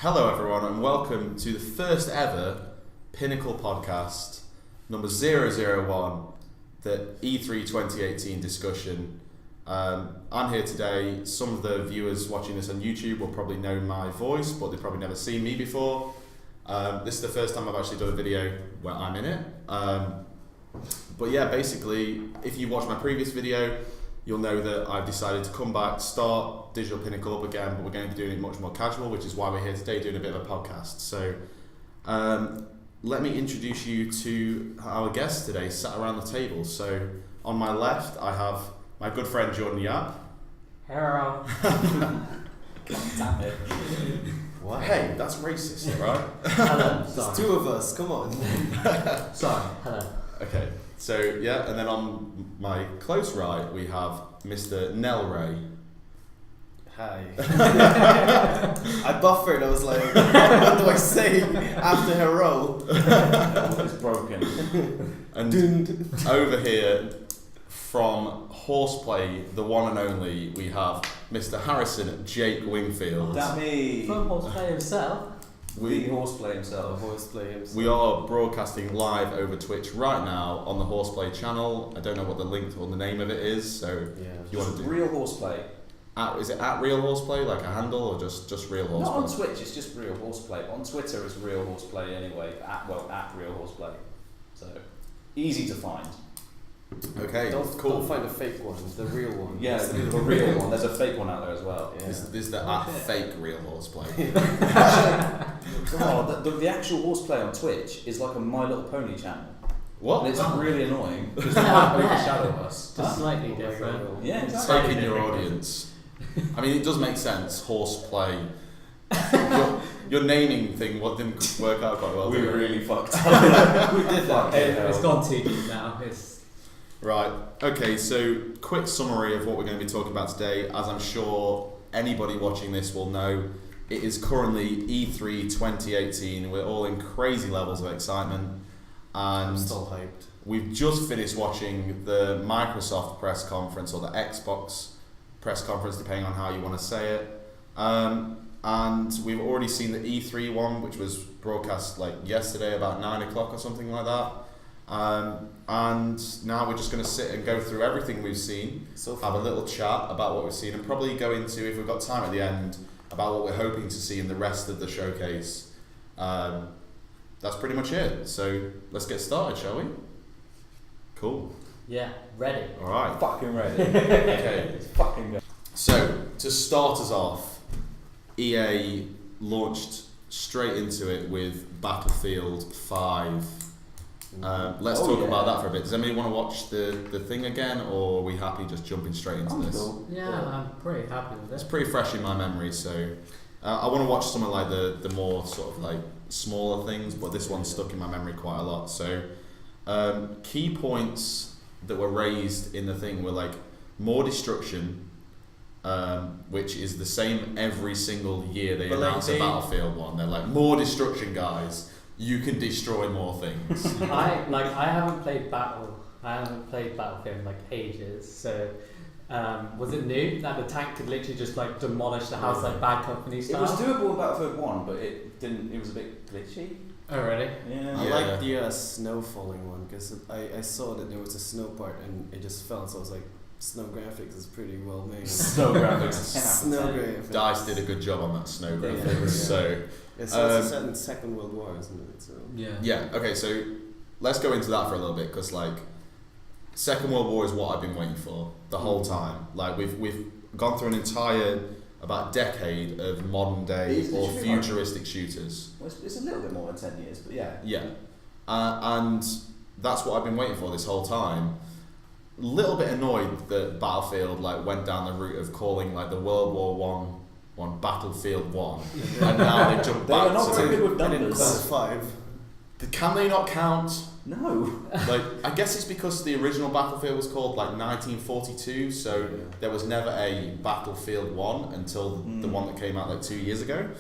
Hello everyone and welcome to the first ever Pinnacle Podcast, number 001, the E3 2018 discussion. I'm here today. Some of the viewers watching this on YouTube will probably know my voice, but they've probably never seen me before. This is the first time I've actually done a video where I'm in it. But yeah, basically, if you watch my previous video, you'll know that I've decided to come back, start Digital Pinnacle up again, but we're going to be doing it much more casual, which is why we're here today doing a bit of a podcast. So let me introduce you to our guests today, sat around the table. So on my left, I have my good friend Jordan Yap. Hello. Damn it. What? Hey, that's racist, right? Hello. There's two of us, come on. Sorry. Hello. Okay, so yeah, and then on my close right, we have Mr. Nhel. Hi. I buffered, I was like, what do I say after her roll? It's broken. And over here, from Horseplay, the one and only, we have Mr. Harrison Jake Wingfield. That me. From Horseplay himself. The horseplay himself. We are broadcasting live over Twitch right now on the Horseplay channel. I don't know what the link or the name of it is, so if you want to do Real horseplay. is it at Real Horseplay, like a handle, or just Real Horseplay? Not on Twitch, it's just Real Horseplay. On Twitter, it's Real Horseplay anyway. At Real Horseplay. So easy to find. Okay, Don't find a fake one, the real one. Yeah, there's a real one. There's a fake one out there as well. Yeah. This is the at fake Real Horseplay. Oh, the actual horseplay on Twitch is like a My Little Pony channel. What? And it's really annoying because they might overshadow us. Just slightly different. Yeah, exactly. Taking your audience. I mean, it does make sense. Horseplay. Your naming thing didn't work out quite well. We did it? really fucked up. We did fuck it. It's gone too deep now. Right, okay, so quick summary of what we're going to be talking about today. As I'm sure anybody watching this will know, it is currently E3 2018. We're all in crazy levels of excitement. And I'm still hyped. we've just finished watching the Microsoft press conference, or the Xbox press conference, depending on how you want to say it. And we've already seen the E3 one, which was broadcast like yesterday about 9 o'clock or something like that. And now we're just going to sit and go through everything we've seen, have a little chat about what we've seen, and probably go into, if we've got time at the end, about what we're hoping to see in the rest of the showcase. That's pretty much it. So let's get started, shall we? Cool. Yeah, ready. All right. Fucking ready. Okay. It's fucking good. So to start us off, EA launched straight into it with Battlefield 5. Let's talk about that for a bit. Does anybody want to watch the thing again, or are we happy just jumping straight into this? Cool. Yeah, I'm pretty happy with It's it. pretty fresh in my memory, so I want to watch some of like the more sort of like smaller things, but this one stuck in my memory quite a lot. So key points that were raised in the thing were like more destruction, which is the same every single year they announce a Battlefield one. They're like, more destruction, guys. You can destroy more things. I haven't played Battlefield in like ages. So was it new that the tank could literally just like demolish the house like Bad Company style? It was doable in Battlefield 1, but it didn't. It was a bit glitchy. Oh really? Yeah. I like the snow falling one because I saw that there was a snow part and it just fell, so I was like, snow graphics is pretty well made. Snow graphics. Snow graphics. DICE did a good job on that snow graphics. Yeah. So It's also set in the Second World War, isn't it? So yeah. Okay. So let's go into that for a little bit, because like Second World War is what I've been waiting for the whole time. Like we've gone through an entire about decade of modern day or futuristic shooters. Well, it's a little bit more than 10 years, but yeah. Yeah, and that's what I've been waiting for this whole time. A little bit annoyed that Battlefield like went down the route of calling like the World War One Battlefield 1, and now they jumped back They're not very good with numbers. 5. Can they not count? No. Like, I guess it's because the original Battlefield was called like 1942, so there was never a Battlefield 1 until the one that came out like 2 years ago.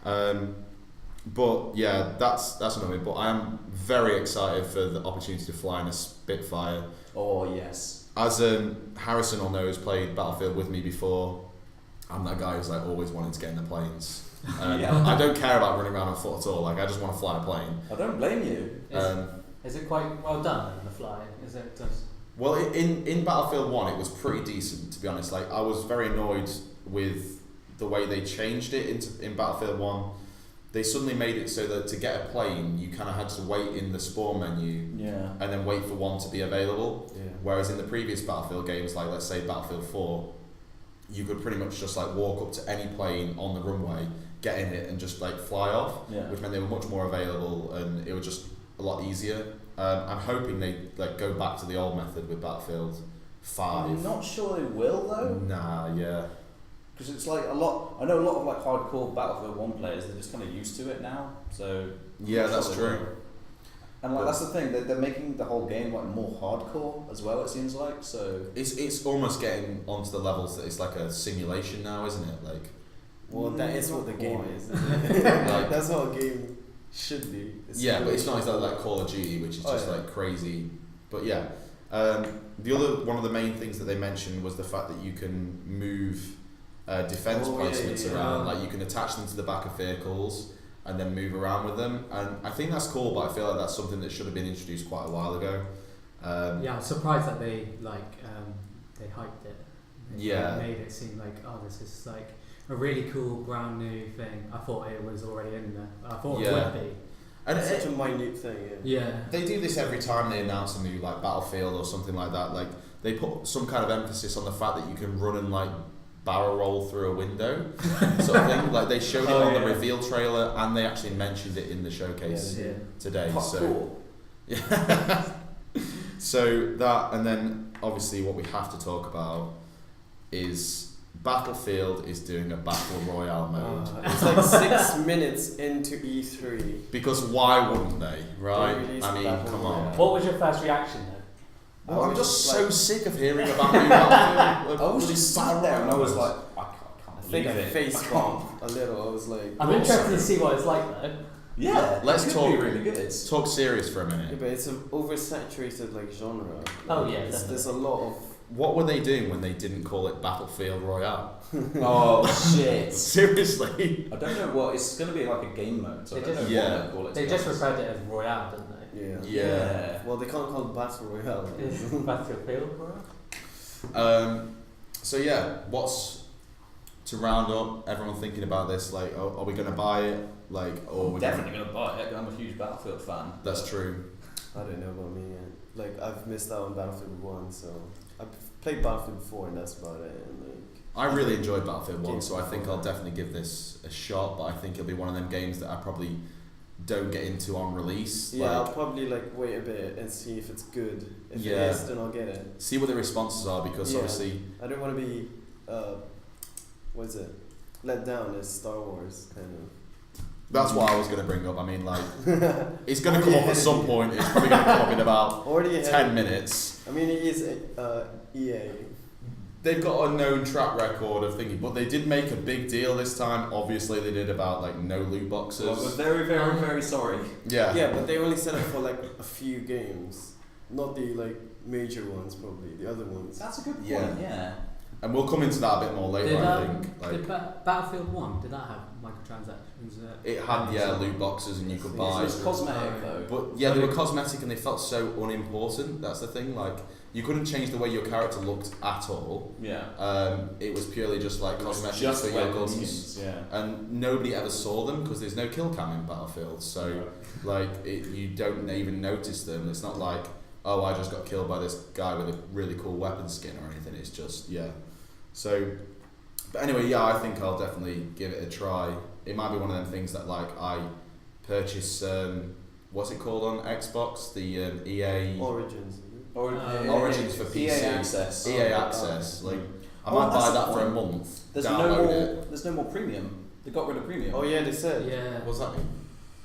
But yeah, that's annoying. But I am very excited for the opportunity to fly in a Spitfire. Oh yes. As Harrison will know, who's played Battlefield with me before, I'm that guy who's like always wanted to get in the planes. I don't care about running around on foot at all. Like I just want to fly a plane. I don't blame you. Is it quite well done in the fly? Is it just... Well, in Battlefield 1, it was pretty decent, to be honest. Like, I was very annoyed with the way they changed it in Battlefield 1. They suddenly made it so that to get a plane, you kind of had to wait in the spawn menu and then wait for one to be available. Yeah. Whereas in the previous Battlefield games, like let's say Battlefield 4, you could pretty much just like walk up to any plane on the runway, get in it, and just like fly off, which meant they were much more available and it was just a lot easier. I'm hoping they like go back to the old method with Battlefield 5. I'm not sure they will though. Nah, yeah. Because it's like a lot. I know a lot of like hardcore Battlefield 1 players. They're just kind of used to it now. So yeah, that's they true. will. And like that's the thing. They're making the whole game like more hardcore as well. It seems like so. It's almost getting onto the levels that it's like a simulation now, isn't it? Like. Well, that is what the game is. Like, that's what a game should be. Yeah, but it's not exactly like Call of Duty, which is just like crazy. But yeah, the other one of the main things that they mentioned was the fact that you can move defense placements around. Like you can attach them to the back of vehicles and then move around with them. And I think that's cool, but I feel like that's something that should have been introduced quite a while ago. I'm surprised that they they hyped it. They made it seem like this is like a really cool brand new thing. I thought it was already in there. I thought it would be. And it's such a minute thing. Yeah. They do this every time they announce a new like Battlefield or something like that. Like they put some kind of emphasis on the fact that you can run and like barrel roll through a window, sort of thing. Like they showed it on the reveal trailer, and they actually mentioned it in the showcase today. So cool. Yeah. So that, and then obviously what we have to talk about is Battlefield is doing a battle royale mode. It's like 6 minutes into E3. Because why wouldn't they, right? I mean, Battle come on. Royale. What was your first reaction then? Well, I'm just so sick of hearing about new Battlefield. I was just sat there and I was like, I can't I think believe I it. face bombed a little. I was like, I'm interested to see what it's like though. Yeah, let's it could talk. be really good. Talk serious for a yeah, minute. but it's an oversaturated like genre. Oh, yeah, there's a lot of. What were they doing when they didn't call it Battlefield Royale? Oh shit! Seriously? I don't know what it's going to be like a game mode. So I don't know what they call it. They just referred to it as Royale, didn't they? Yeah. Well, they can't call it Battle Royale. Battlefield Royale. So yeah, what's to round up everyone thinking about this? Like, are we going to buy it? Like, or I'm definitely going to buy it. I'm a huge Battlefield fan. That's true. I don't know about me yet. Like I've missed out on Battlefield 1, so I've played Battlefield 4 and that's about it. And like I really enjoyed Battlefield 1, so I think I'll definitely give this a shot, but I think it'll be one of them games that I probably don't get into on release. Yeah, like, I'll probably like wait a bit and see if it's good. If it is, then I'll get it. See what the responses are, because obviously I don't want to be let down as Star Wars kind of. that's what I was going to bring up. I mean, like, it's going to come up at some point. It's probably going to come up in about 10 minutes. I mean, it is EA. They've got a known track record of thinking, but they did make a big deal this time. Obviously, they did about like no loot boxes. Well, we're very, very, very sorry. Yeah. Yeah, but they only set it for like a few games, not the like major ones. Probably the other ones. That's a good point. Yeah. Yeah. And we'll come into that a bit more later. I think. Did Battlefield 1, did that have microtransactions? It had loot boxes and you could buy. It was cosmetic though. But yeah, they were cosmetic and they felt so unimportant. That's the thing. Like you couldn't change the way your character looked at all. Yeah. It was purely just like cosmetic just for your weapon guns. skins, yeah. And nobody ever saw them because there's no kill cam in Battlefield. So like you don't even notice them. It's not like, oh, I just got killed by this guy with a really cool weapon skin or anything. It's just So, but anyway, yeah, I think I'll definitely give it a try. It might be one of them things that like I purchase. What's it called on Xbox? The EA Origins. Origins for PC. EA Access. EA Access. Like I might buy that for a month. There's no more premium. They got rid of premium. Oh yeah, they said. Yeah. What does that mean?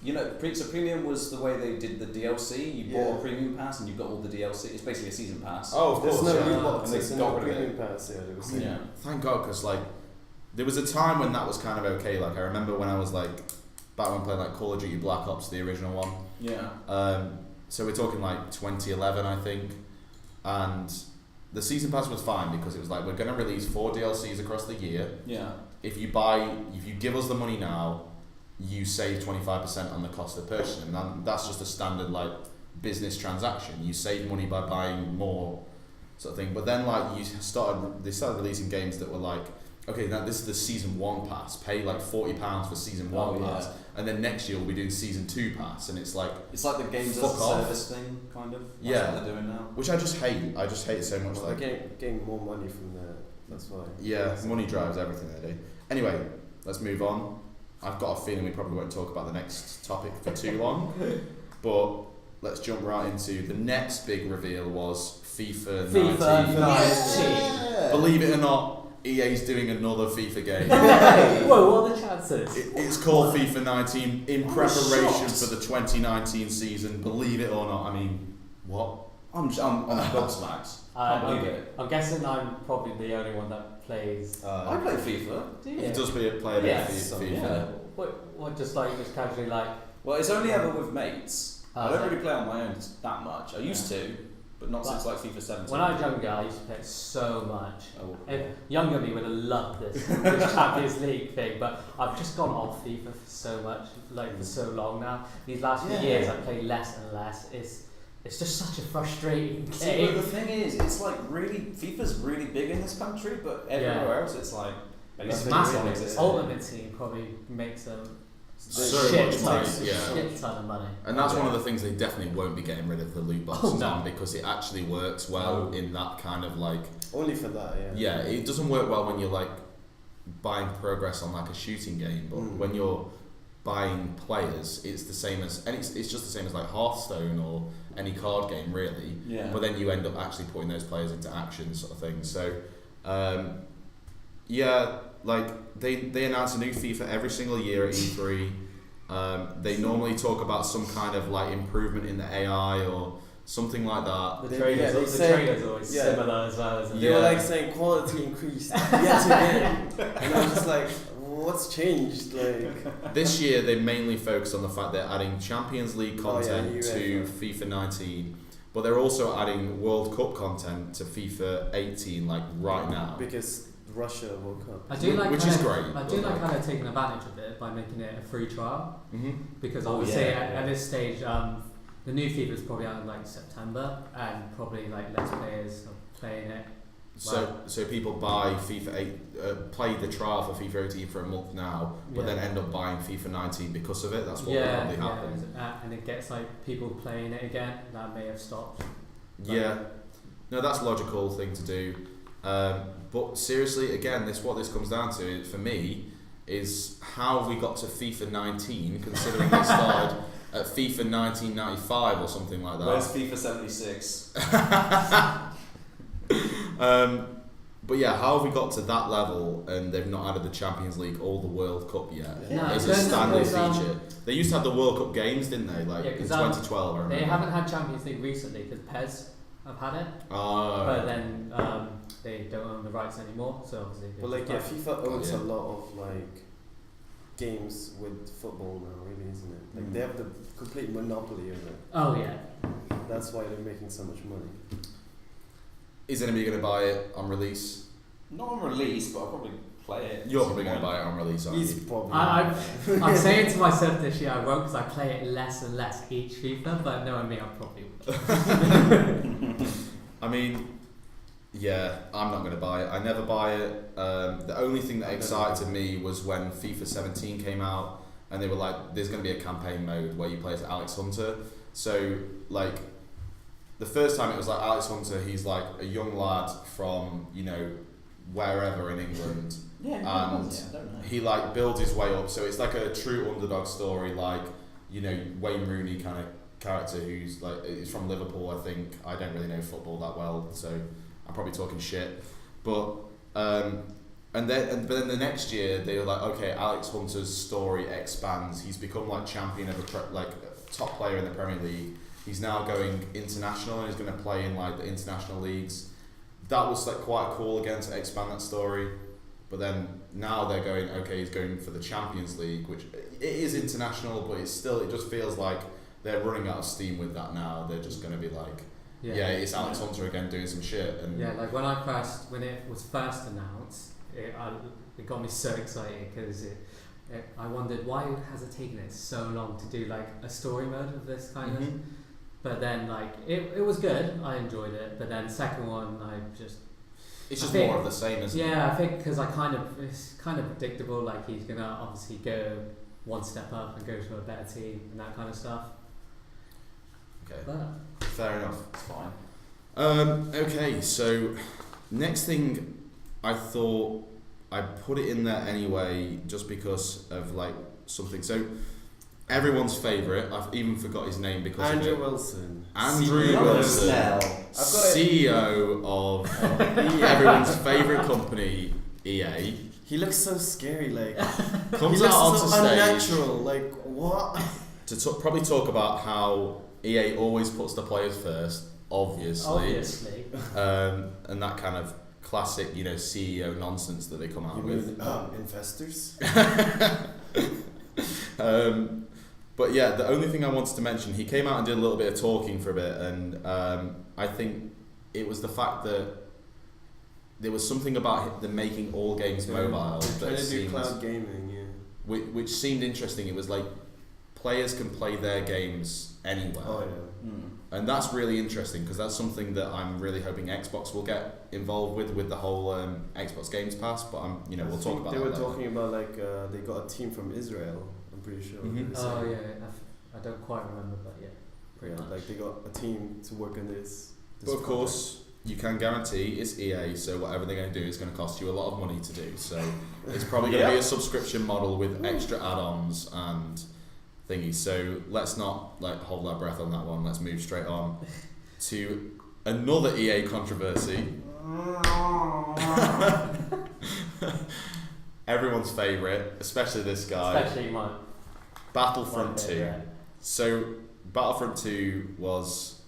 You know, so premium was the way they did the DLC. You bought a premium pass and you got all the DLC. It's basically a season pass. Oh, of course. There's no yeah. loot boxes And they and got no rid of premium pass. Yeah, they were saying. Yeah. Thank God, because like there was a time when that was kind of okay. Like I remember when I was like back when playing like Call of Duty Black Ops, the original one. Yeah. So we're talking like 2011, I think, and the season pass was fine because it was like, we're going to release 4 DLCs across the year. Yeah. If you give us the money now, you save 25% on the cost of purchasing, and that's just a standard like business transaction. You save money by buying more, sort of thing. But then like they started releasing games that were like, okay, now this is the season 1 pass. Pay like £40 for season 1 pass, and then next year we'll be doing season 2 pass, and it's like the games as a service thing, kind of. That's what they're doing now. Which I just hate. I just hate it so much. Well, they're getting more money from that. That's why. Yeah, money drives everything they do. Anyway, let's move on. I've got a feeling we probably won't talk about the next topic for too long, but let's jump right into the next big reveal was FIFA 19. Yeah. Believe it or not, EA's doing another FIFA game. Whoa, what are the chances? It's called FIFA 19 in preparation for the 2019 season. Believe it or not, I mean, what? I'm gobsmacked. I'm guessing I'm probably the only one that plays. I play FIFA. Do you? He does play a bit of FIFA. Yeah. What just casually like? Well, it's only ever with mates. I don't really play on my own that much. I used to, but not since like FIFA 17. When I was younger, I used to play it so much. Oh, Younger me would have loved this Champions League thing, but I've just gone off FIFA for so much, for so long now. These last few years, I play less and less. It's just such a frustrating game. See, but the thing is, it's like FIFA's really big in this country, but everywhere else it's like it's massive. Ultimate Team probably makes them so much money, shit ton of money. And that's one of the things they definitely won't be getting rid of the loot boxes on, because it actually works well in that kind of like. Only for that, yeah. Yeah, it doesn't work well when you're like buying progress on like a shooting game, but when you're buying players, it's the same as, and it's just the same as like Hearthstone or any card game really. Yeah. But then you end up actually putting those players into action, sort of thing. So, like they announce a new FIFA every single year at E3. They normally talk about some kind of like improvement in the AI or something like that. The trailers always similar as well. Isn't They were like saying quality increased yet again, and I was just like, what's changed? Like this year, they mainly focused on the fact they're adding Champions League content to FIFA 19, but they're also adding World Cup content to FIFA 18, like right now. Because Russia World Cup. I do like which is great. I do like how they're taking advantage of it by making it a free trial. Mm-hmm. Because obviously at this stage, the new FIFA is probably out in like September, and probably like less players are playing it. So people buy FIFA 8, play the trial for FIFA 18 for a month now, but then end up buying FIFA 19 because of it. That's what probably happened. And it gets like people playing it again that may have stopped. Yeah, no, that's a logical thing to do. But seriously, again, what this comes down to for me is how have we got to FIFA 19, considering they started at FIFA 1995 or something like that. Where's FIFA 76? But yeah, how have we got to that level and they've not added the Champions League or the World Cup yet as a standard feature? They used to have the World Cup games, didn't they? Like in 2012, I remember. They haven't had Champions League recently because PES have had it. But then they don't own the rights anymore, so obviously. But like FIFA owns a lot of like games with football now, really, isn't it? Like they have the complete monopoly of it. Oh yeah. That's why they're making so much money. Is anybody going to buy it on release? Not on release, but I'll probably play it. You're probably going to buy it on release, aren't He's you? probably. I'm saying to myself this year I won't, because I play it less and less each FIFA, but knowing me, I probably will. I mean, yeah, I'm not going to buy it. I never buy it. The only thing that excited me was when FIFA 17 came out and they were like, there's going to be a campaign mode where you play as Alex Hunter. So, like, the first time it was like Alex Hunter, he's like a young lad from, wherever in England. And he like builds his way up. So it's like a true underdog story, like, Wayne Rooney kind of character who's like, he's from Liverpool, I think. I don't really know football that well, so I'm probably talking shit. But then the next year they were like, okay, Alex Hunter's story expands. He's become like champion of top player in the Premier League. He's now going international and he's going to play in like the international leagues. That was like quite cool again to expand that story. But then now they're going, okay, he's going for the Champions League, which it is international, but it just feels like they're running out of steam with that now. They're just going to be like, it's Alex Hunter again doing some shit. And like when it was first announced, it got me so excited because I wondered why has it taken it so long to do like a story mode of this kind of. But then like it was good. I enjoyed it. But then second one, it's just more of the same, isn't it? Yeah, I think because it's kind of predictable. Like he's gonna obviously go one step up and go to a better team and that kind of stuff. Okay. But fair enough. It's fine. Okay, so next thing, I thought I'd put it in there anyway, just because of like something. So everyone's favourite, I've even forgot his name because Andrew of it. Wilson. Andrew Wilson, CEO of everyone's favourite company, EA. He looks so scary, like Comes he out onto looks so stage unnatural. Like what? to probably talk about how EA always puts the players first, obviously. And that kind of classic, CEO nonsense that they come out with. Investors. But yeah, the only thing I wanted to mention, he came out and did a little bit of talking for a bit, and I think it was the fact that there was something about them making all games mobile Trying that to do seemed, cloud gaming, which seemed interesting. It was like players can play their games anywhere. Oh yeah. And that's really interesting because that's something that I'm really hoping Xbox will get involved with the whole Xbox Games Pass. But we'll talk about that. They were later. talking about like they got a team from Israel. I'm pretty sure. Oh yeah, I don't quite remember, but yeah. Pretty much. Like they got a team to work on this. But of course, you can guarantee it's EA, so whatever they're going to do is going to cost you a lot of money to do. So it's probably going to be a subscription model with extra add-ons and thingy. So let's not hold our breath on that one. Let's move straight on to another EA controversy. Everyone's favourite, especially this guy. Especially mine. Battlefront 2. Yeah. So Battlefront 2 was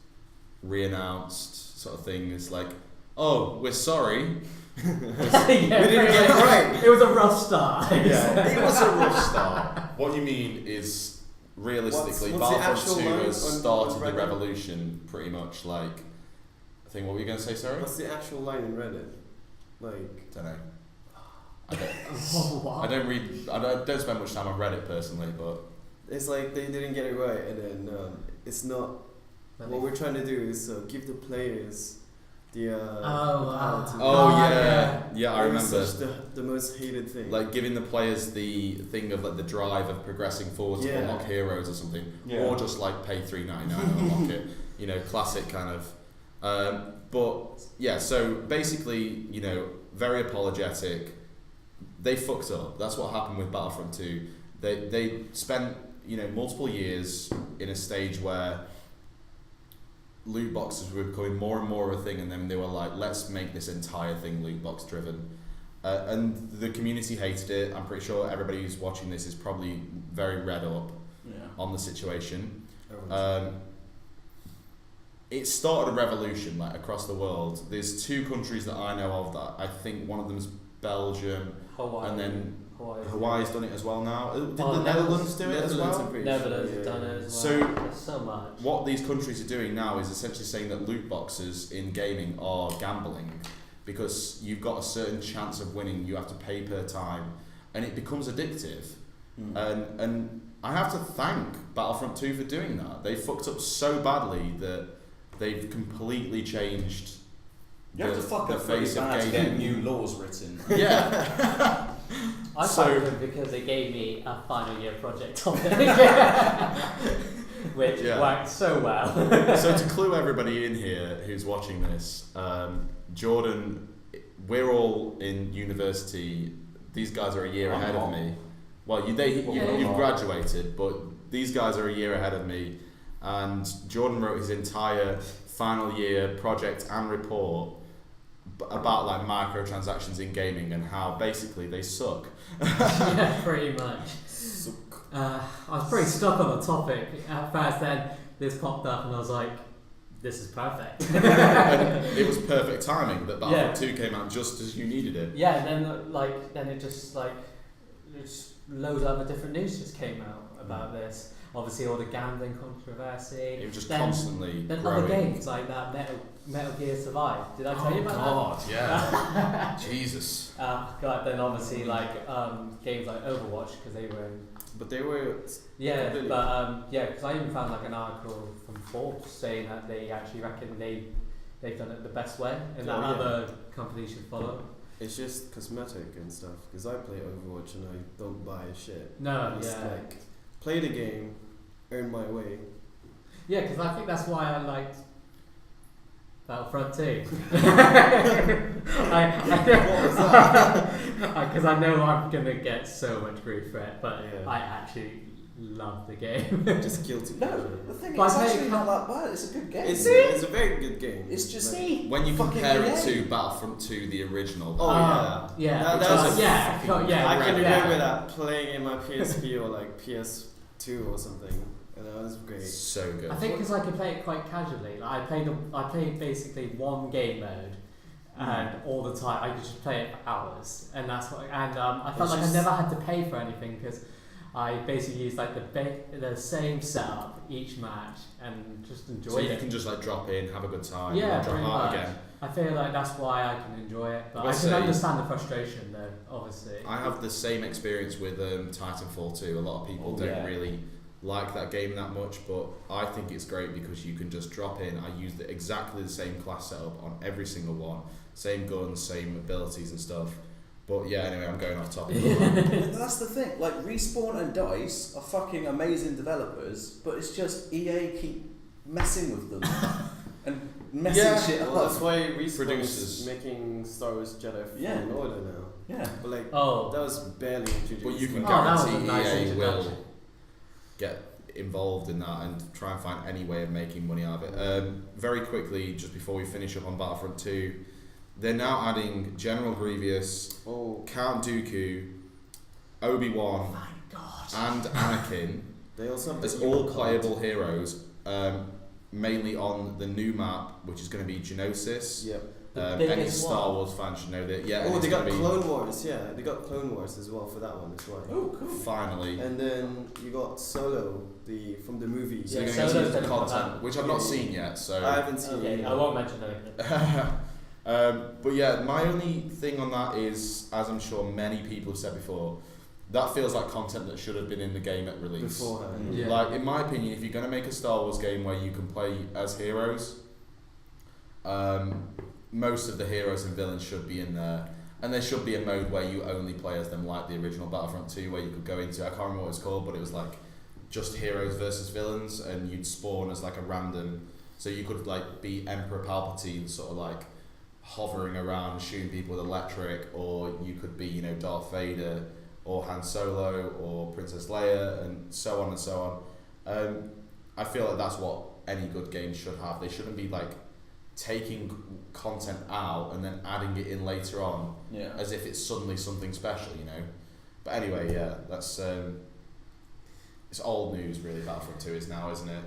re-announced, sort of thing. It's like, oh, we're sorry. We didn't get it right. It was a rough start. Yeah, it was a rough start. What you mean is, realistically, Battlefront 2 has started the revolution, pretty much. Like, I think, what were you going to say, sorry? What's the actual line in Reddit? Like, don't know. I don't read. I don't spend much time on Reddit personally, but it's like they didn't get it right, and then it's not. What we're trying to do is give the players the power to. Yeah, I remember. Such the most hated thing. Like giving the players the thing of like the drive of progressing forward to unlock heroes or something, or just like pay $3.99 and unlock it. Classic kind of. But yeah, so basically, very apologetic. They fucked up. That's what happened with Battlefront 2. They spent multiple years in a stage where loot boxes were becoming more and more of a thing, and then they were like, let's make this entire thing loot box driven. And the community hated it. I'm pretty sure everybody who's watching this is probably very read up on the situation. It started a revolution across the world. There's 2 countries that I know of that I think one of them is Belgium, Hawaii, and then Hawaii's done it as well now. Did the Netherlands do it as well? Netherlands have done it as well. So, there's so much. What these countries are doing now is essentially saying that loot boxes in gaming are gambling because you've got a certain chance of winning. You have to pay per time, and it becomes addictive. And I have to thank Battlefront 2 for doing that. They fucked up so badly that they've completely changed. You have to fuck up face bad to get new laws written. Yeah. I found them because they gave me a final year project on it, which worked so well. So to clue everybody in here who's watching this, Jordan, we're all in university. These guys are a year ahead of me. Well, you've graduated, but these guys are a year ahead of me. And Jordan wrote his entire final year project and report about microtransactions in gaming and how basically they suck. Yeah, pretty much. I was pretty stuck on the topic at first. Then this popped up and I was like, "This is perfect." And it was perfect timing that Battlefront 2 came out just as you needed it. Yeah, and then it just loads of other different news just came out about this. obviously all the gambling controversy. It was just constantly Then growing. other games like that Metal Gear Survive. Did I tell you about God, yeah. Jesus. God, then obviously games like Overwatch because they were. But they were. Yeah, because I even found like an article from Forbes saying that they actually reckon they've done it the best way and that other companies should follow. It's just cosmetic and stuff. Because I play Overwatch and I don't buy shit. No, it's like play the game, earn my way. Yeah, because I think that's why I liked Battlefront 2. What was that? Because I know I'm gonna get so much grief for it, but Yeah. I actually love the game. Just guilty. No, the thing But is, I it's think actually not that bad. It's a good game. It's a very good game. It's just when you fucking compare it EA. to Battlefront 2, the original. Yeah. That was I can remember that playing in my PSP or like PS2 or something, and that was great. So good. I think because I could play it quite casually. Like I played basically one game mode, and all the time I could just play it for hours, and that's what. And I felt like I never had to pay for anything because I basically used like the same setup each match and just enjoy it. So you can just like drop in, have a good time, Yeah, and drop pretty out much. again. I feel like that's why I can enjoy it, but I can understand the frustration though, obviously. I have the same experience with Titanfall 2. A lot of people don't really like that game that much, but I think it's great because you can just drop in. I use exactly the same class setup on every single one, same guns, same abilities and stuff. But yeah, anyway, I'm going off topic. That's the thing. Like Respawn and DICE are fucking amazing developers, but it's just EA keep messing with them and messing shit up. Well, that's why Respawn Producers is making Star Wars Jedi Fallen Order now. Yeah. But like, Oh. that was barely introduced. But you can that was a guarantee nice EA will introduction. get involved in that and try and find any way of making money out of it. Very quickly, just before we finish up on Battlefront 2, they're now adding General Grievous, Count Dooku, Obi-Wan, and Anakin They also have as all playable heroes, mainly on the new map, which is going to be Geonosis. Yep. Any Star Wars fans should know that. Yeah. Oh, they got Clone Wars. Yeah, they got Clone Wars as well for that one as well. Oh, cool. Finally. And then you got Solo, from the movie. So you're Solo's going to use the gonna come content, out. which I've not seen yet. So I haven't seen it. I won't mention anything. But yeah, my only thing on that is, as I'm sure many people have said before, that feels like content that should have been in the game at release. Beforehand. Yeah. Like, in my opinion, if you're going to make a Star Wars game where you can play as heroes, most of the heroes and villains should be in there. And there should be a mode where you only play as them, like the original Battlefront 2, where you could go into, I can't remember what it's called, but it was like just heroes versus villains, and you'd spawn as like a random, so you could like be Emperor Palpatine, sort of like hovering around shooting people with electric, or you could be, you know, Darth Vader or Han Solo or Princess Leia, and so on and so on. I feel like that's what any good game should have. They shouldn't be like taking content out and then adding it in later on, as if it's suddenly something special, you know. But anyway, yeah, that's it's old news really. Battlefront 2 is now, isn't it?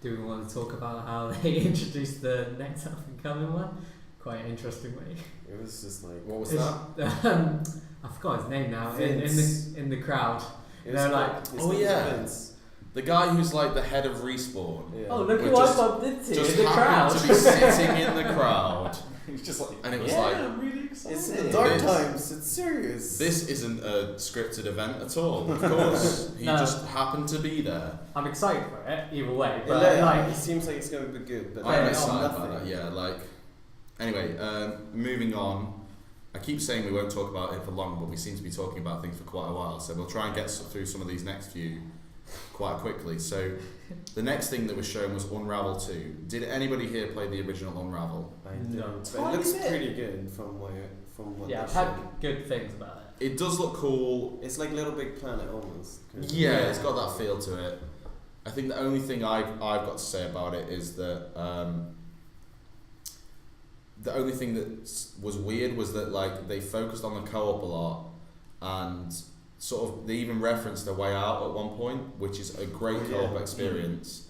Do we want to talk about how they introduced the next up and coming one? Quite interestingly. It was just like, What was that? I forgot his name now. Vince. In the crowd, it they're was like, his oh name's yeah. Vince. The guy who's like the head of Respawn. Yeah. oh look We who I just- bumped into Just in the crowd. happened to be sitting in the crowd, He's just like, and it was I'm really excited. It's the dark This- times. It's serious. this isn't a scripted event at all. Of course, he No. just happened to be there. I'm excited for it either way, It, but like, it seems like it's going to be good, but I'm Yeah, excited nothing. about that. Yeah, like. Anyway, moving on. I keep saying we won't talk about it for long, but we seem to be talking about things for quite a while. So we'll try and get through some of these next few quite quickly. So the next thing that was shown was Unravel 2. Did anybody here play the original Unravel? I No. don't. But it looks Tiny bit. pretty good from what yeah, I've they had showed. good things about it. It does look cool. It's like Little Big Planet almost. Yeah, it's got that feel to it. I think the only thing I've got to say about it is that the only thing that was weird was that like they focused on the co-op a lot, and sort of they even referenced A Way Out at one point, which is a great co-op experience.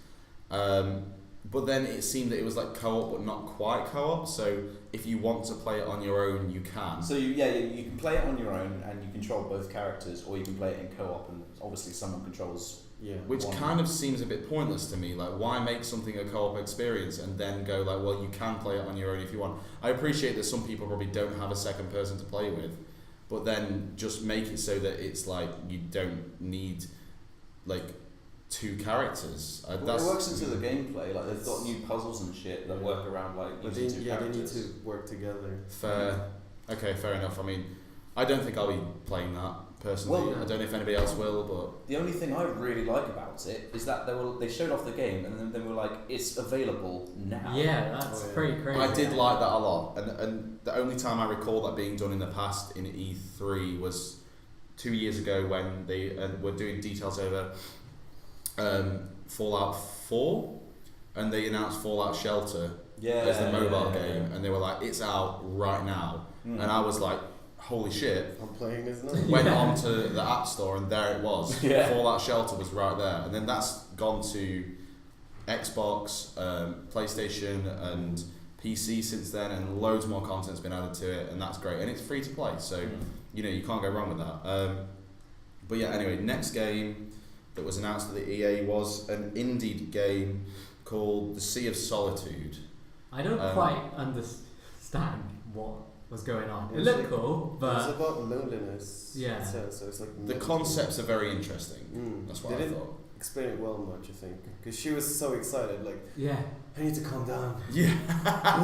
But then it seemed that it was like co-op but not quite co-op, so if you want to play it on your own you can. So you can play it on your own and you control both characters, or you can play it in co-op and obviously someone controls which kind of seems a bit pointless to me. Like, why make something a co-op experience and then go like, well, you can play it on your own if you want. I appreciate that some people probably don't have a second person to play with, but then just make it so that it's like you don't need like 2 characters. It works into the gameplay. Like, they've got new puzzles and shit that work around like using 2 characters. They need to work together. Fair. Okay, fair enough. I mean, I don't think I'll be playing that personally. I don't know if anybody else will, but the only thing I really like about it is that they showed off the game and then they were like, it's available now. Yeah, that's pretty crazy. I did like that a lot, and the only time I recall that being done in the past in E3 was 2 years ago when they were doing details over Fallout 4, and they announced Fallout Shelter as the mobile game, and they were like, it's out right now, and I was like, holy shit, I'm playing this now. Went onto the App Store and there it was. Fallout Shelter was right there, and then that's gone to Xbox, PlayStation and PC since then, and loads more content's been added to it, and that's great, and it's free to play, so you know, you can't go wrong with that. But yeah, anyway, next game that was announced at the EA was an indie game called The Sea of Solitude. I don't quite understand what was going on. It looked cool, but it's about loneliness. Yeah. So it's like the concepts are very interesting. That's what I thought. Explain it well much, I think, because she was so excited. Like, I need to calm down. Yeah. that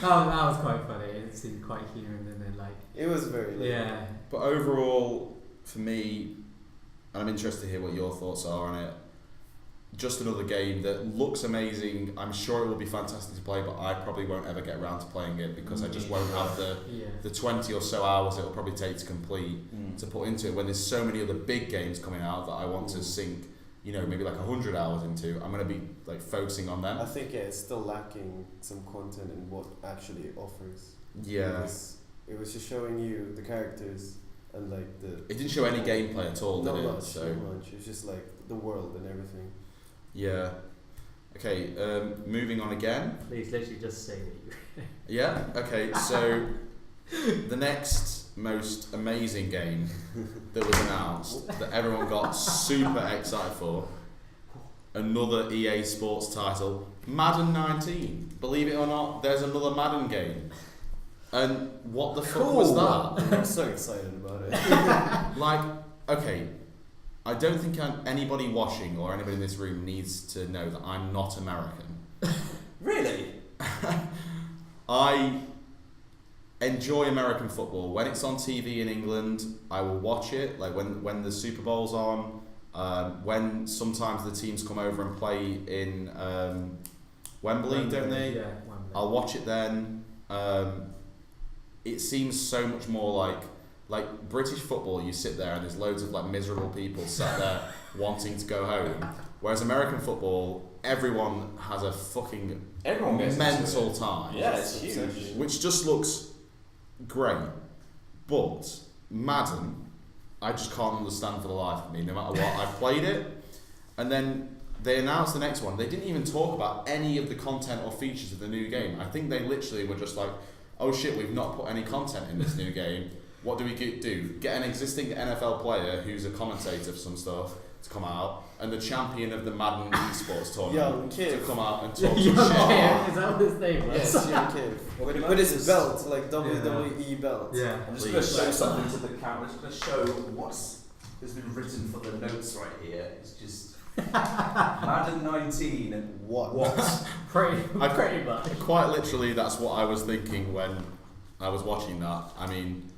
was quite funny. It seemed quite human, and then like it was very. Yeah. But overall, for me, and I'm interested to hear what your thoughts are on it. Just another game that looks amazing. I'm sure it will be fantastic to play, but I probably won't ever get around to playing it because I just won't have the 20 or so hours it will probably take to complete to put into it. When there's so many other big games coming out that I want to sink, you know, maybe like 100 hours into, I'm going to be like focusing on them. I think it's still lacking some content in what actually it offers. Yeah. It was just showing you the characters and like the. It didn't show any gameplay at all, did it? Not much. It was just like the world and everything. Yeah. Okay, moving on again. Please literally just say that you. Yeah, okay, so the next most amazing game that was announced that everyone got super excited for, another EA Sports title, Madden 19. Believe it or not, there's another Madden game. And what the fuck was that? I'm so excited about it. Like, okay, I don't think anybody watching or anybody in this room needs to know that I'm not American. Really? I enjoy American football. When it's on TV in England, I will watch it. Like when the Super Bowl's on, when sometimes the teams come over and play in Wembley, don't they? Yeah, Wembley. I'll watch it then. It seems so much more like British football. You sit there and there's loads of like miserable people sat there wanting to go home. Whereas American football, everyone has a fucking mental time. Yeah, it's huge. Which just looks great. But Madden, I just can't understand for the life of me. No matter what, I've played it, and then they announced the next one. They didn't even talk about any of the content or features of the new game. I think they literally were just like, oh shit, we've not put any content in this new game. What do we do? Get an existing NFL player who's a commentator for some stuff to come out, and the champion of the Madden esports tournament to come out and talk some shit. Is that what his name was? Yes, Young Kid. With his belt, like WWE belt. Yeah. I'm just going to show something to the camera. I'm just going to show what's has been written for the notes right here. It's just Madden 19. What? pretty much. Quite literally, that's what I was thinking when I was watching that. I mean,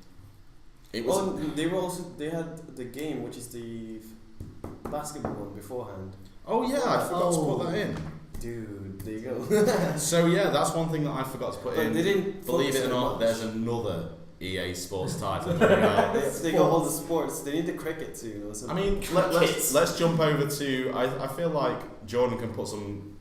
it was. Well, they had the game, which is the basketball one beforehand. Oh yeah, I forgot to put that in. Dude, there you go. So yeah, that's one thing that I forgot to put in. They didn't. Believe it or not, there's another EA Sports title coming out. They got all the sports. They need the cricket too. You know, I mean, let's jump over to. I feel like Jordan can put some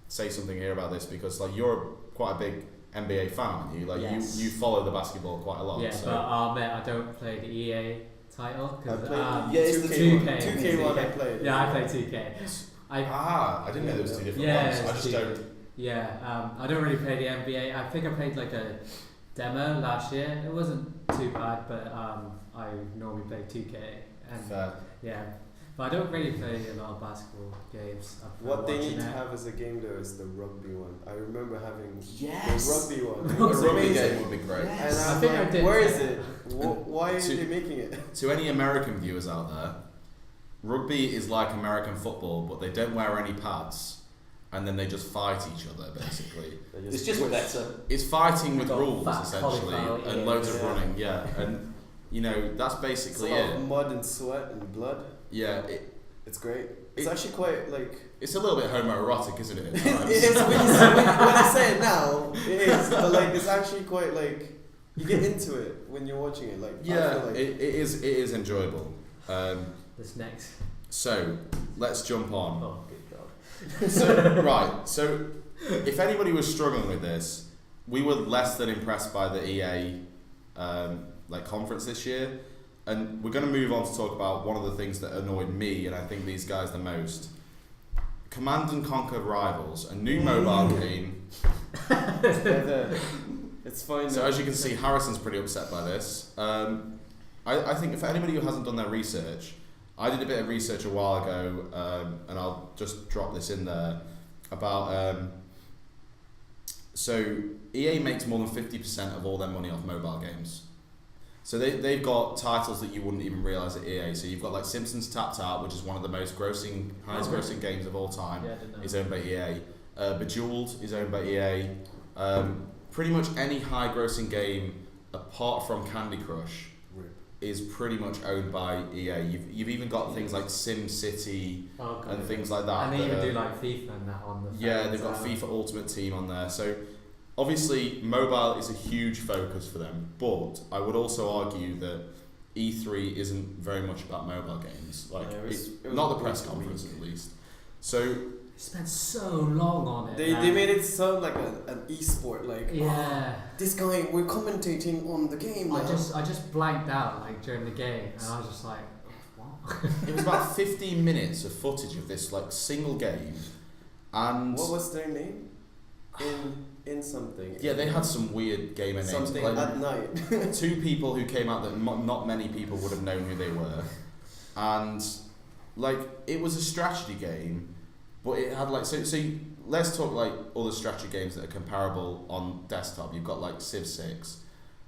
say something here about this, because like you're quite a big NBA fan, aren't you? Like yes. you follow the basketball quite a lot. Yeah, so. but mate, I don't play the EA title because it's the 2K one I played. Yeah, I play 2K. I didn't know there was two different ones. I just don't. Yeah, I don't really play the NBA. I think I played like a demo last year. It wasn't too bad, but I normally play 2K. And Fair. yeah, But I don't really play a lot of basketball games. What they need to have as a game though is the rugby one. I remember having the rugby one. The rugby game would be great. Yes. And I think I did. Where is it? Why are they making it? To any American viewers out there, rugby is like American football, but they don't wear any pads. And then they just fight each other, basically. It's just better. It's fighting with rules, essentially, cauliflower and loads of running, and that's basically it's a lot it. of mud and sweat and blood. Yeah, it's great. It's actually quite like. It's a little bit homoerotic, isn't it? It is when I say it now. It is, but like it's actually quite like you get into it when you're watching it. Like yeah, I feel like it is enjoyable. This next. So let's jump on. Oh, good God. So if anybody was struggling with this, we were less than impressed by the EA conference this year, and we're going to move on to talk about one of the things that annoyed me and I think these guys the most. Command & Conquer Rivals, a new mobile game. It's fine. So as you can see, Harrison's pretty upset by this. I think for anybody who hasn't done their research, I did a bit of research a while ago, and I'll just drop this in there, about so EA makes more than 50% of all their money off mobile games. So they've got titles that you wouldn't even realise at EA. So you've got like Simpsons Tapped Out, which is one of the highest grossing games of all time, is owned by EA. Bejeweled is owned by EA. Pretty much any high grossing game apart from Candy Crush is pretty much owned by EA. You've even got things like Sim City and things like that. And they even do like FIFA and that on the. Yeah, they've got FIFA Ultimate Team on there. So obviously mobile is a huge focus for them, but I would also argue that E3 isn't very much about mobile games. Like it was not the press conference at least. So they spent so long on it. They made it sound like an e-sport, like this guy, we're commentating on the game now. I just blanked out like during the game, and I was just like, what? It was about 15 minutes of footage of this like single game, and what was their name? In something. Yeah, they had some weird gamer names. Something like, at night. Two people who came out that not many people would have known who they were, and like it was a strategy game. But it had like so let's talk like other strategy games that are comparable on desktop. You've got like Civ 6,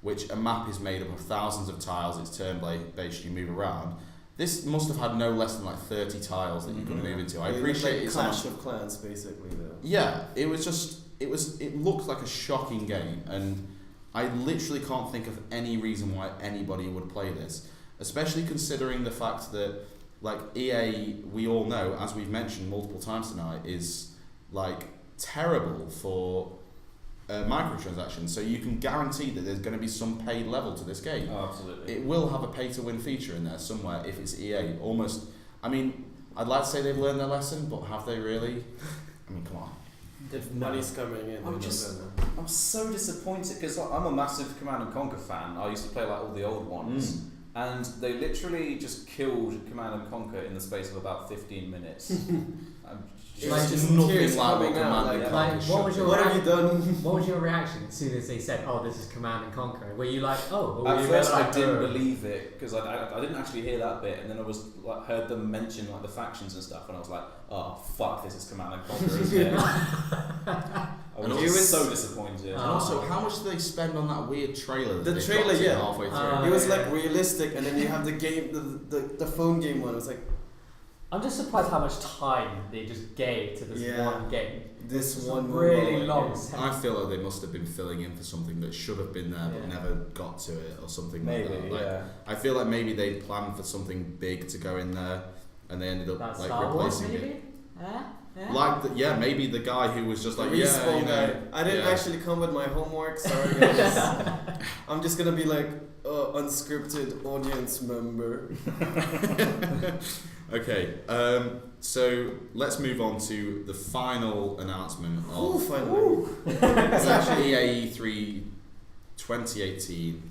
which a map is made up of thousands of tiles. It's turn-based. You move around. This must have had no less than like 30 tiles that you could move into. I appreciate it's Clash of Clans basically though. Yeah, it looked like a shocking game, and I literally can't think of any reason why anybody would play this, especially considering the fact that. Like EA, we all know, as we've mentioned multiple times tonight, is like terrible for microtransactions. So you can guarantee that there's going to be some paid level to this game. Oh, absolutely. It will have a pay-to-win feature in there somewhere if it's EA. Almost. I mean, I'd like to say they've learned their lesson, but have they really? I mean, come on. If money's coming in, I'm so disappointed because like, I'm a massive Command & Conquer fan. I used to play like all the old ones. And they literally just killed Command & Conquer in the space of about 15 minutes. It's just nothing like what Command & Conquer What have you done? What was your reaction as soon as they said, "Oh, this is Command & Conquer"? Were you like, "Oh"? Or at first, I didn't believe it because I didn't actually hear that bit, and then I was like heard them mention like the factions and stuff, and I was like, "Oh fuck, this is Command & Conquer, isn't it?" I was so disappointed. And also, how much did they spend on that weird trailer? The trailer, yeah. Halfway through. It was like realistic, and then you have the game, the phone game one. It was like. I'm just surprised how much time they just gave to this one game. This one really long. I feel like they must have been filling in for something that should have been there but never got to it, or something like that. Like, I feel like maybe they planned for something big to go in there, and they ended up like replacing it. Like maybe the guy who was just like I didn't actually come with my homework. Sorry guys. I'm just gonna be like unscripted audience member. Okay, so let's move on to the final announcement of it's actually EA E3 2018.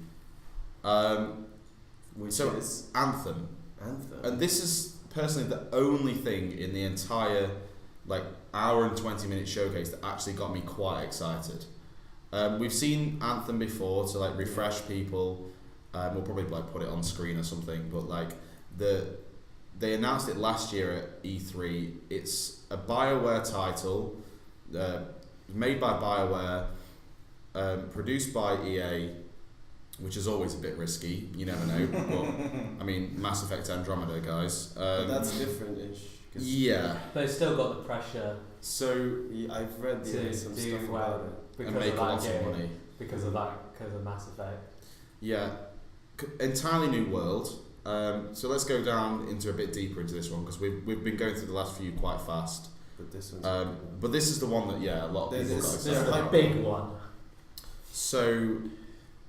Which is Anthem. And this is personally the only thing in the entire like hour and 20-minute showcase that actually got me quite excited. We've seen Anthem before to like refresh people. We'll probably like put it on screen or something, but like they announced it last year at E3. It's a BioWare title, made by BioWare, produced by EA, which is always a bit risky. You never know. But I mean, Mass Effect Andromeda, guys. But that's different-ish. Yeah. They've still got the pressure. So I've read some stuff about it. And make lots of money. Because of Mass Effect. Yeah. Entirely new world. So let's go down into a bit deeper into this one because we've been going through the last few quite fast. But this one's but this is the one that a lot of people got excited This is about. a big one. So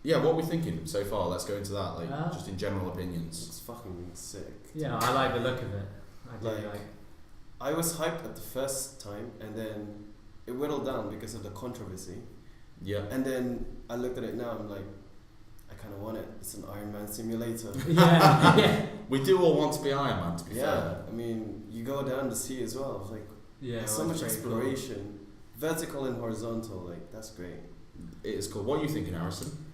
yeah, what are we thinking so far? Let's go into that, just in general opinions. It's fucking sick. Yeah, I like the look of it. I was hyped at the first time, and then it whittled down because of the controversy. Yeah. And then I looked at it now, I'm like, I kind of want it. It's an Iron Man simulator. yeah. We do all want to be Iron Man, to be fair. Yeah, I mean, you go down the sea as well. It's like, there's so much exploration. Cool. Vertical and horizontal, that's great. It is cool. What are you thinking, Harrison?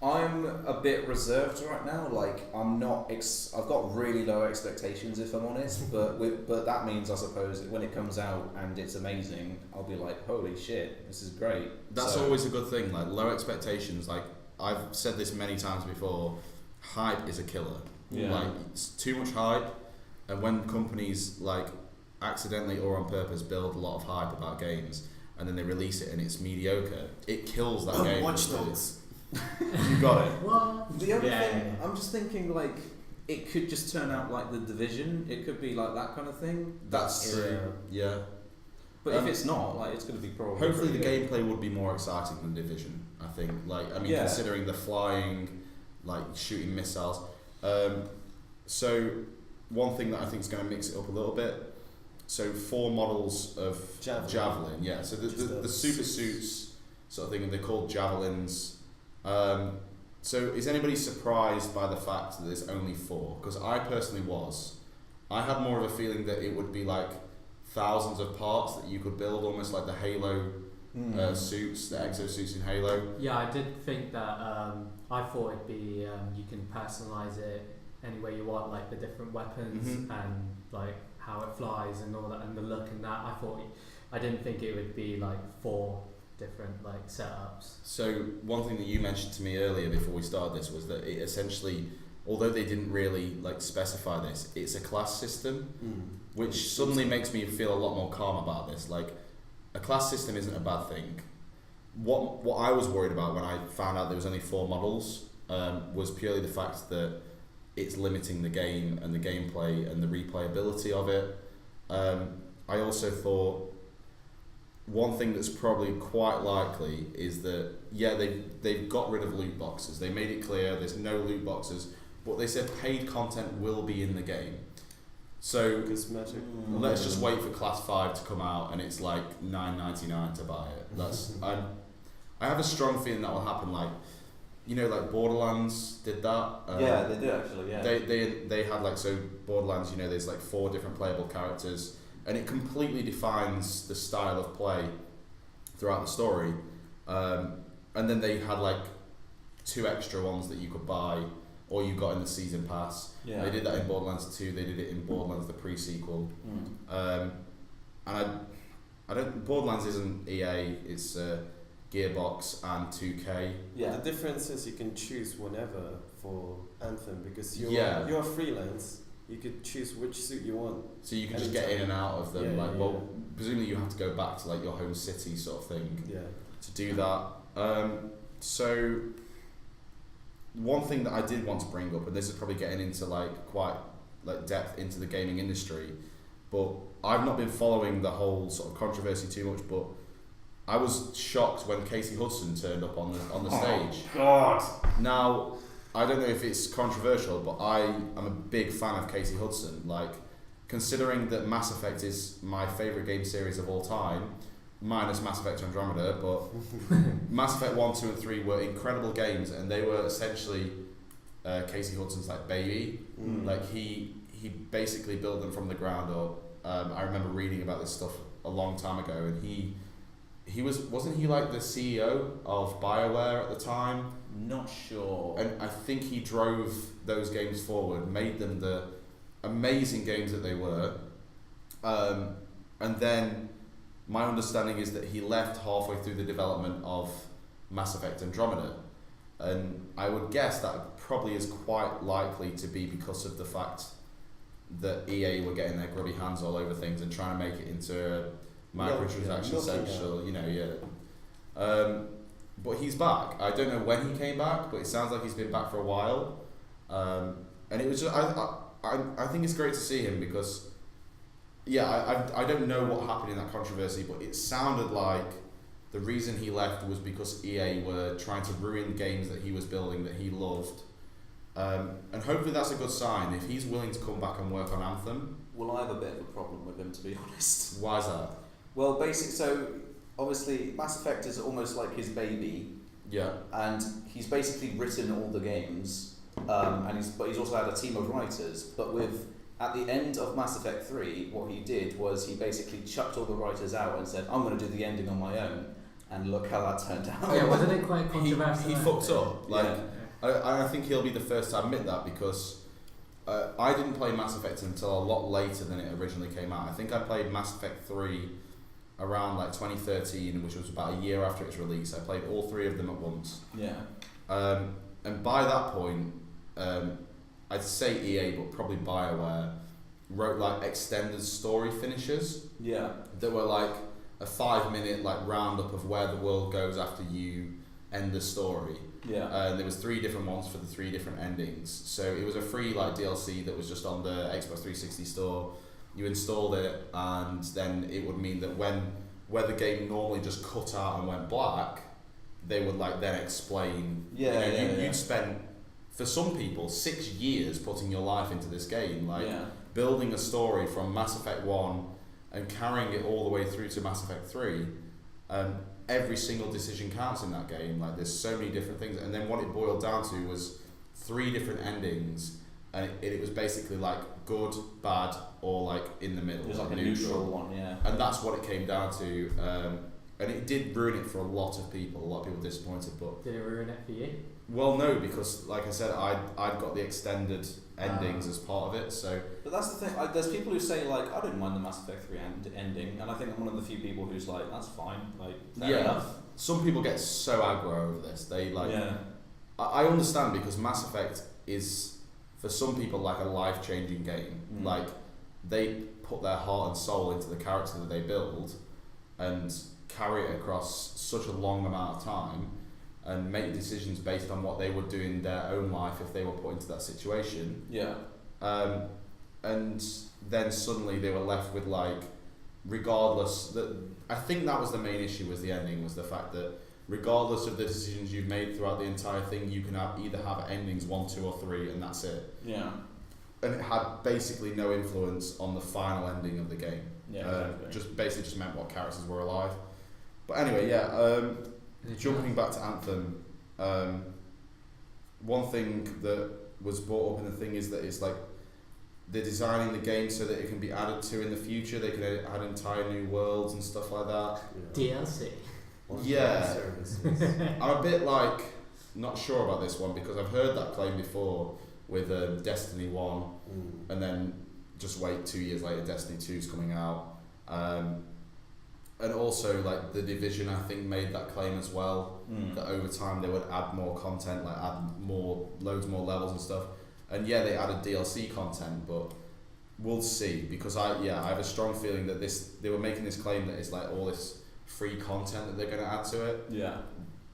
I'm a bit reserved right now. I'm not. I've got really low expectations, if I'm honest. But that means, I suppose, that when it comes out and it's amazing, I'll be like, holy shit, this is great. That's always a good thing. Low expectations. I've said this many times before. Hype is a killer. Yeah. It's too much hype, and when companies accidentally or on purpose build a lot of hype about games, and then they release it and it's mediocre, it kills that game. Watch Dogs. You got it. What? The other thing, I'm just thinking it could just turn out like The Division. It could be like that kind of thing. That's true. Yeah. But if it's not, it's going to be probably. Hopefully, the gameplay would be more exciting than Division. I think. Considering the flying, shooting missiles. So one thing that I think is going to mix it up a little bit. So 4 models of Javelin. Yeah. So the super suits sort of thing, and they're called Javelins. So is anybody surprised by the fact that there's only 4? Because I personally was. I had more of a feeling that it would be thousands of parts that you could build, almost like the Halo suits, the exosuits in Halo. Yeah, I did think that. I thought it'd be you can personalize it any way you want, the different weapons and how it flies and all that, and the look and that. I didn't think it would be 4 different setups. So one thing that you mentioned to me earlier before we started this was that it essentially, although they didn't really specify this, it's a class system, which suddenly makes me feel a lot more calm about this. A class system isn't a bad thing. What I was worried about when I found out there was only 4 models was purely the fact that it's limiting the game and the gameplay and the replayability of it. I also thought one thing that's probably quite likely is that they've got rid of loot boxes. They made it clear there's no loot boxes, but they said paid content will be in the game. So let's just wait for Class 5 to come out and it's $9.99 to buy it. I have a strong feeling that will happen. Borderlands did that. Yeah, they did actually. Yeah. They had so Borderlands. There's 4 different playable characters. And it completely defines the style of play throughout the story. And then they had 2 extra ones that you could buy or you got in the season pass. Yeah. They did that in Borderlands 2, they did it in Borderlands the pre-sequel. And I don't Borderlands isn't EA, it's Gearbox and 2K. Yeah. The difference is you can choose whenever for Anthem because you're freelance. You could choose which suit you want. So you can just get in and out of them. Presumably you have to go back to your home city sort of thing. Yeah. To do that. So one thing that I did want to bring up, and this is probably getting into quite depth into the gaming industry, but I've not been following the whole sort of controversy too much. But I was shocked when Casey Hudson turned up on the stage. God. Now, I don't know if it's controversial, but I am a big fan of Casey Hudson. Considering that Mass Effect is my favourite game series of all time, minus Mass Effect Andromeda, but Mass Effect 1, 2 and 3 were incredible games, and they were essentially Casey Hudson's baby. He basically built them from the ground up. I remember reading about this stuff a long time ago, and he wasn't he the CEO of BioWare at the time? Not sure. And I think he drove those games forward, made them the amazing games that they were. And then my understanding is that he left halfway through the development of Mass Effect Andromeda. And I would guess that probably is quite likely to be because of the fact that EA were getting their grubby hands all over things and trying to make it into a microtransaction central, but he's back. I don't know when he came back, but it sounds like he's been back for a while. And it was just, I think it's great to see him because, I don't know what happened in that controversy, but it sounded like the reason he left was because EA were trying to ruin games that he was building that he loved. And hopefully that's a good sign. If he's willing to come back and work on Anthem. Well, I have a bit of a problem with him, to be honest. Why is that? Well, so obviously Mass Effect is almost like his baby. Yeah. And he's basically written all the games, but he's also had a team of writers. But at the end of Mass Effect 3, what he did was he basically chucked all the writers out and said, I'm going to do the ending on my own. And look how that turned out. Yeah, wasn't it quite controversial? He fucked up. I think he'll be the first to admit that because I didn't play Mass Effect until a lot later than it originally came out. I think I played Mass Effect 3 around 2013, which was about a year after its release. I played all 3 of them at once. Yeah. And by that point, I'd say EA, but probably BioWare, wrote extended story finishers. Yeah. That were a 5-minute roundup of where the world goes after you end the story. Yeah. There was 3 different ones for the 3 different endings. So it was a free DLC that was just on the Xbox 360 store. You installed it, and then it would mean that where the game normally just cut out and went black, they would then explain. You'd spent, for some people, 6 years putting your life into this game, building a story from Mass Effect 1 and carrying it all the way through to Mass Effect 3. Every single decision counts in that game. There's so many different things, and then what it boiled down to was 3 different endings, and it was basically good, bad, or in the middle. It was a neutral one, yeah. And that's what it came down to. And it did ruin it for a lot of people. A lot of people were disappointed, but did it ruin it for you? Well, no, because like I said, I'd got the extended endings as part of it. So, but that's the thing. There's people who say I didn't mind the Mass Effect 3 ending, and I think I'm one of the few people who's that's fine. Fair enough. Some people get so aggro over this. They I understand because Mass Effect is for some people a life-changing game. They put their heart and soul into the character that they build, and carry it across such a long amount of time. And make decisions based on what they would do in their own life if they were put into that situation. Yeah. And then suddenly they were left with regardless that I think that was the main issue was the ending was the fact that regardless of the decisions you've made throughout the entire thing, you can either have endings 1, 2, or 3, and that's it. Yeah. And it had basically no influence on the final ending of the game. Yeah. Exactly. Just meant what characters were alive. But anyway, jumping back to Anthem, one thing that was brought up in the thing is that it's they're designing the game so that it can be added to in the future. They can add entire new worlds and stuff like that. DLC. Yeah. I'm a bit not sure about this one because I've heard that claim before with Destiny 1 and then just wait 2 years later Destiny 2's coming out. And also, The Division, I think, made that claim as well, that over time they would add more content, add loads more levels and stuff. And yeah, they added DLC content, but we'll see, because I have a strong feeling that they were making this claim that it's all this free content that they're going to add to it. Yeah.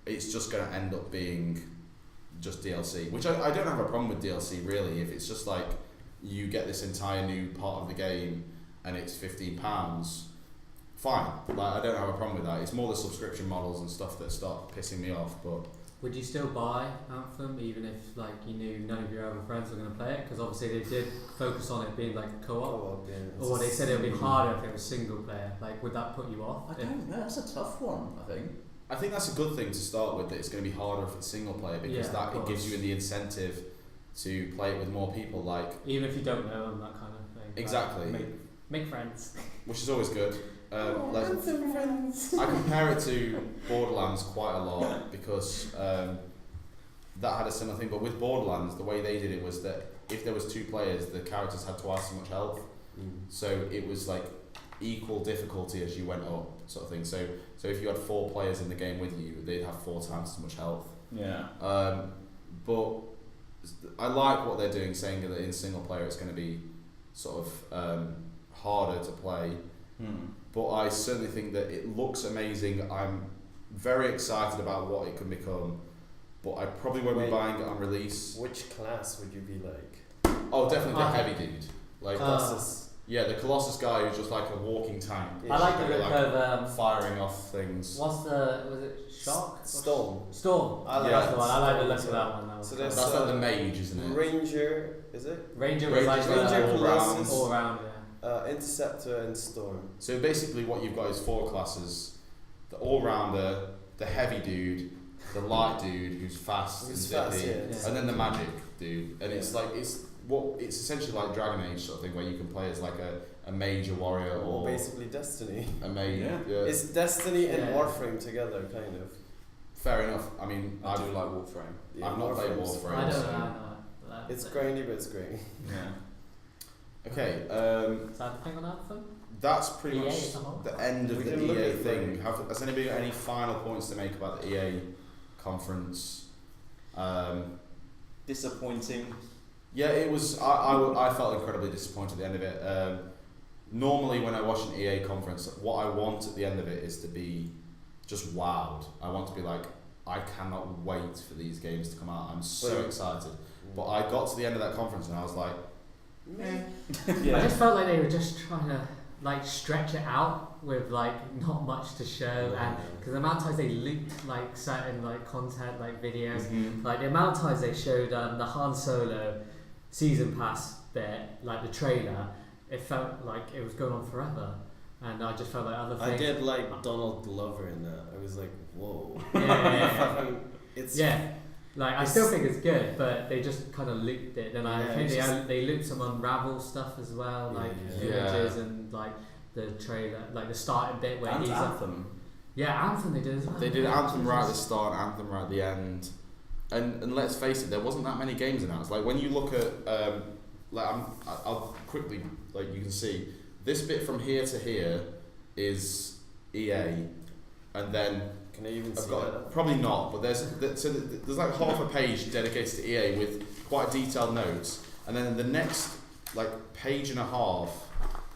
It's just going to end up being just DLC, which I don't have a problem with DLC, really, if it's just you get this entire new part of the game and it's £15, fine. I don't have a problem with that. It's more the subscription models and stuff that start pissing me off. But would you still buy Anthem even if you knew none of your other friends were going to play it? Because obviously they did focus on it being co-op. Or they said it would be harder if it was single player. Would that put you off? I don't know. That's a tough one. I think that's a good thing to start with. That it's going to be harder if it's single player because it gives you the incentive to play it with more people. Even if you don't know them, that kind of thing. Exactly. Make friends. Which is always good. Friends. I compare it to Borderlands quite a lot because that had a similar thing. But with Borderlands, the way they did it was that if there was 2 players, the characters had twice as much health. So it was like equal difficulty as you went up, sort of thing. So if you had 4 players in the game with you, they'd have 4 times as much health. Yeah. But I like what they're doing, saying that in single player it's going to be sort of harder to play. But I certainly think that it looks amazing. I'm very excited about what it can become, but I probably won't be buying it on release. Which class would you be like? Oh, definitely the heavy dude. Like Colossus. Yeah, the Colossus guy who's just like a walking tank. I like the look of firing off things. was it Shock? Storm. I like the one. I like the look of that one. So that's like the mage, isn't it? Ranger, is it? Ranger was like Ranger, Colossus, all round. Interceptor and Storm. So basically, what you've got is 4 classes: the all-rounder, the heavy dude, the light dude who's fast and zippy, and then the magic dude. And it's like it's essentially like Dragon Age sort of thing, where you can play as like a mage, a warrior, or basically Destiny. A mage. Yeah. It's Destiny and Warframe together, kind of. Fair enough. I mean, I do like Warframe. I've not played Warframe. I don't know. It's grindy, but it's great. Yeah. Okay. Is that the thing on Anthem? That's pretty EA much the end of the EA thing. Has anybody got any final points to make about the EA conference? Disappointing. Yeah, it was. I felt incredibly disappointed at the end of it. Normally, when I watch an EA conference, what I want at the end of it is to be just wowed. I want to be like, I cannot wait for these games to come out. I'm so excited. But I got to the end of that conference and I was like, meh. I just felt like they were just trying to like stretch it out with like not much to show, and because the amount of times they leaked like certain like content, like videos, like the amount of times they showed the Han Solo season pass bit, like the trailer, it felt like it was going on forever, and I just felt like other things. I did like Donald Glover in that. I was like, whoa. Like I still think it's good, but they just kind of looped it. And I think they looped some Unravel stuff as well, like images and like the trailer, like the starting bit where he's Anthem. Anthem they did as well. They did Anthem right at the start, Anthem right at the end, and let's face it, there wasn't that many games announced. Like when you look at, I'll quickly, like you can see, this bit from here to here is EA, and then. Can I even see that? Probably not, but there's like half a page dedicated to EA with quite detailed notes, and then the next like page and a half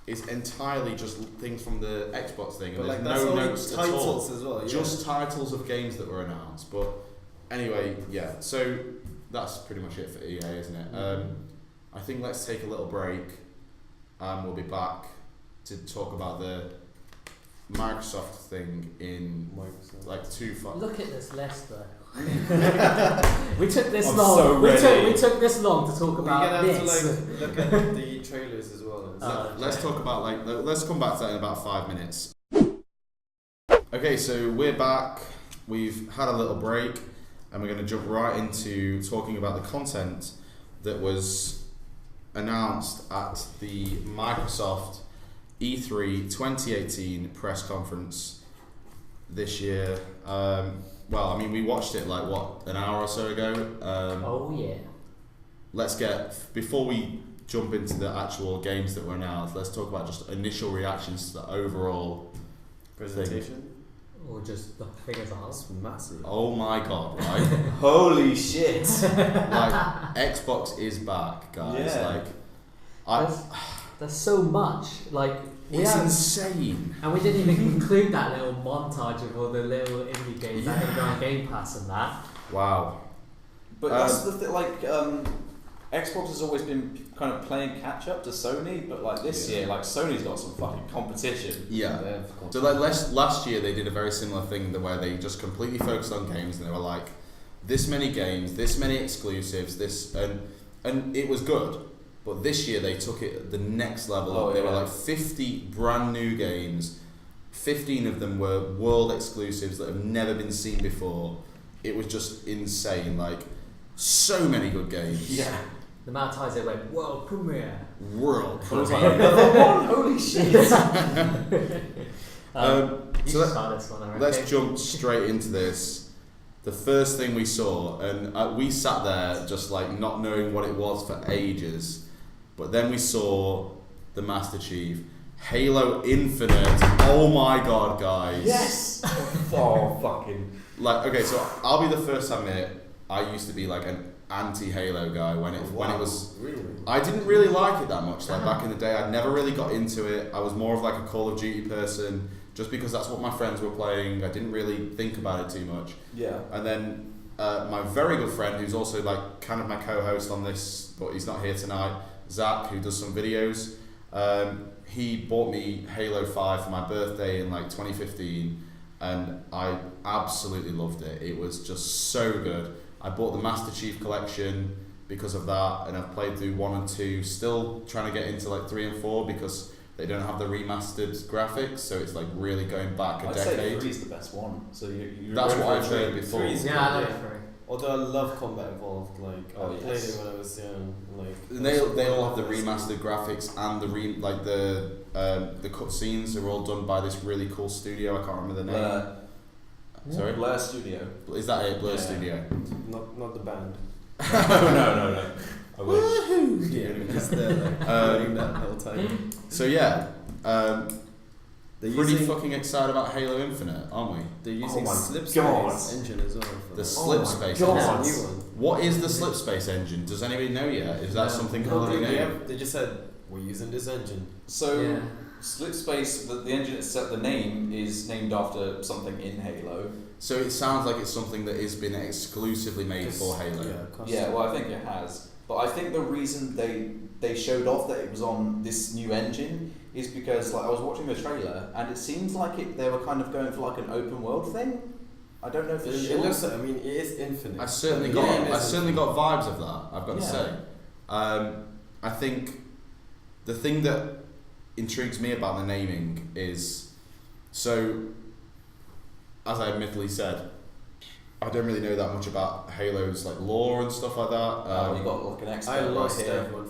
is entirely just things from the Xbox thing, and but there's like, no notes titles at all. As well, just titles of games that were announced. But anyway, yeah. So that's pretty much it for EA, isn't it? I think let's take a little break, and we'll be back to talk about the Microsoft thing in like 2 5. Look at this list though. we took this I'm long. So we took this long to talk about this. We're gonna have to look at the trailers as well. Let's talk about let's come back to that in about 5 minutes. Okay, so we're back. We've had a little break, and we're going to jump right into talking about the content that was announced at the Microsoft E3 2018 press conference this year. Well, I mean, we watched it like an hour or so ago. Before we jump into the actual games that were announced, let's talk about just initial reactions to the overall presentation. thing. Or just the thing as a whole. It's massive. Oh my god, right? Holy shit. Like, Xbox is back, guys. Yeah. Like, there's so much. Like, it's insane. And we didn't even include that little montage of all the little indie games that are going to go on Game Pass and that. Wow. But that's the thing, like, Xbox has always been kind of playing catch up to Sony, but like this year, like Sony's got some fucking competition. Yeah. So like last year they did a very similar thing where they just completely focused on games, and they were like, this many games, this many exclusives, and it was good. But this year they took it the next level. They were like 50 brand new games. 15 of them were world exclusives that have never been seen before. It was just insane. Like, so many good games. Yeah. The amount of times they went, world premiere. World premiere. Like, another one? Holy shit. So let's jump straight into this. the first thing we saw, and we sat there just like not knowing what it was for ages, but then we saw the Master Chief, Halo Infinite. Oh my god, guys! Yes. Oh fucking. Like, okay, so I'll be the first to admit I used to be like an anti-Halo guy when it was. Really? I didn't really like it that much. Like back in the day, I never really got into it. I was more of like a Call of Duty person, just because that's what my friends were playing. I didn't really think about it too much. Yeah. And then my very good friend, who's also like kind of my co-host on this, but he's not here tonight, Zach, who does some videos. He bought me Halo 5 for my birthday in like 2015, and I absolutely loved it. It was just so good. I bought the Master Chief collection because of that, and I've played through 1 and 2, still trying to get into like 3 and 4 because they don't have the remastered graphics, so it's like really going back a decade. I'd say 3's the best one. So you're That's what I've heard before. Yeah, I like 3. Although I love Combat Evolved, like I played yes. it when I was young. Like They all have the remastered graphics and the cutscenes are all done by this really cool studio. I can't remember the name. Sorry, Blur Studio. Is that it? Blur Studio. Not the band. No. I wish. Yeah, just there like playing that whole time. So yeah, They're pretty using, fucking excited about Halo Infinite, aren't we? They're using my Slip God. Space engine as well. For The that. Slip Space God. engine. That's a new one. What is the Slip Space engine? Does anybody know yet? Is that something No, holiday name? they just said we're using this engine. So Yeah. Slip Space, the engine itself, the name is named after something in Halo. So it sounds like it's something that has been exclusively made for Halo. Yeah, well, I think it has. But I think the reason they showed off that it was on this new engine is because like I was watching the trailer and it seems like they were kind of going for like an open world thing. I don't know for It sure. looks like, I mean, it is infinite. I certainly The got game I is certainly got vibes of that. I've got to Yeah. say. I think the thing that intrigues me about the naming is, so as I admittedly said, I don't really know that much about Halo's like lore and stuff like that. You got like an expert I lost right here. everyone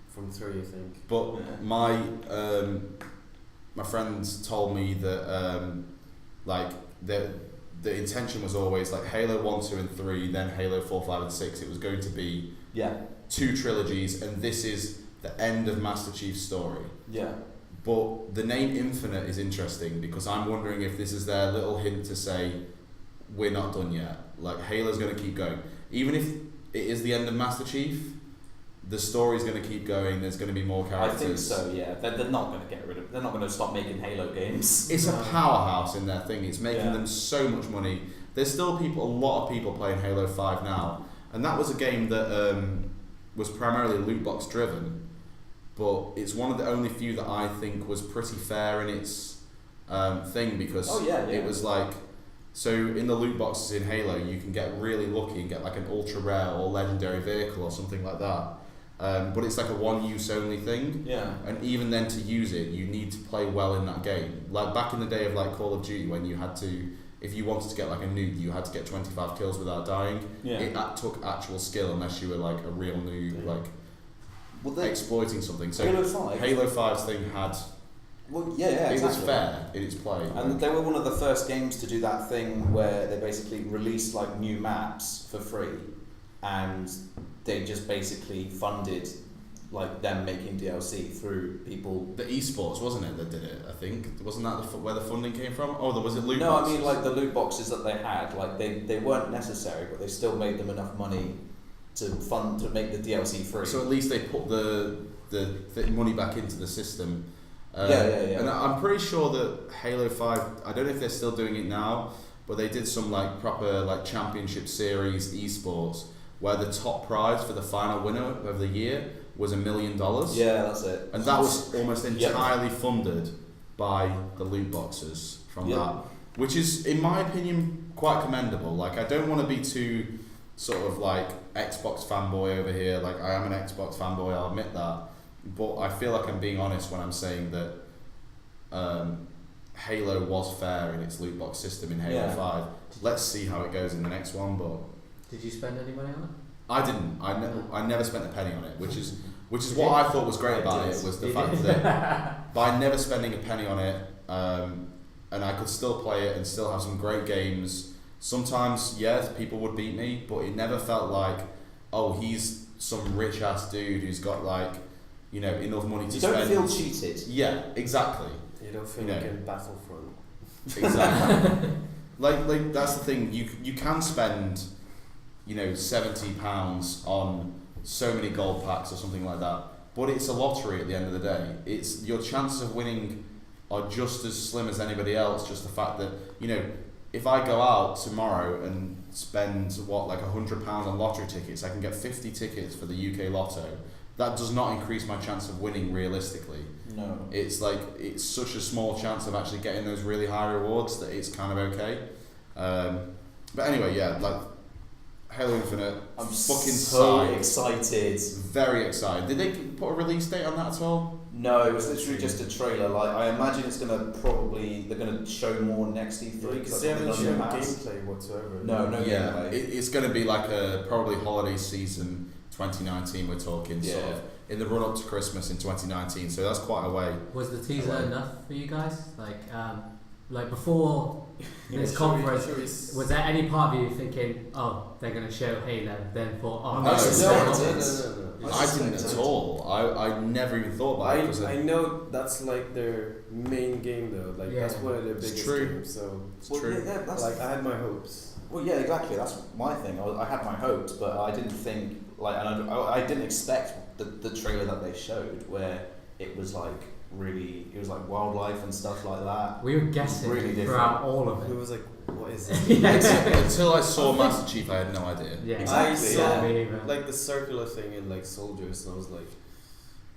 from 3, I think. But Yeah. my friends told me that like the intention was always like Halo 1, 2 and 3, then Halo 4, 5 and 6. It was going to be 2 trilogies, and this is the end of Master Chief's story. Yeah. But the name Infinite is interesting because I'm wondering if this is their little hint to say we're not done yet. Like Halo's going to keep going, even if it is the end of Master Chief. The story's going to keep going. There's going to be more characters. I think so. Yeah, they're not going to get rid of. They're not going to stop making Halo games. It's a powerhouse in their thing. It's making Yeah. them so much money. There's still a lot of people playing Halo 5 now, and that was a game that was primarily loot box driven, but it's one of the only few that I think was pretty fair in its thing because it was like, so in the loot boxes in Halo you can get really lucky and get like an ultra rare or legendary vehicle or something like that. But it's like a one-use only thing. Yeah. And even then, to use it, you need to play well in that game. Like back in the day of like Call of Duty, when you had to, if you wanted to get like a noob, you had to get 25 kills without dying. Yeah. It took actual skill unless you were like a real noob, like exploiting something. So Halo 5's thing had. Well, yeah, it exactly. was fair in its play. And they were one of the first games to do that thing where they basically released like new maps for free, and they just basically funded like them making DLC through people. The esports, wasn't it, that did it? I think wasn't that where the funding came from? Oh, was it loot No, boxes? I mean like the loot boxes that they had, like they weren't necessary, but they still made them enough money to make the DLC free. So at least they put the money back into the system. Yeah. And I'm pretty sure that Halo 5, I don't know if they're still doing it now, but they did some like proper like championship series esports where the top prize for the final winner of the year was $1 million. Yeah, that's it. And that was almost entirely funded by the loot boxes from that, which is, in my opinion, quite commendable. Like, I don't want to be too sort of like Xbox fanboy over here. Like, I am an Xbox fanboy, I'll admit that. But I feel like I'm being honest when I'm saying that Halo was fair in its loot box system in Halo 5. Let's see how it goes in the next one. But did you spend any money on it? I didn't. I never spent a penny on it, which is what I thought was great about it, was the fact that by never spending a penny on it, and I could still play it and still have some great games, sometimes, people would beat me, but it never felt like, oh, he's some rich ass dude who's got like, you know, enough money to spend. You don't feel cheated. Yeah, exactly. You don't feel like in Battlefront. Exactly. like that's the thing. You can spend, you know, £70 on so many gold packs or something like that, but it's a lottery at the end of the day. It's your chances of winning are just as slim as anybody else. Just the fact that, you know, if I go out tomorrow and spend like £100 on lottery tickets, I can get 50 tickets for the UK Lotto. That does not increase my chance of winning realistically. No. It's like, it's such a small chance of actually getting those really high rewards that it's kind of okay. But anyway, yeah, like Halo Infinite, I'm fucking so excited. Very excited. Did they put a release date on that at all? No, it was literally just a trailer. Like, I imagine it's gonna they're gonna show more next E3 because they haven't shown gameplay whatsoever. No Yeah, gameplay. it's going to be like a probably holiday season 2019. We're talking sort of in the run up to Christmas in 2019. So that's quite a way. Was the teaser enough for you guys? Like before this conference, was there any part of you thinking, oh, they're going to show Halo, then thought, oh, No. I didn't at all. I never even thought about it. I know that's like their main game though. Like that's one of their biggest games. So it's true. Yeah, that's like I had my hopes. Well, yeah, exactly. That's my thing. I had my hopes, but I didn't think and I didn't expect the trailer that they showed where it was like wildlife and stuff like that. We were guessing really throughout all of it. It was like, what is it? Until I saw Master Chief, I had no idea. Yeah, exactly. I saw like the circular thing in like soldiers, and I was like,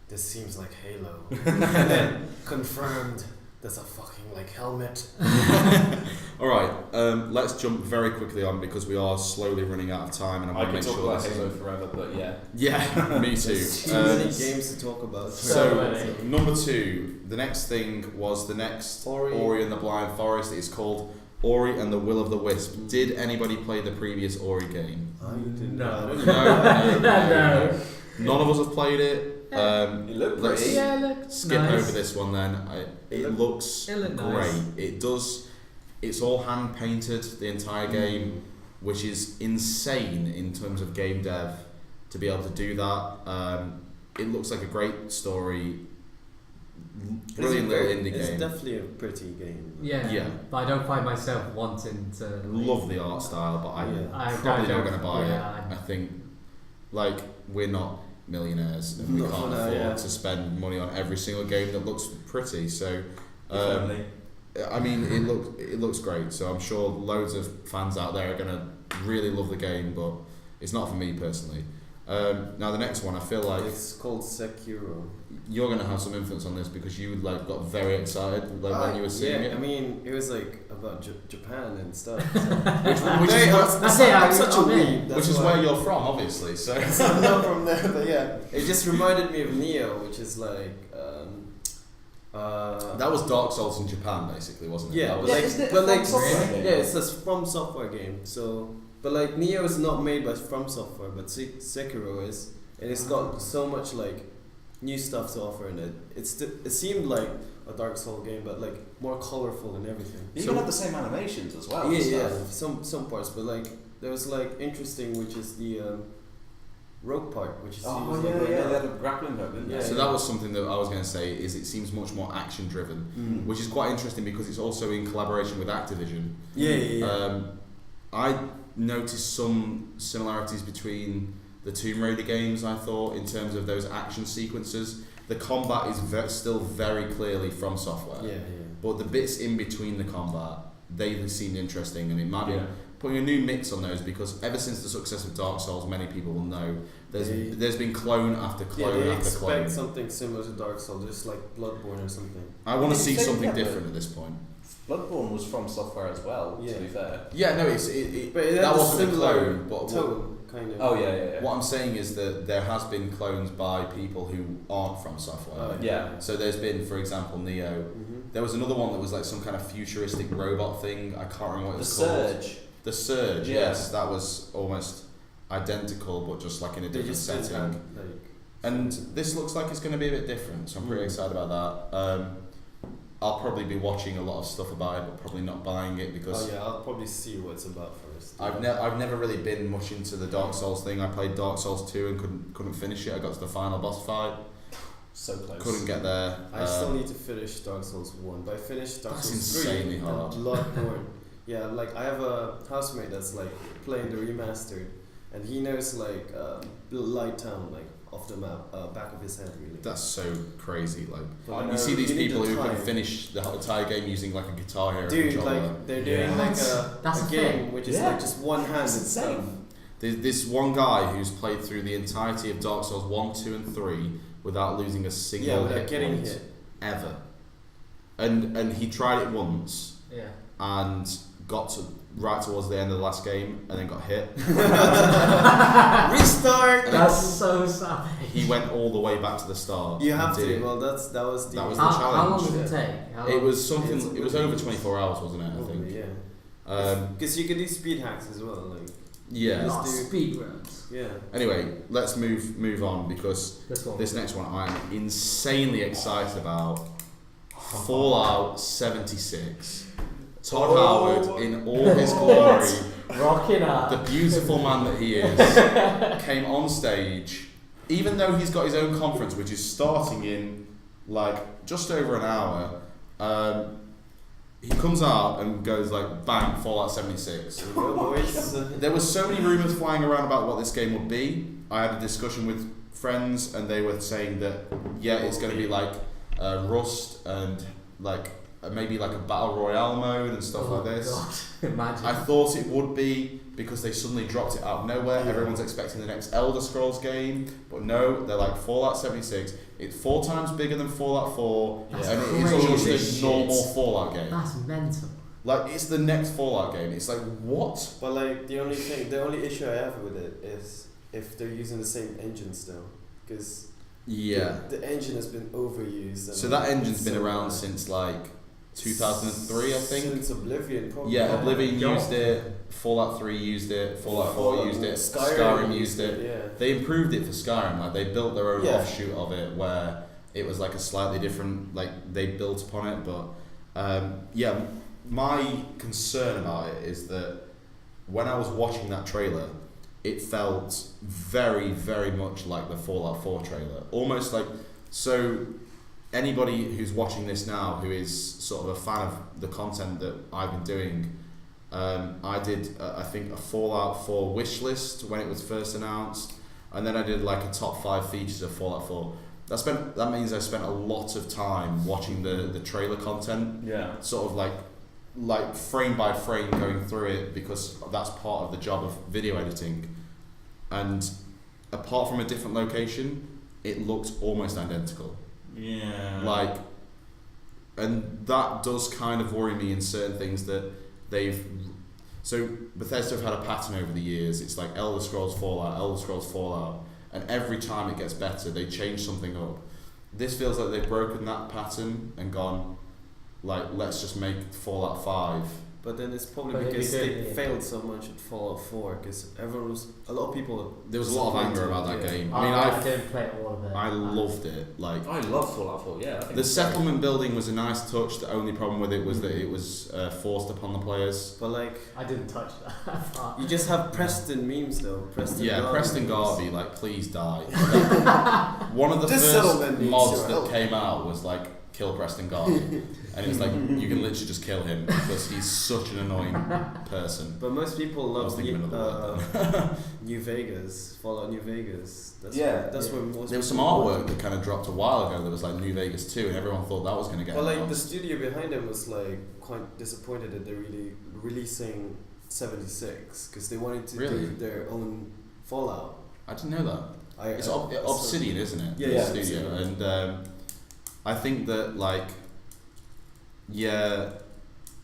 this seems like Halo. And then confirmed, there's a fucking like helmet. All right, let's jump very quickly on because we are slowly running out of time, and I want to make sure. I could talk about Halo forever, but yeah. Yeah, me too. Too many games to talk about. So number 2, the next thing was the next Ori and the Blind Forest. It's called Ori and the Will of the Wisp. Did anybody play the previous Ori game? No. No. None of us have played it. It looked pretty. Skip over this one then. It looks great. Nice. It does. It's all hand painted, the entire game, which is insane in terms of game dev to be able to do that. It looks like a great story. Brilliant little indie game. It's definitely a pretty game. Yeah. But I don't find myself wanting to. Love the art style, but I'm probably not going to buy it. I think, like, we're not millionaires and we can't afford to spend money on every single game that looks pretty. So, I mean, it looks great. So I'm sure loads of fans out there are going to really love the game, but it's not for me personally. Now the next one, I feel like it's called Sekiro. You're gonna have some influence on this because you like got very excited when you were seeing it. I mean, it was like about Japan and stuff. Which is where you're from, obviously. So I'm not from there, but yeah, it just reminded me of Neo, which is like. That was Dark Souls in Japan, basically, wasn't it? Yeah, it's a From Software game. So, but like Neo is not made by From Software, but Sekiro is, and it's got so much like new stuff to offer in it. It seemed like a Dark Souls game, but like more colorful and everything. You even have the same animations as well. Yeah, some parts, but like there was like interesting, which is the rogue part, which is they had a grappling hook, didn't they? So that was something that I was going to say. Is it seems much more action driven, which is quite interesting because it's also in collaboration with Activision. I noticed some similarities between the Tomb Raider games, I thought, in terms of those action sequences. The combat is still very clearly From Software. But the bits in between the combat, they seemed interesting, and it might be putting a new mix on those, because ever since the success of Dark Souls, many people will know there's been clone after clone after clone. They expect something similar to Dark Souls, just like Bloodborne or something. I want to see something different at this point. Bloodborne was From Software as well, to be fair. Yeah, no, but that wasn't a clone, but tone, kind of. Oh yeah. What I'm saying is that there has been clones by people who aren't From Software. So there's been, for example, Neo. There was another one that was like some kind of futuristic robot thing. I can't remember what it was called. The Surge. Yes, that was almost identical, but just like in a different setting. And this looks like it's going to be a bit different, so I'm pretty excited about that. I'll probably be watching a lot of stuff about it, but probably not buying it because. Oh yeah, I'll probably see what it's about first. I've never really been much into the Dark Souls thing. I played Dark Souls 2 and couldn't finish it. I got to the final boss fight. So close. Couldn't get there. I still need to finish Dark Souls 1, but I finished Dark That's Souls 3. insanely hard. Bloodborne. Yeah, like I have a housemate that's like playing the remastered, and he knows like Light Town like off the map, back of his head really. That's so crazy. Like But you see these people who can time. finish the entire game using like a Guitar Hero Dude, controller. like they're doing like a game which is like just one hand and stuff. There's this one guy who's played through the entirety of Dark Souls 1, 2 and 3 without losing a single without getting point hit ever. And he tried it once and got to right towards the end of the last game and then got hit. Restart. That's so sad. He went all the way back to the start. You have to. Well, that was the challenge. How long did it take? It was something. It was over 24 hours, wasn't it? I think. Yeah. Because you can do speed hacks as well, like. Yeah. Speed runs. Yeah. Anyway, let's move on because this next one I'm insanely excited about. Fallout 76. Todd Howard in all his glory, rocking up, the beautiful man that he is, came on stage. Even though he's got his own conference, which is starting in like just over an hour, he comes out and goes like, bang, Fallout 76. There was so many rumours flying around about what this game would be. I had a discussion with friends and they were saying that, yeah, it's going to be like Rust and like maybe like a battle royale mode and stuff like this. God. Imagine. I thought it would be because they suddenly dropped it out of nowhere. Everyone's expecting the next Elder Scrolls game, but no, they're like Fallout 76. It's 4 times bigger than Fallout 4, and it is just a normal Fallout game. That's mental. Like it's the next Fallout game. It's like what? But like the only issue I have with it is if they're using the same engine still, because the engine has been overused. So that engine's been around since like 2003, I think. Since Oblivion, probably. Yeah, Oblivion used it. Fallout 3 used it. Fallout 4 used it. Skyrim used it. Yeah. They improved it for Skyrim. Like they built their own offshoot of it, where it was like a slightly different. Like they built upon it, but my concern about it is that when I was watching that trailer, it felt very, very much like the Fallout 4 trailer. Almost like so. Anybody who's watching this now who is sort of a fan of the content that I've been doing, I did I think a Fallout 4 wish list when it was first announced, and then I did like a top 5 features of Fallout 4. That means I spent a lot of time watching the trailer content. Yeah. Sort of like frame by frame going through it, because that's part of the job of video editing. And apart from a different location, it looked almost identical. Yeah. And that does kind of worry me in certain things that so Bethesda have had a pattern over the years. It's like Elder Scrolls Fallout, and every time it gets better, they change something up. This feels like they've broken that pattern and gone, like, let's just make Fallout 5. But then it's probably because they failed so much at Fallout 4, because there was a lot of people. There was a lot of anger about that game. I mean, I didn't play all of it. I loved it. Like I love Fallout 4. Yeah. I think the settlement building was a nice touch. The only problem with it was that it was forced upon the players. But like, I didn't touch that. You just have Preston memes though. Preston Garvey, like, please die. Like, one of the first mods that came out was like, kill Preston Garvey. And it's like, you can literally just kill him because he's such an annoying person. But most people love New Vegas, Fallout New Vegas. That's what most. There was some artwork that kind of dropped a while ago. There was like New Vegas 2, and everyone thought that was going to get. Well, like the studio behind them was like quite disappointed that they're really releasing 76 because they wanted to do their own Fallout. I didn't know that. It's Obsidian, isn't it? Yeah, the studio, and I think that like. Yeah,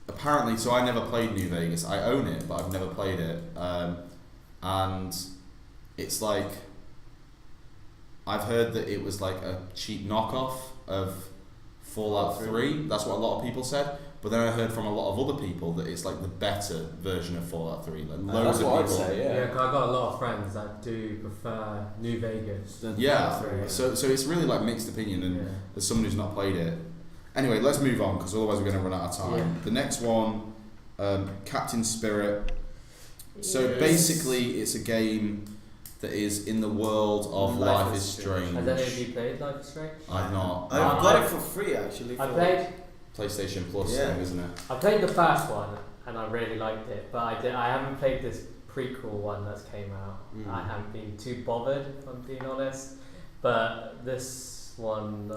apparently. So I never played New Vegas. I own it, but I've never played it. And it's like I've heard that it was like a cheap knockoff of Fallout 3. That's what a lot of people said. But then I heard from a lot of other people that it's like the better version of Fallout 3. Like loads of people. I'd say, yeah, cause I've got a lot of friends that do prefer New Vegas. So it's really like mixed opinion, and as someone who's not played it. Anyway, let's move on because otherwise we're going to run out of time. Yeah. The next one, Captain Spirit. So basically, it's a game that is in the world of Life is Strange. Has any of you played Life is Strange? I've not. I've got it for free actually. I played PlayStation Plus thing, isn't it? I played the first one and I really liked it, but I haven't played this prequel one that's came out. I haven't been too bothered, if I'm being honest. But this one,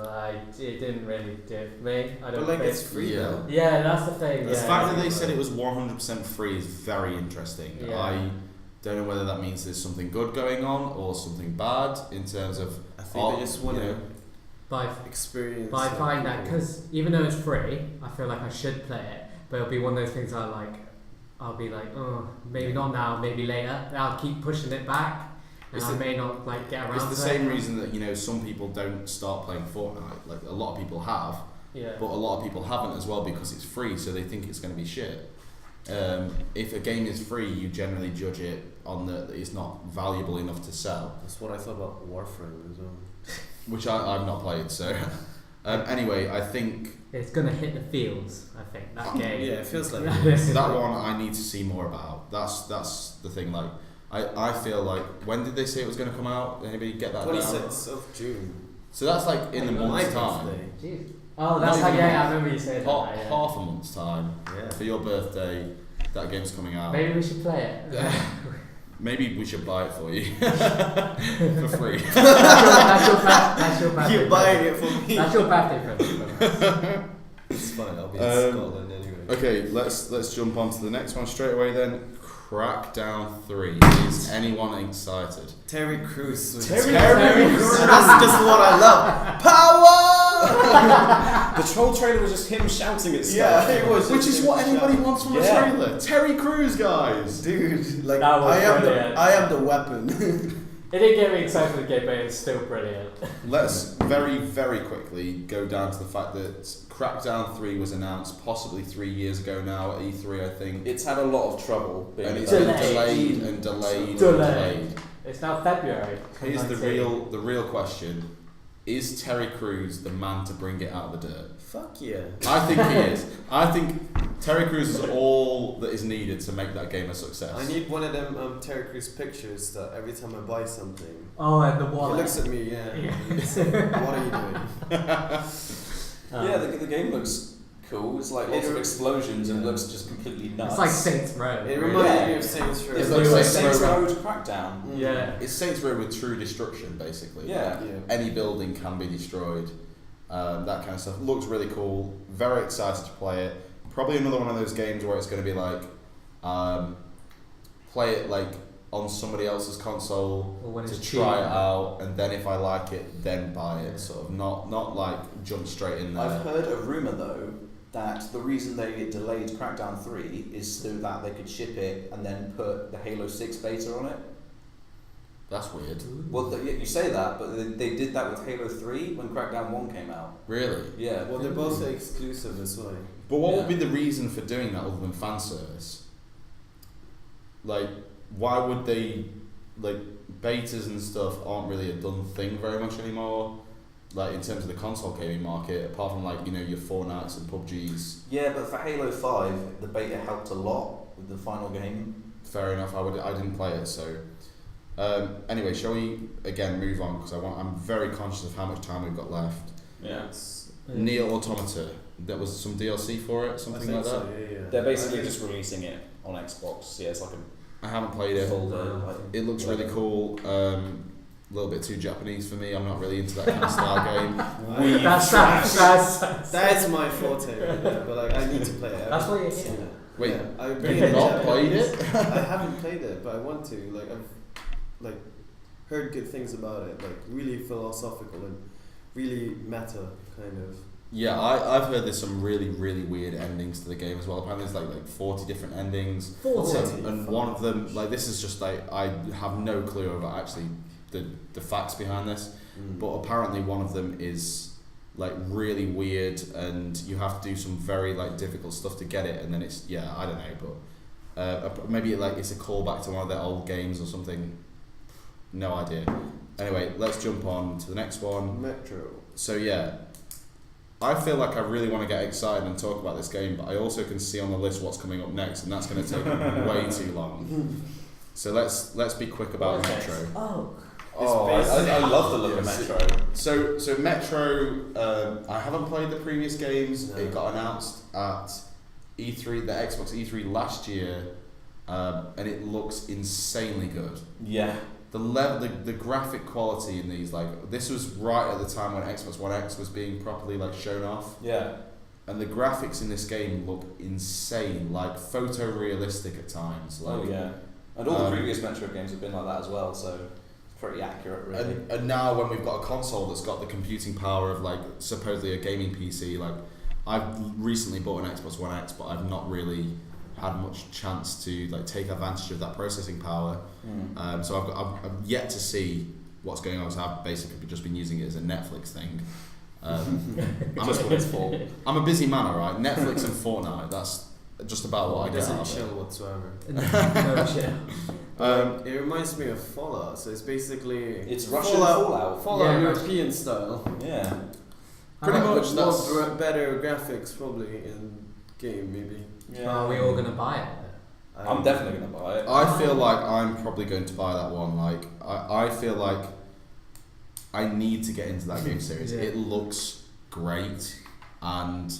it didn't really do it for me. I don't. But it's free though. Yeah, that's the thing. The fact that they said it was 100% free is very interesting. Yeah. I don't know whether that means there's something good going on or something bad in terms of. I think they just want to experience. But I find that because even though it's free, I feel like I should play it. But it'll be one of those things I'll be like, oh, maybe not now, maybe later. And I'll keep pushing it back. And I may not get around to it. It's the same reason that some people don't start playing Fortnite. Like a lot of people have, but a lot of people haven't as well because it's free, so they think it's going to be shit. If a game is free, you generally judge it on that it's not valuable enough to sell. That's what I thought about Warframe as well. Which I've not played, so. Anyway, I think it's gonna hit the feels. I think that game. Yeah, it feels like that one. I need to see more about. That's the thing. Like, I feel like when did they say it was going to come out? Anybody get that? 26th of June. So that's like in a month's time. Jeez. Oh, that's how. Yeah, I remember you saying that. Half a month's time. Yeah. For your birthday, that game's coming out. Maybe we should play it. Maybe we should buy it for you for free. That's your birthday. You're buying it for me. That's your birthday present. It's fine. I'll be in Scotland anyway. Okay, let's jump on to the next one straight away then. Crackdown 3. Is anyone excited? Terry Crews. Terry Crews. That's just what I love. Power! The troll trailer was just him shouting at stuff. Yeah, it was. Which is what anybody wants from a trailer. Terry Crews, guys. Dude, like I am the weapon. It didn't get me excited for the game, but it's still brilliant. Let's very, very quickly go down to the fact that Crackdown 3 was announced possibly 3 years ago now at E3, I think. It's had a lot of trouble. And it's been delayed and delayed and delayed. It's now February. Here's the real question. Is Terry Crews the man to bring it out of the dirt? Fuck yeah. I think he is. I think Terry Crews is all that is needed to make that game a success. I need one of them Terry Crews pictures that every time I buy something. Oh, and the wallet. He looks at me, what are you doing? The game looks cool. It's like lots of explosions and looks just completely nuts. It's like Saints Row. It reminds me of Saints Row. It's like Saints Row to Crackdown. Yeah. It's Saints Row with true destruction, basically. Yeah. Any building can be destroyed. That kind of stuff. Looks really cool. Very excited to play it. Probably another one of those games where it's going to be like, play it like on somebody else's console to try it out, and then if I like it, then buy it. Sort of not like jump straight in there. I've heard a rumor though that the reason they delayed Crackdown 3 is so that they could ship it and then put the Halo 6 beta on it. That's weird. Well, you say that, but they did that with Halo 3 when Crackdown 1 came out. Really? Yeah. Well, they're both exclusive as well. But what would be the reason for doing that other than fan service? Like, why would they, like, betas and stuff aren't really a done thing very much anymore, like, in terms of the console gaming market, apart from, like, your Fortnites and PUBGs. Yeah, but for Halo 5, the beta helped a lot with the final game. Fair enough, I didn't play it, so... anyway, shall we, again, move on, because I'm very conscious of how much time we've got left. Yeah. Nier Automata, there was some DLC for it, something like that? So, yeah. They're basically just releasing it on Xbox, yeah, it's like I haven't played it. It looks really cool. A little bit too Japanese for me. I'm not really into that kind of style game. That's my forte right there, but like, I need to play it. That's why you're here. Wait, I've not played it? I haven't played it, but I want to. Like, I've heard good things about it. Like, really philosophical and really meta kind of. Yeah, I've heard there's some really, really weird endings to the game as well. Apparently there's like 40 different endings. 40? And one of them, like, this is just like, I have no clue about actually the facts behind this, but apparently one of them is like really weird and you have to do some very like difficult stuff to get it, and then it's, I don't know, but maybe like it's a callback to one of their old games or something. No idea. Anyway, let's jump on to the next one. Metro. So yeah, I feel like I really want to get excited and talk about this game, but I also can see on the list what's coming up next, and that's going to take way too long. So let's be quick about Metro. I love the look of Metro. So Metro, I haven't played the previous games. No. It got announced at E3, the Xbox E3 last year, and it looks insanely good. Yeah. The graphic quality in these, like, this was right at the time when Xbox One X was being properly like shown off. Yeah. And the graphics in this game look insane, like photorealistic at times. Like, and all the previous Metro games have been like that as well, so it's pretty accurate, really. And now when we've got a console that's got the computing power of like supposedly a gaming PC, like I've recently bought an Xbox One X, but I've not really had much chance to like take advantage of that processing power. So I've yet to see what's going on. So I've basically just been using it as a Netflix thing. Just what it's for. I'm a busy man, alright. Netflix and Fortnite. That's just about what I do. Doesn't chill whatsoever. No chill. It reminds me of Fallout. So it's basically Russian Fallout. Fallout European style. Yeah. Pretty much. That's better graphics probably in game maybe. Yeah. Are we all gonna buy it? I'm definitely gonna buy it. I feel like I'm probably going to buy that one. Like I feel like I need to get into that game series. It looks great, and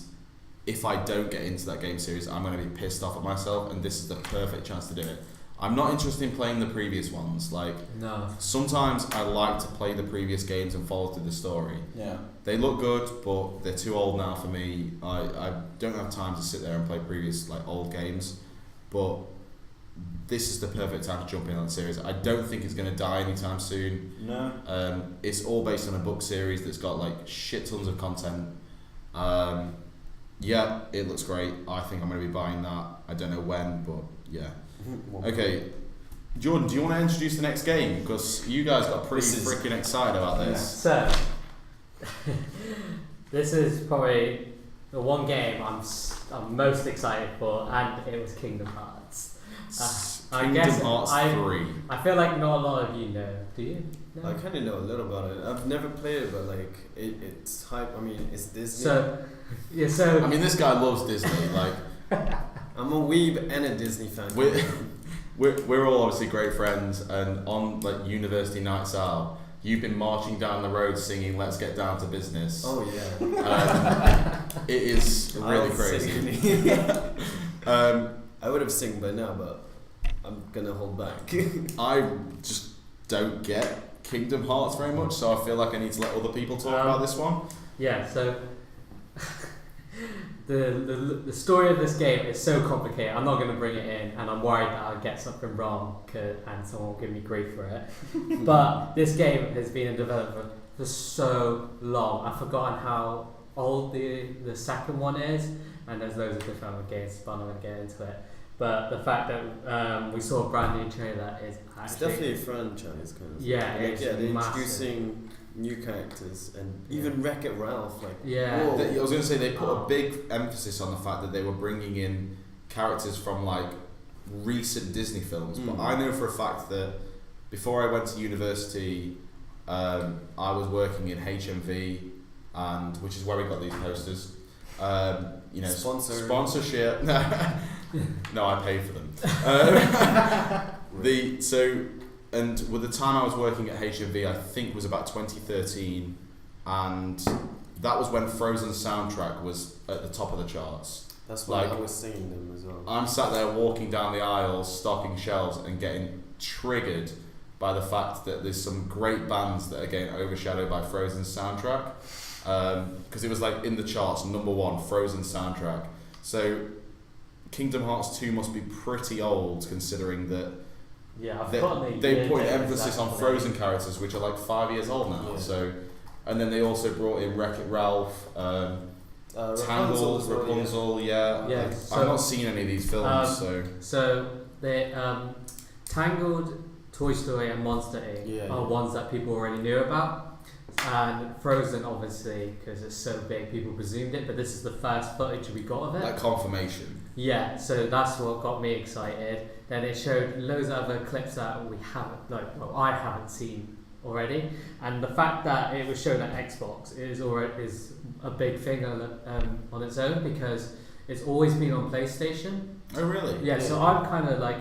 if I don't get into that game series, I'm going to be pissed off at myself, and this is the perfect chance to do it. I'm not interested in playing the previous ones. Like, no. Sometimes I like to play the previous games and follow through the story. Yeah. They look good, but they're too old now for me. I don't have time to sit there and play previous like old games, but this is the perfect time to jump in on the series. I don't think it's going to die anytime soon. No. It's all based on a book series that's got like shit tons of content. Yeah, it looks great. I think I'm going to be buying that. I don't know when, but yeah. Okay, Jordan, do you want to introduce the next game? Because you guys got pretty freaking excited about this. So, this is probably the one game I'm most excited for, and it was Kingdom Hearts. Kingdom Hearts 3. I feel like not a lot of you know. Do you? No? I kind of know a little about it. I've never played it, but like it's hype. I mean, it's Disney. So I mean, this guy loves Disney. Like, I'm a weeb and a Disney fan. We're all obviously great friends, and on like university nights out, you've been marching down the road singing "Let's Get Down to Business." Oh yeah. It is really crazy. I would have sung by now, but I'm gonna hold back. I just don't get Kingdom Hearts very much, so I feel like I need to let other people talk about this one. Yeah, so the story of this game is so complicated. I'm not going to bring it in, and I'm worried that I'll get something wrong and someone will give me grief for it. But this game has been in development for so long. I've forgotten how old the second one is, and there's loads of different games, but I'm not going to get into it. But the fact that we saw a brand new trailer is actually... It's definitely a franchise kind of. Yeah, it's they're massive. Introducing new characters and even Wreck-It Ralph. Like, yeah. whoa. I was going to say they put a big emphasis on the fact that they were bringing in characters from like recent Disney films. But I know for a fact that before I went to university, I was working in HMV, and which is where we got these posters. You know, sponsorship. No, I paid for them. And with the time I was working at HMV, I think was about 2013, and that was when Frozen soundtrack was at the top of the charts. That's why I was singing them as well. I'm sat there walking down the aisles, stocking shelves, and getting triggered by the fact that there's some great bands that are getting overshadowed by Frozen's soundtrack. Because it was like in the charts, #1, Frozen soundtrack. So Kingdom Hearts 2 must be pretty old, considering that they put emphasis on Frozen characters, which are like 5 years old now. Yeah. So, and then they also brought in Wreck-It Ralph, Tangled, Rapunzel. Yeah. So, I've not seen any of these films, So they Tangled, Toy Story, and Monster Inc. are ones that people already knew about. And Frozen, obviously, because it's so big, people presumed it, but this is the first footage we got of it. Like confirmation. Yeah, so that's what got me excited. Then it showed loads of other clips that we haven't, I haven't seen already, and the fact that it was shown at Xbox is a big thing on its own, because it's always been on PlayStation. Oh really? Yeah. So I'm kind of like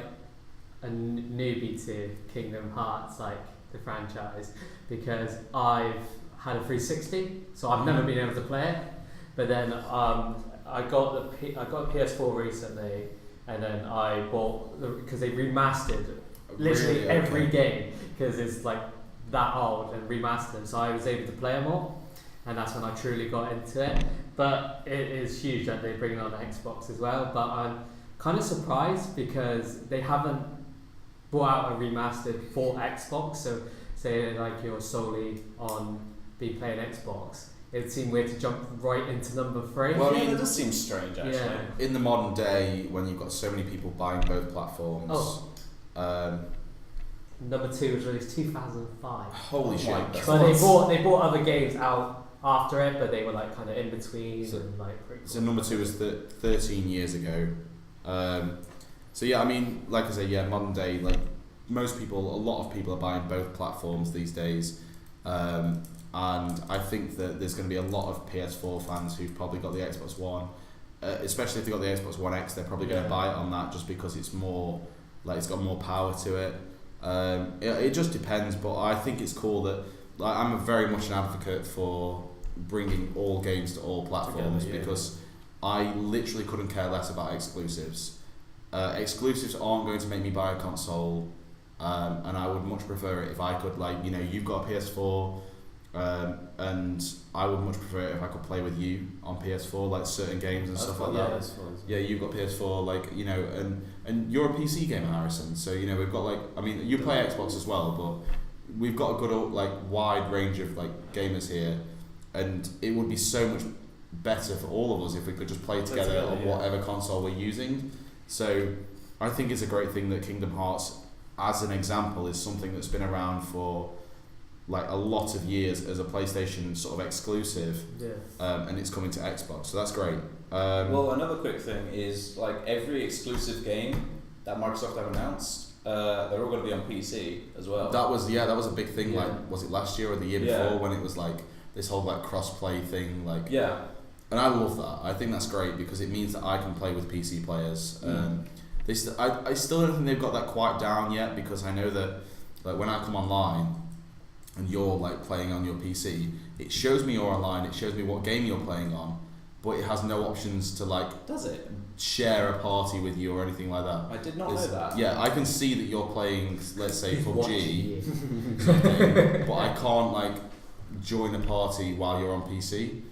a newbie to Kingdom Hearts, like the franchise, because I've had a 360, so I've never been able to play it. But then I got a PS4 recently, and then I bought because they remastered literally every game, because it's like that old and remastered them. So I was able to play them all, and that's when I truly got into it. But it is huge that they bring it on Xbox as well. But I'm kind of surprised because they haven't brought out a remastered for Xbox. So say like you're solely on playing Xbox, it seemed weird to jump right into number 3. Well, I mean, it does seem strange actually. Yeah. In the modern day, when you've got so many people buying both platforms. Number 2 was released 2005. Holy shit! But they brought other games out after it, but they were like kind of in between. So, and like so number 2 was 13 years ago. So yeah, I mean, like I say, yeah, modern day, like a lot of people are buying both platforms these days, and I think that there's going to be a lot of PS4 fans who've probably got the Xbox One, especially if they got the Xbox One X, they're probably going to buy it on that just because it's more, like it's got more power to it. It just depends, but I think it's cool that, like, I'm very much an advocate for bringing all games to all platforms because I literally couldn't care less about exclusives. Exclusives aren't going to make me buy a console, and I would much prefer it if I could, like, you know, you've got a PS4, and I would much prefer it if I could play with you on PS4, like certain games and stuff like that. Yeah, you've got PS4, like, you know, and you're a PC gamer, Harrison. So, you know, we've got, like, I mean, you play Xbox as well, but we've got a good, like, wide range of, like, gamers here, and it would be so much better for all of us if we could just play together on whatever console we're using. So I think it's a great thing that Kingdom Hearts, as an example, is something that's been around for like a lot of years as a PlayStation sort of exclusive, and it's coming to Xbox, so that's great. Well, another quick thing is, like, every exclusive game that Microsoft have announced, they're all going to be on PC as well. That was a big thing. Yeah. Like, was it last year or the year before when it was like this whole like cross-play thing? Like, and I love that. I think that's great because it means that I can play with PC players. I still don't think they've got that quite down yet, because I know that, like, when I come online and you're like playing on your PC, it shows me you're online, it shows me what game you're playing on, but it has no options to, like, does it share a party with you or anything like that. I did not know that. Yeah, I can see that you're playing, let's say, PUBG, something, but I can't, like, join a party while you're on PC.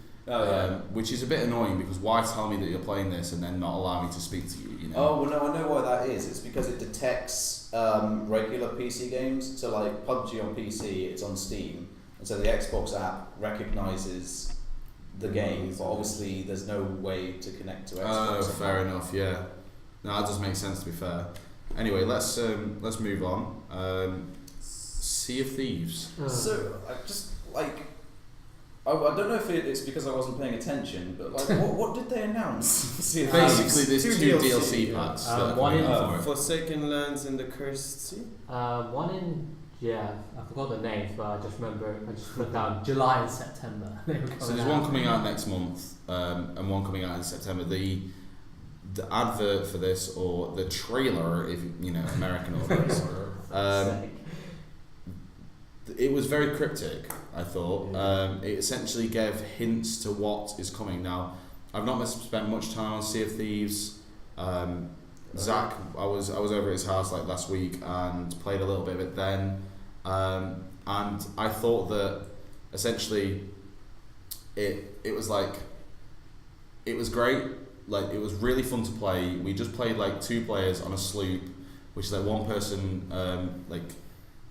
Which is a bit annoying, because why tell me that you're playing this and then not allow me to speak to you, you know? Oh, well, no, I know why that is. It's because it detects regular PC games. So, like, PUBG on PC, it's on Steam, and so the Xbox app recognises the game, but obviously there's no way to connect to Xbox. Oh, fair enough, yeah. No, that does make sense, to be fair. Anyway, let's move on. Sea of Thieves. So, I just, like... I don't know if it's because I wasn't paying attention, but, like, what did they announce? Basically, there's two DLC packs. One in Forsaken Lands and the Cursed Sea. One in I forgot the names, but I just put down July and September. So there's one coming out next month, and one coming out in September. The advert for this, or the trailer, if you know, American audience. It was very cryptic, I thought. It essentially gave hints to what is coming. Now, I've not spent much time on Sea of Thieves. Zach, I was over at his house like last week and played a little bit of it then. And I thought that essentially it was like, it was great. Like, it was really fun to play. We just played like 2 players on a sloop, which is like one person like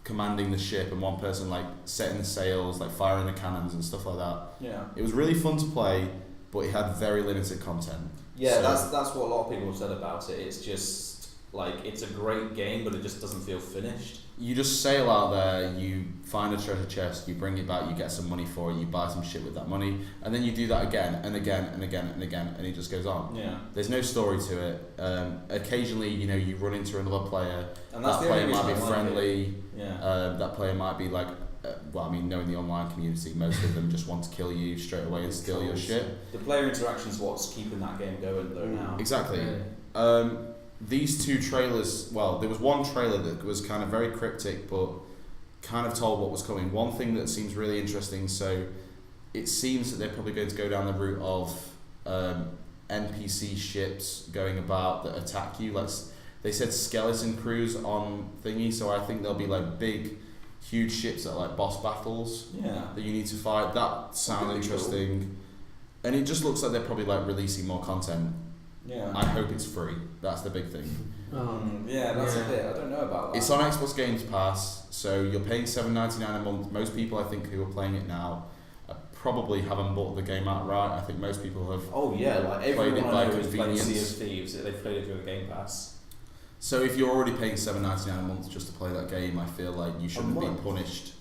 commanding the ship and one person like setting the sails, like firing the cannons and stuff like that. Yeah. It was really fun to play, but it had very limited content. Yeah, so that's what a lot of people have said about it. It's just like, it's a great game, but it just doesn't feel finished. You just sail out there, you find a treasure chest, you bring it back, you get some money for it, you buy some shit with that money, and then you do that again and again and again and again, and it just goes on. Yeah. There's no story to it. Occasionally, you know, you run into another player. And that's that player might be friendly. Yeah. That player might be like well, I mean, knowing the online community, most of them just want to kill you straight away and steal your shit. The player interaction is what's keeping that game going though now. Exactly. These two trailers, well, there was one trailer that was kind of very cryptic, but kind of told what was coming. One thing that seems really interesting, so it seems that they're probably going to go down the route of NPC ships going about that attack you. Like they said, skeleton crews on thingy, so I think there'll be like big, huge ships that are like boss battles that you need to fight. That sounds interesting, cool. And it just looks like they're probably like releasing more content. Yeah. I hope it's free. That's the big thing. That's a bit. I don't know about that. It's on Xbox Games Pass, so you're paying $7.99 a month. Most people, I think, who are playing it now, probably haven't bought the game outright. I think most people have. Oh yeah, like everyone played it I by know who's played convenience. Sea of Thieves, they've played it through the Game Pass. So if you're already paying $7.99 a month just to play that game, I feel like you shouldn't be punished.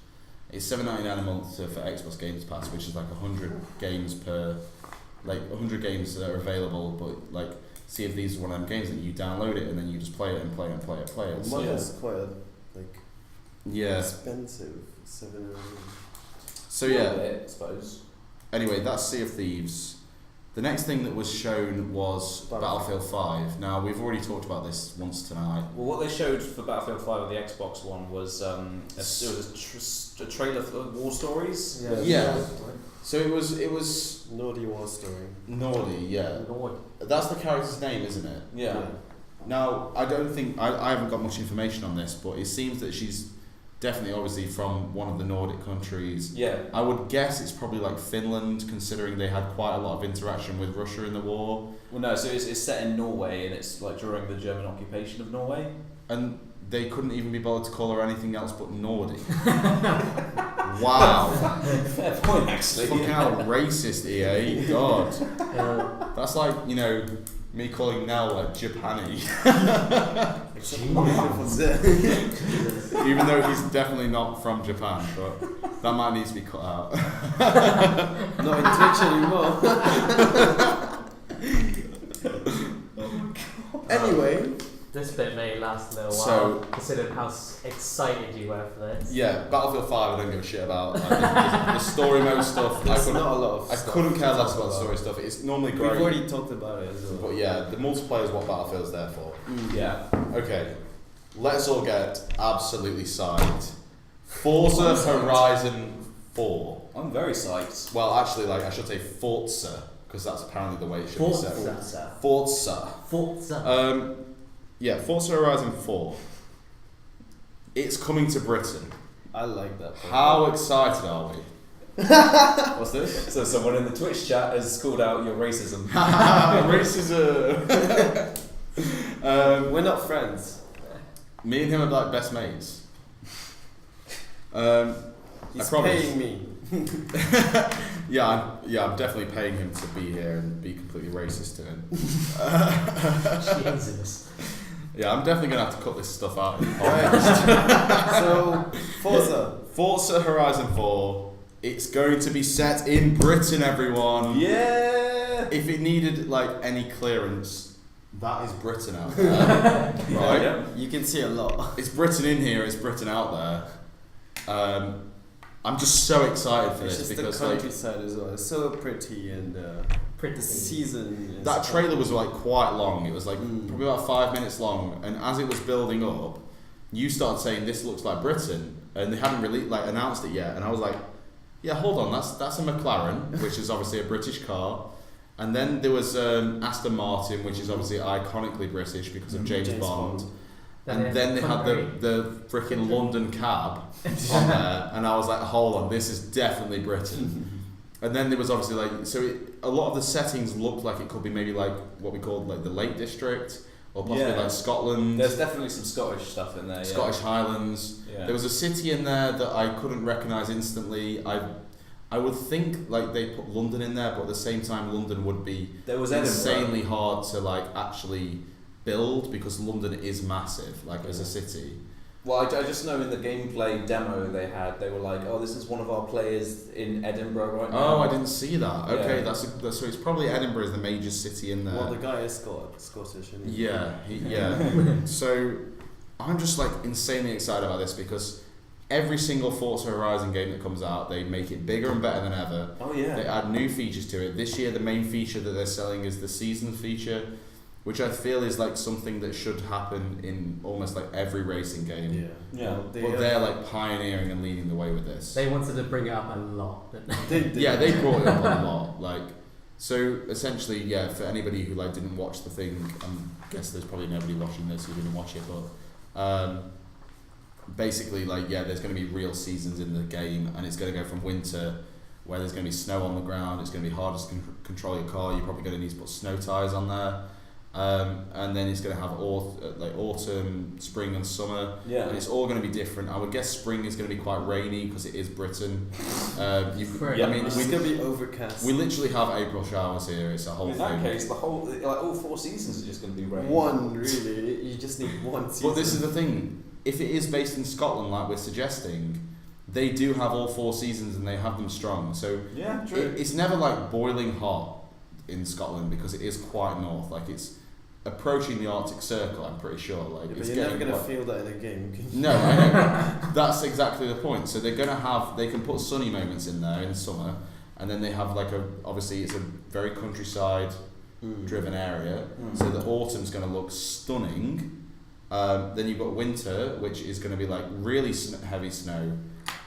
It's $7.99 a month for Xbox Games Pass, which is like 100 games per, like 100 games that are available. But like, Sea of Thieves is one of them games that you download it and then you just play it and play it and play it and play it. One is quite expensive. $7. So yeah, I suppose. Anyway, that's Sea of Thieves. The next thing that was shown was Battlefield 5. Now, we've already talked about this once tonight. Well, what they showed for Battlefield 5 on the Xbox One was a trailer for War Stories. Yeah. So it was Naughty War Story. Naughty, yeah. That's the character's name, isn't it? Yeah. Now, I don't think I haven't got much information on this, but it seems that she's definitely, obviously, from one of the Nordic countries. Yeah. I would guess it's probably like Finland, considering they had quite a lot of interaction with Russia in the war. Well, no, so it's set in Norway, and it's like during the German occupation of Norway. And they couldn't even be bothered to call her anything else but Nordic. Wow. Fair point, actually. Fucking hell, racist, EA. God. That's like, you know, me calling Nhel like Japani. Even though he's definitely not from Japan, but that might need to be cut out. Not in Twitch anymore. Oh my God. Anyway. This bit may last a little while, So, considering how excited you were for this. Yeah, Battlefield 5 I don't give a shit about. Like, the story mode stuff, There's not a lot of I couldn't care less about the story stuff. It's normally great. We've already talked about it as well. But yeah, the multiplayer is what Battlefield's there for. Yeah. Okay, let's all get absolutely psyched. Forza Horizon 4. I'm very psyched. Well, actually, like I should say Forza, because that's apparently the way it should be said. Forza. Yeah, Forza Horizon 4. It's coming to Britain. I like that. How excited are we? What's this? So someone in the Twitch chat has called out your racism. Racism. We're not friends. Me and him are like best mates. He's paying me. Yeah, I'm definitely paying him to be here and be completely racist to him. Jesus. Yeah, I'm definitely going to have to cut this stuff out. So, Forza Horizon 4. It's going to be set in Britain, everyone. Yeah! If it needed like any clearance, that is Britain out there. Right? Yeah. You can see a lot. It's Britain in here, it's Britain out there. I'm just so excited for this because the countryside as well. It's so pretty and pretty the season. That trailer was like quite long. It was like probably about 5 minutes long, and as it was building up, you started saying this looks like Britain, and they hadn't really like announced it yet. And I was like, yeah, hold on, that's a McLaren, which is obviously a British car. And then there was Aston Martin, which is obviously iconically British because of James Bond. And then they had the freaking London cab on there, and I was like, hold on, this is definitely Britain. And then there was obviously like, a lot of the settings looked like it could be maybe like what we called like the Lake District, or possibly like Scotland. There's definitely some Scottish stuff in there. Scottish Highlands. Yeah. There was a city in there that I couldn't recognise instantly. I would think like they put London in there, but at the same time, London would be insanely hard to like actually build because London is massive, like as a city. Well, I just know in the gameplay demo they were like, oh, this is one of our players in Edinburgh right now. Oh, I didn't see that. Okay, so it's probably Edinburgh is the major city in there. Well, the guy is Scottish, isn't he? Yeah, yeah. So I'm just like insanely excited about this because every single Forza Horizon game that comes out, they make it bigger and better than ever. Oh yeah. They add new features to it. This year, the main feature that they're selling is the season feature, which I feel is like something that should happen in almost like every racing game. Yeah. But they're like pioneering and leading the way with this. They wanted to bring it up a lot. They brought it up a lot. Like, so essentially, yeah, for anybody who like didn't watch the thing, I guess there's probably nobody watching this who didn't watch it, but basically, like, yeah, there's going to be real seasons in the game, and it's going to go from winter, where there's going to be snow on the ground, it's going to be hard to control your car, you're probably going to need to put snow tyres on there, and then it's going to have autumn, spring and summer, and it's all going to be different. I would guess spring is going to be quite rainy, because it is Britain. I mean, it's going to be overcast. We literally have April showers here, it's a whole thing. In that case, the whole, like, all 4 seasons are just going to be rainy. One, really, you just need one season. But this is the thing, if it is based in Scotland like we're suggesting, they do have all 4 seasons and they have them strong. So yeah, true. It's never like boiling hot in Scotland, because it is quite north. Like, it's approaching the Arctic Circle, I'm pretty sure. Like, but it's you're never going to feel that in a game. No, I know. That's exactly the point. So they're going to have, they can put sunny moments in there in summer, and then they have like obviously it's a very countryside driven area, so the autumn's going to look stunning. Then you've got winter, which is going to be like really heavy snow,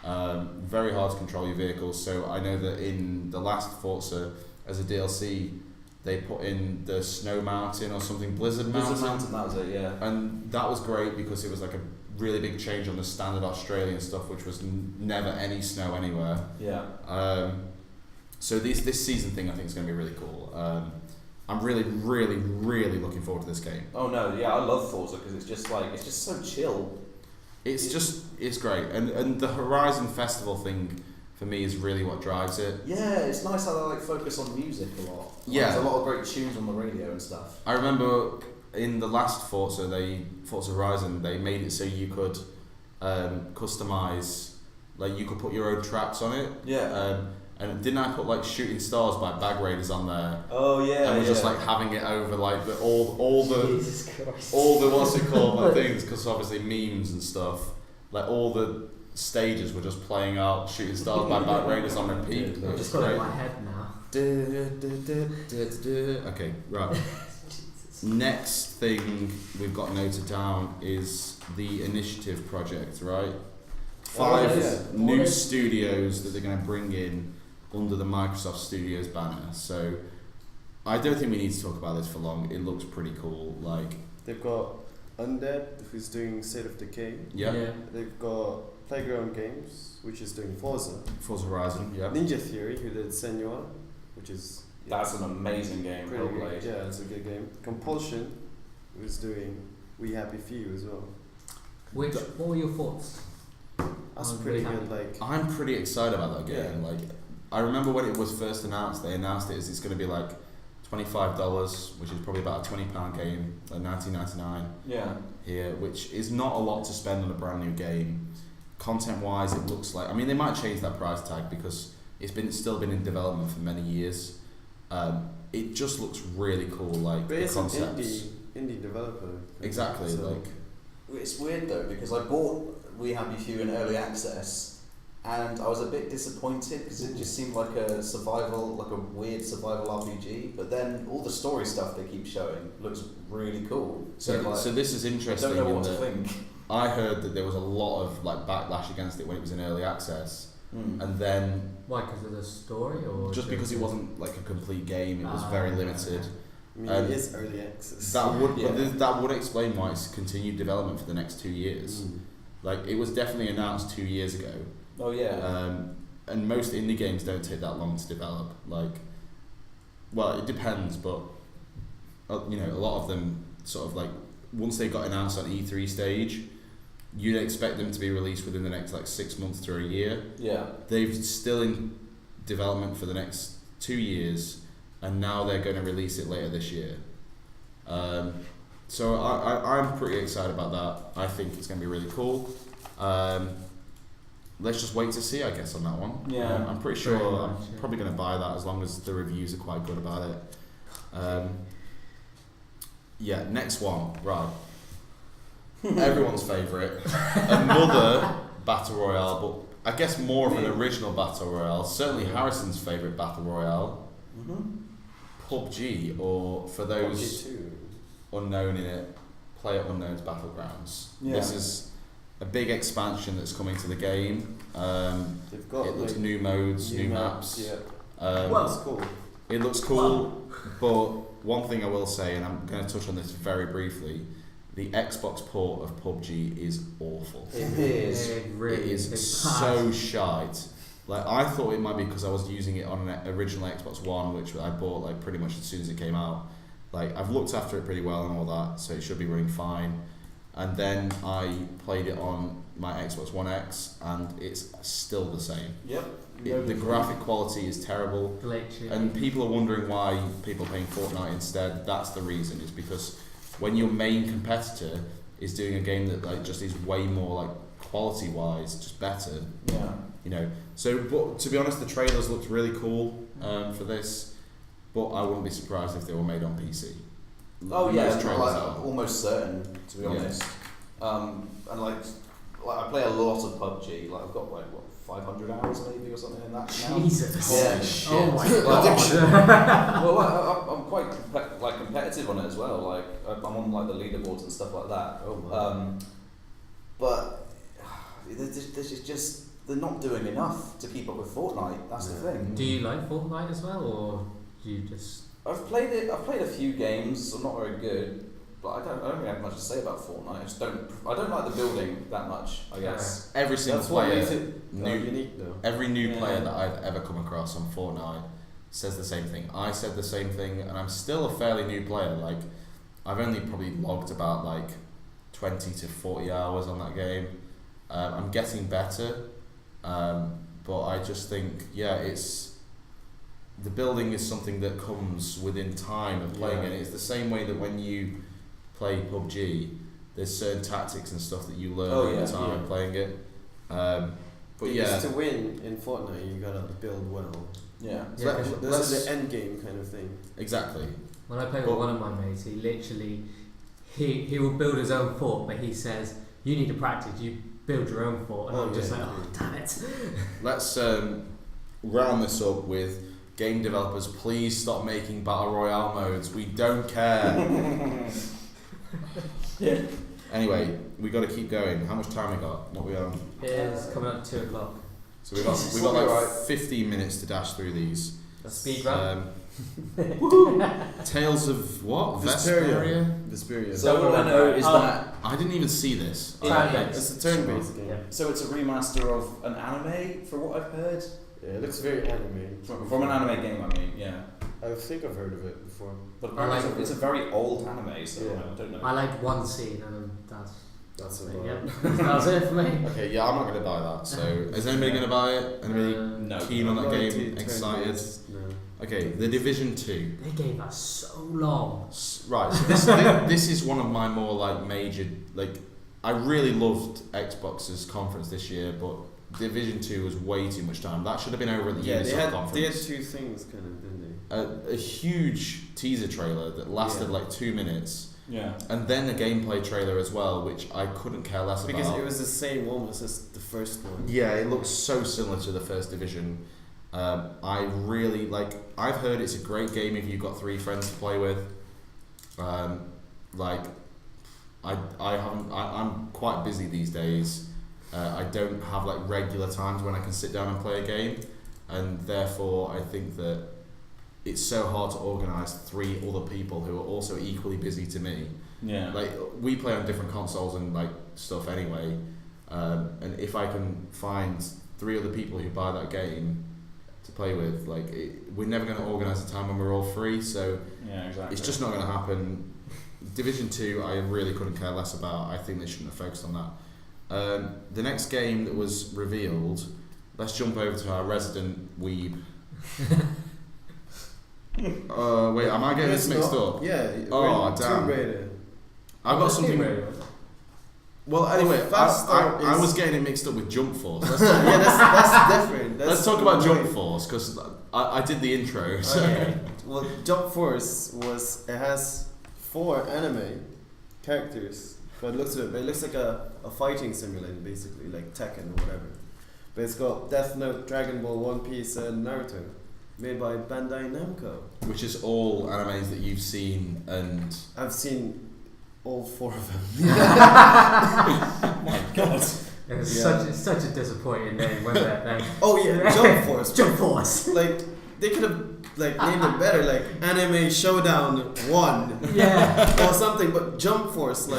very hard to control your vehicles. So I know that in the last Forza, as a DLC, they put in the Snow Mountain or something, Blizzard Mountain, that was it, yeah. And that was great because it was like a really big change on the standard Australian stuff, which was never any snow anywhere. Yeah. So this season thing, I think, is going to be really cool. I'm really, really, really looking forward to this game. Oh no, yeah, I love Forza because it's just so chill. It's great, and the Horizon Festival thing for me is really what drives it. Yeah, it's nice how they like focus on music a lot. Yeah, there's a lot of great tunes on the radio and stuff. I remember in the last Forza Horizon, they made it so you could customize, like you could put your own tracks on it. Yeah. And didn't I put like Shooting Stars by Bag Raiders on there? Oh yeah. And we're just like having it over like all the what's it called, like things, because obviously memes and stuff. Like all the stages were just playing out Shooting Stars by Bag Raiders on repeat. I've just got it in my head now. Okay, right. Next thing we've got noted down is the Initiative project, right? 5 new studios that they're going to bring in under the Microsoft Studios banner. So I don't think we need to talk about this for long. It looks pretty cool. Like, they've got Undead, who's doing State of Decay. Yeah. They've got Playground Games, which is doing Forza Horizon. Yeah. Ninja Theory, who did Senua, which is that's an amazing game. Pretty good. Yeah, it's a good game. Compulsion, who's doing We Happy Few as well. What were your thoughts? That's pretty good. Like, I'm pretty excited about that game. Yeah. Like, I remember when it was first announced, they announced it as it's going to be like $25, which is probably about a £20 game, like $19.99. Yeah. Here, which is not a lot to spend on a brand new game. Content-wise, it looks like, I mean, they might change that price tag because it's still been in development for many years. It just looks really cool, like but the it's concepts. An indie developer. Exactly, so like. It's weird though because I bought We Happy Few in early access, and I was a bit disappointed because it just seemed like a weird survival RPG. But then all the story stuff they keep showing looks really cool. So this is interesting. I don't know what to think. I heard that there was a lot of like backlash against it when it was in early access, and then why? Because of the story, or just because it wasn't like a complete game? It was very limited. I mean, it is early access. That would explain why it's continued development for the next 2 years. Like, it was definitely announced 2 years ago. Oh yeah. And most indie games don't take that long to develop. Like, well, it depends, but you know, a lot of them sort of like once they got announced on E3 stage, you'd expect them to be released within the next like 6 months to a year. Yeah. They've still in development for the next 2 years, and now they're going to release it later this year. So I'm pretty excited about that. I think it's going to be really cool. Let's just wait to see, I guess, on that one. Yeah. I'm pretty sure I'm probably going to buy that as long as the reviews are quite good about it. Next one, right. Everyone's favourite. Another battle royale, but I guess more of an original battle royale. Certainly Harrison's favourite battle royale. PUBG, or for those unknown in it, PlayerUnknown's Battlegrounds. Yeah. This is a big expansion that's coming to the game. They've got it looks new modes, new maps. Yeah. It's cool. It looks cool, but one thing I will say, and I'm going to touch on this very briefly, the Xbox port of PUBG is awful. It is. It really is so shite. Like, I thought it might be because I was using it on an original Xbox One, which I bought like pretty much as soon as it came out. Like, I've looked after it pretty well and all that, so it should be running fine. And then I played it on my Xbox One X, and it's still the same. Yep. The graphic quality is terrible. Glitchy. And people are wondering why people are playing Fortnite instead. That's the reason. Is because when your main competitor is doing a game that like just is way more like quality wise, just better. Yeah. You know. So, but to be honest, the trailers looked really cool for this, but I wouldn't be surprised if they were made on PC. Oh yeah, like, almost certain, to be honest. And like I play a lot of PUBG. Like I've got like 500 hours maybe or something in that. Jesus. Yeah. Shit. Oh my god. Well, like, I'm quite competitive on it as well. Like I'm on like the leaderboards and stuff like that. But there's just they're not doing enough to keep up with Fortnite. That's the thing. Do you like Fortnite as well, or do you just? I've played a few games. I'm not very good, but I don't really have much to say about Fortnite. I don't like the building that much, I guess. Every single player, unique though. Every new player that I've ever come across on Fortnite says the same thing. I said the same thing, and I'm still a fairly new player. Like, I've only probably logged about like 20 to 40 hours on that game. I'm getting better, but I just think, the building is something that comes within time of playing it. It's the same way that when you play PUBG, there's certain tactics and stuff that you learn over time of playing it. But to win in Fortnite, you gotta build well. Yeah. This is the end game kind of thing. Exactly. When I play with one of my mates, he literally he will build his own fort, but he says you need to practice. You build your own fort, and I'm just like, oh damn it. Let's round this up with game developers. Please stop making battle royale modes. We don't care. Anyway, we got to keep going. How much time we got? What we on? It's coming up 2 o'clock. So we got like 15 minutes to dash through these. A speed run. Tales of what? Vesperia. So what I know is that I didn't even see this. It's a turn-based game. Yeah. So it's a remaster of an anime, for what I've heard. Yeah, it looks very anime. From an anime game, I mean, yeah. I think I've heard of it before. But it's a very old anime, so I don't know. I like one scene, and that's it. it. Yep. That's it for me. Okay, yeah, I'm not going to buy that. So, is anybody going to buy it? Anybody keen on that game? Excited? No. Okay, The Division 2. They gave us so long. Right, so this is one of my more like major, like, I really loved Xbox's conference this year, but Division 2 was way too much time. That should have been over at the Ubisoft conference. They had two things kind of, didn't they? A huge teaser trailer that lasted like 2 minutes. Yeah. And then a gameplay trailer as well, which I couldn't care less because about. It was the same almost as the first one. Yeah, it looks so similar to the first Division. I really like. I've heard it's a great game if you've got 3 friends to play with. I'm quite busy these days. I don't have like regular times when I can sit down and play a game, and therefore I think that it's so hard to organise 3 other people who are also equally busy to me. Yeah. Like, we play on different consoles and like stuff anyway, and if I can find 3 other people who buy that game to play with, like, we're never going to organise a time when we're all free. So exactly. It's just not going to happen. Division 2, I really couldn't care less about. I think they shouldn't have focused on that. The next game that was revealed, let's jump over to our resident weeb. Wait, am I getting this mixed up? Yeah. Oh, damn. Tomb Raider. I've got something. Well, anyway, I was getting it mixed up with Jump Force. That's different. Let's talk about Jump Force, because I did the intro. So. Okay. Well, Jump Force has 4 anime characters But it looks like a fighting simulator, basically, like Tekken or whatever. But it's got Death Note, Dragon Ball, One Piece, and Naruto, made by Bandai Namco. Which is all animes that you've seen, and I've seen all 4 of them. Oh my god. It was such a disappointing name, wasn't it? Oh yeah, Jump Force. Jump Force. Like they could have named it better, like Anime Showdown 1. Yeah. Or something, but Jump Force,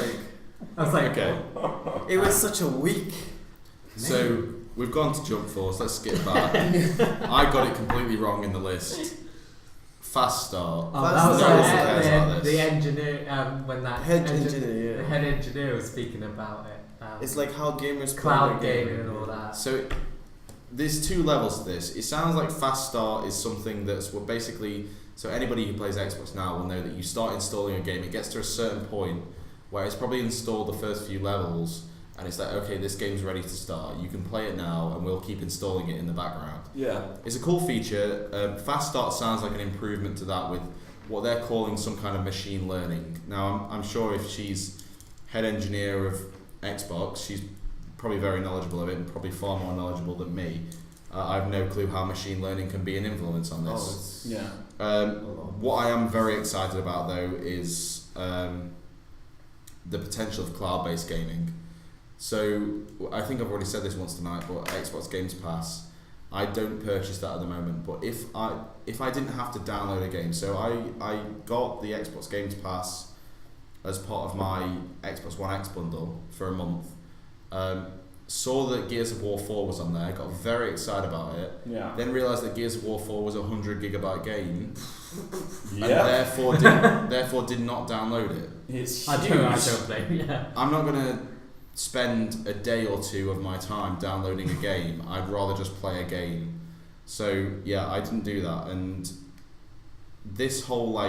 I was like, okay. It was such a weak name. So we've gone to Jump Force. Let's skip back. I got it completely wrong in the list. Fast Start. Oh, that was No one cares about the this. engineer when that Head engineer, the yeah. head engineer was speaking about it. It's like how gamers cloud play their gaming game. and all that. So there's 2 levels to this. It sounds like Fast Start is something that's basically, so anybody who plays Xbox now will know that you start installing a game, it gets to a certain point where it's probably installed the first few levels, and it's like, okay, this game's ready to start. You can play it now, and we'll keep installing it in the background. Yeah. It's a cool feature. Fast Start sounds like an improvement to that with what they're calling some kind of machine learning. Now, I'm sure if she's head engineer of Xbox, she's probably very knowledgeable of it, and probably far more knowledgeable than me. I have no clue how machine learning can be an influence on this. What I am very excited about, though, is the potential of cloud-based gaming. So I think I've already said this once tonight, but Xbox Games Pass, I don't purchase that at the moment. But if I didn't have to download a game, so I got the Xbox Games Pass as part of my Xbox One X bundle for a month. Saw that Gears of War 4 was on there, got very excited about it. Yeah. Then realised that Gears of War 4 was a 100 gigabyte game, Yeah. and therefore did not download it. It's I huge. don't blame you. Yeah. I'm not gonna spend a day or 2 of my time downloading a game. I'd rather just play a game. So yeah, I didn't do that. And this whole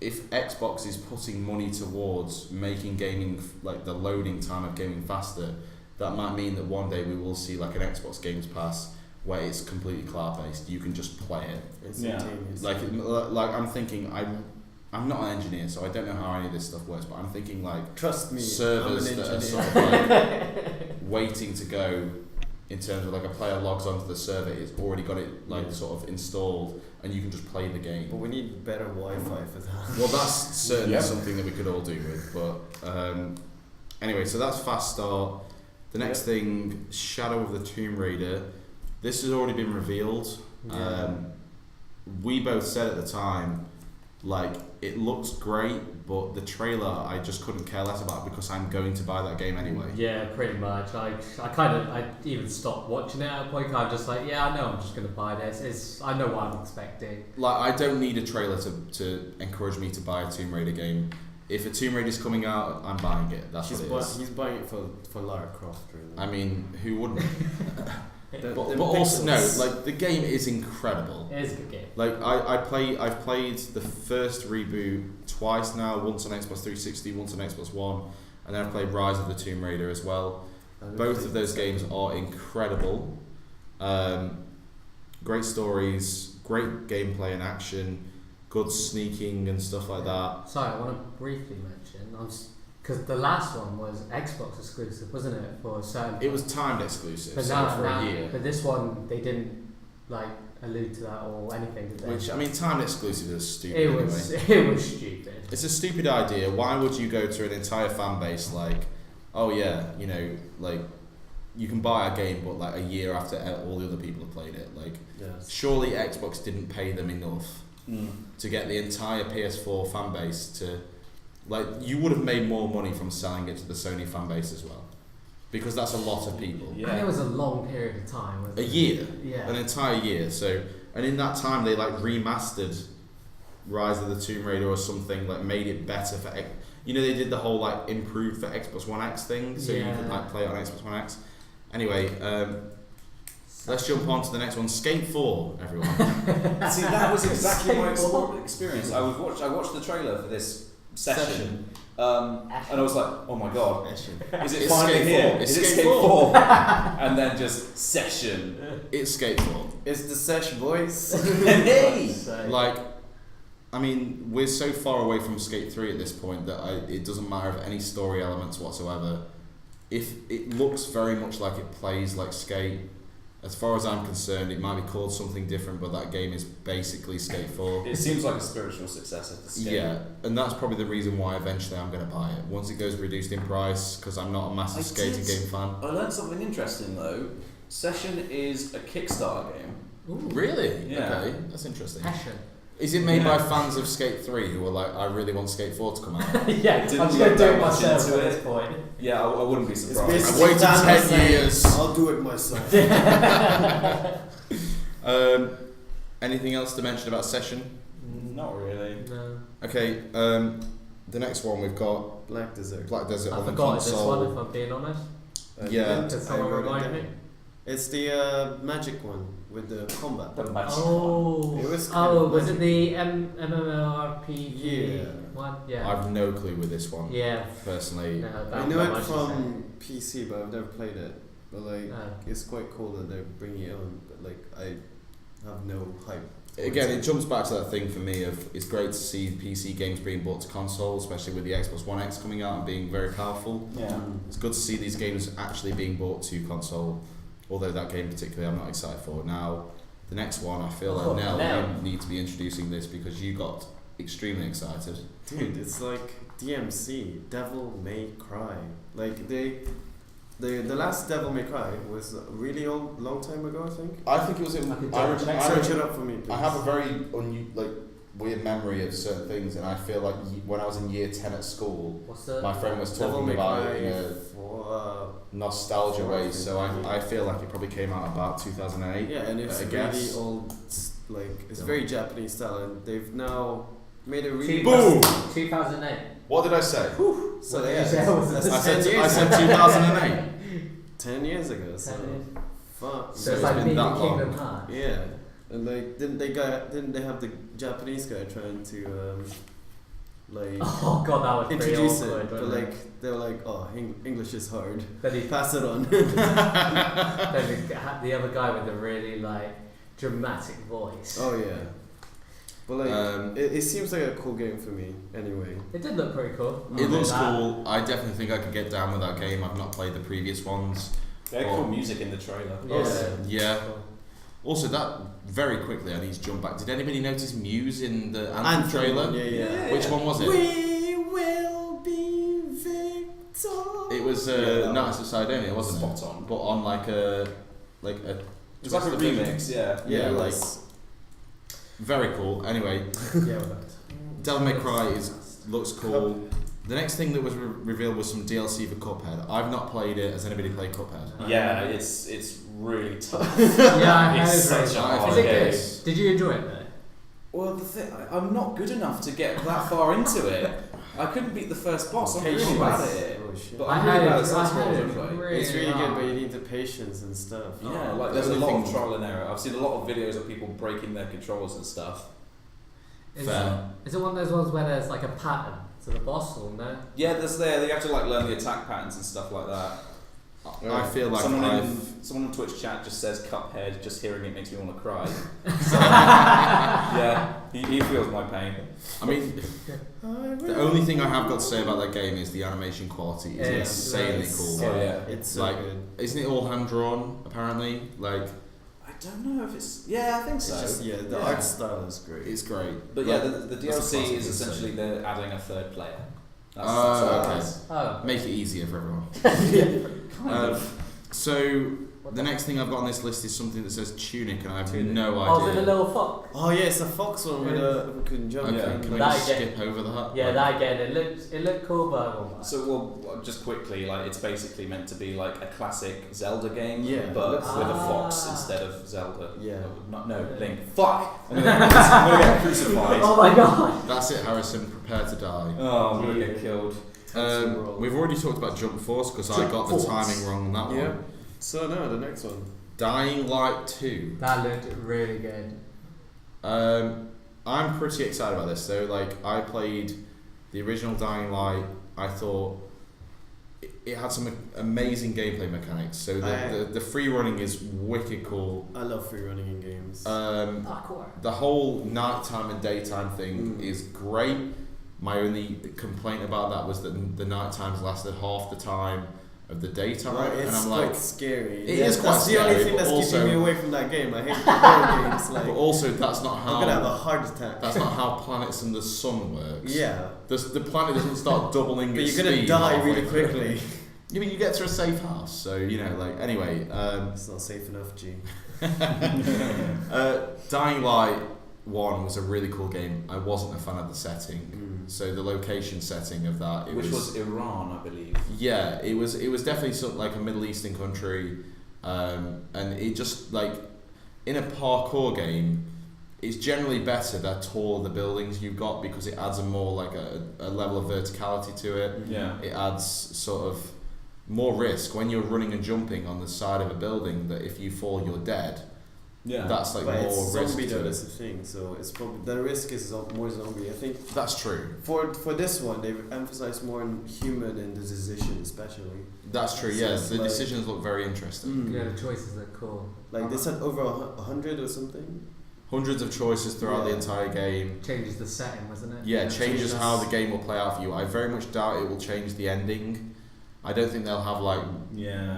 if Xbox is putting money towards making gaming, like the loading time of gaming faster, that might mean that one day we will see like an Xbox Games Pass where it's completely cloud based. You can just play it. Instantaneous. Like I'm thinking, I'm not an engineer, so I don't know how any of this stuff works. But I'm thinking Trust me, servers I'm an that are engineer. sort of waiting to go. In terms of a player logs onto the server, it's already got it sort of installed, and you can just play the game. But we need better Wi-Fi for that. Well, that's certainly Yep. something that we could all do with. But anyway, so that's Fast Start. The next thing, Shadow of the Tomb Raider. This has already been revealed. Yeah. We both said at the time, it looks great, but the trailer I just couldn't care less about because I'm going to buy that game anyway. Yeah, pretty much. I even stopped watching it at a point. I'm just like, yeah, I know I'm just going to buy this. I know what I'm expecting. I don't need a trailer to encourage me to buy a Tomb Raider game. If a Tomb Raider's coming out, I'm buying it. That's what it is. He's buying it for Lara Croft, really. I mean, who wouldn't? The but also, no, pixels. the game is incredible. It is a good game. I've played the first reboot twice now, once on Xbox 360, once on Xbox One, and then I've played Rise of the Tomb Raider as well. Both of those games are incredible. Great stories, great gameplay and action, good sneaking and stuff like that. Sorry, I want to briefly mention, because the last one was Xbox exclusive, wasn't it? For a certain. It was timed exclusive, But so now, for a year. but this one they didn't allude to that or anything, did they? Which, I mean, timed exclusive is stupid it anyway. was stupid. It's a stupid idea. Why would you go to an entire fan base oh yeah, you can buy a game, but a year after all the other people have played it? Yes. Surely Xbox didn't pay them enough to get the entire PS4 fan base to, you would have made more money from selling it to the Sony fan base as well, because that's a lot of people. Yeah. And it was a long period of time. Wasn't A it? year, Yeah. an entire year. So, and in that time they remastered Rise of the Tomb Raider or something, made it better for. They did the whole improved for Xbox One X thing, so you could play it on Xbox One X. Anyway, let's jump on to the next one. Skate 4, everyone. See, that was exactly my experience. I watched the trailer for this session. And I was like, oh my god, is it It's finally Skate here? 4. It's Is it Skate Skate 4? And then just session. It's Skate 4. It's the sesh, boys. Hey! I mean, we're so far away from Skate 3 at this point that it doesn't matter if any story elements whatsoever. If it looks very much like it plays like Skate, as far as I'm concerned, it might be called something different, but that game is basically Skate 4. It seems like a spiritual successor to Skate. Yeah, and that's probably the reason why eventually I'm going to buy it. Once it goes reduced in price, because I'm not a massive skating game fan. I learned something interesting though. Session is a Kickstarter game. Ooh. Really? Yeah. Okay, that's interesting. Passion. Is it made by fans of Skate 3 who are like, I really want Skate 4 to come out? Yeah, I'm Didn't just going to do look it that much myself into at it. this point. Yeah, I wouldn't be surprised. It's I've waited 10 years. I'll do it myself. Anything else to mention about Session? Not really. No. Okay, the next one we've got Black Desert. Black Desert I on the forgot this one, console. if I'm being honest. Yeah. Can someone remind me? It's the magic one with the combat. The magic Oh, It was kind of was it magic. the MMORPG Yeah. one? Yeah. I've no clue with this one. Yeah. Personally. No, I know it from PC, but I've never played it. But like, it's quite cool that they're bringing it on. But like, I have no hype. Again, it jumps back to that thing for me of it's great to see PC games being brought to console, especially with the Xbox One X coming out and being very powerful. Yeah. It's good to see these games actually being brought to console, although that game particularly I'm not excited for. Now, the next one, I feel like Nhel, you need to be introducing this because you got extremely excited. Dude, it's like DMC, Devil May Cry. Like the last Devil May Cry was a really long time ago, I think. I think it was in. Search it up for me, please. I have a very weird memory of certain things, and I feel like when I was in year 10 at school, my friend was Devil talking May about Cry it in a nostalgia way. So I feel like it probably came out about 2008. Yeah, and it's I really guess. old. Like it's very Japanese style, and they've now made a really. Boom! 2008. What did I say? So What did yeah, you say? that's I 10 said years 2008. 10 years ago. 10 So years. fuck. So it's it's like been being that Kingdom long. Hearts. Yeah, and like didn't they have the Japanese guy trying to like Oh god, that was pretty introduce awkward. it, but wasn't like they were like, oh, English is hard. Then he Pass it on. then the other guy with the really like dramatic voice. Oh yeah. But like, it seems like a cool game for me anyway. It did look pretty cool. It looks cool. I definitely think I could get down with that game. I've not played the previous ones. They had cool music in the trailer. Yeah. Also, that very quickly, I need to jump back. Did anybody notice Muse in the Anthem trailer? Yeah. Which one was it? We will be victorious. It was Knights of Sidonia, wasn't it? Spot on. But on like a It's like a remix, yeah. Yeah, like very cool. Anyway, Yeah, Devil May Cry looks cool. The next thing that was revealed was some DLC for Cuphead. I've not played it. Has anybody played Cuphead? Yeah, it's really tough. Yeah, I It's heard such a it. hard Is it game. good? Did you enjoy it though? Well, the thing, I'm not good enough to get that far into it. I couldn't beat the first boss. I'm really bad at it. Oh shit. But I I'm had really bad it. at side I scrolls had it. anyway. Really It's really good, hard. but you need the patience and stuff. Yeah, like The there's a only lot of thing- trial and error. I've seen a lot of videos of people breaking their controllers and stuff. Is Fair. it one of those ones where there's like a pattern to the boss or no? Yeah, you have to like learn the attack patterns and stuff like that. I feel like Someone on Twitch chat just says Cuphead. Just hearing it makes me want to cry. So, yeah, he feels my pain. I mean, the only thing I have got to say about that game is the animation quality is Yeah, insanely it's- cool. Oh yeah, It's so Like, good. Isn't it all hand drawn? Apparently, like I don't know if it's. Yeah, I think It's so. just the art style is great. it's great. But yeah, Like, the that's a DLC classic is thing, essentially they're adding a third player. That's Oh, all it okay. is. Oh. Make it easier for everyone. Kind of. So the next thing I've got on this list is something that says Tunic, and I have Tunic. no Oh, is it idea. the little fox? Oh yeah, it's a fox one with who can jump. Okay, Yeah. can we That just again. skip over that? Yeah, that again. It looked cool, but I won't buy it. So well, just quickly, like it's basically meant to be like a classic Zelda game, Yeah. but with a fox Ah. instead of Zelda. Yeah. No, Link. Fuck! I'm gonna get crucified. Oh my god! That's it, Harrison. Prepare to die. Oh, I'm gonna get killed. We've already talked about Jump Force because I got the Force. timing wrong on that Yeah. one. So no, the next one. Dying Light 2. That looked really good. I'm pretty excited about this. So, like, I played the original Dying Light. I thought it had some amazing gameplay mechanics. So the free running is wicked cool. I love free running in games. Parkour. The whole nighttime and daytime thing is great. My only complaint about that was that the night times lasted half the time of the daytime, and I'm quite like, scary. It is quite scary. That's the only thing that's keeping me away from that game. I hate horror games. Like, but also, that's not how. I'm gonna have a heart attack. That's not how planets and the sun works. Yeah. The planet doesn't start doubling but its you're gonna speed die really quickly. You mean you get to a safe house, so anyway. It's not safe enough, G. Dying Light 1 was a really cool game. I wasn't a fan of the setting. So the location setting of that, which was Iran, I believe. Yeah, it was definitely sort of like a Middle Eastern country, and it just like in a parkour game, it's generally better the taller the buildings you've got because it adds a more like a level of verticality to it. Yeah, it adds sort of more risk when you're running and jumping on the side of a building that if you fall you're dead. Yeah, that's like but more it's risk zombie to though, it. that's the thing. So it's probably the risk is more zombie. I think that's true. For this one, they've emphasized more on human and the decision, especially. That's true. So yes, the like, decisions look very interesting. Yeah, the choices are cool. Like they said over 100 or something. Hundreds of choices throughout the entire game. Changes the setting, wasn't it? Yeah, changes how the game will play out for you. I very much doubt it will change the ending. I don't think they'll have like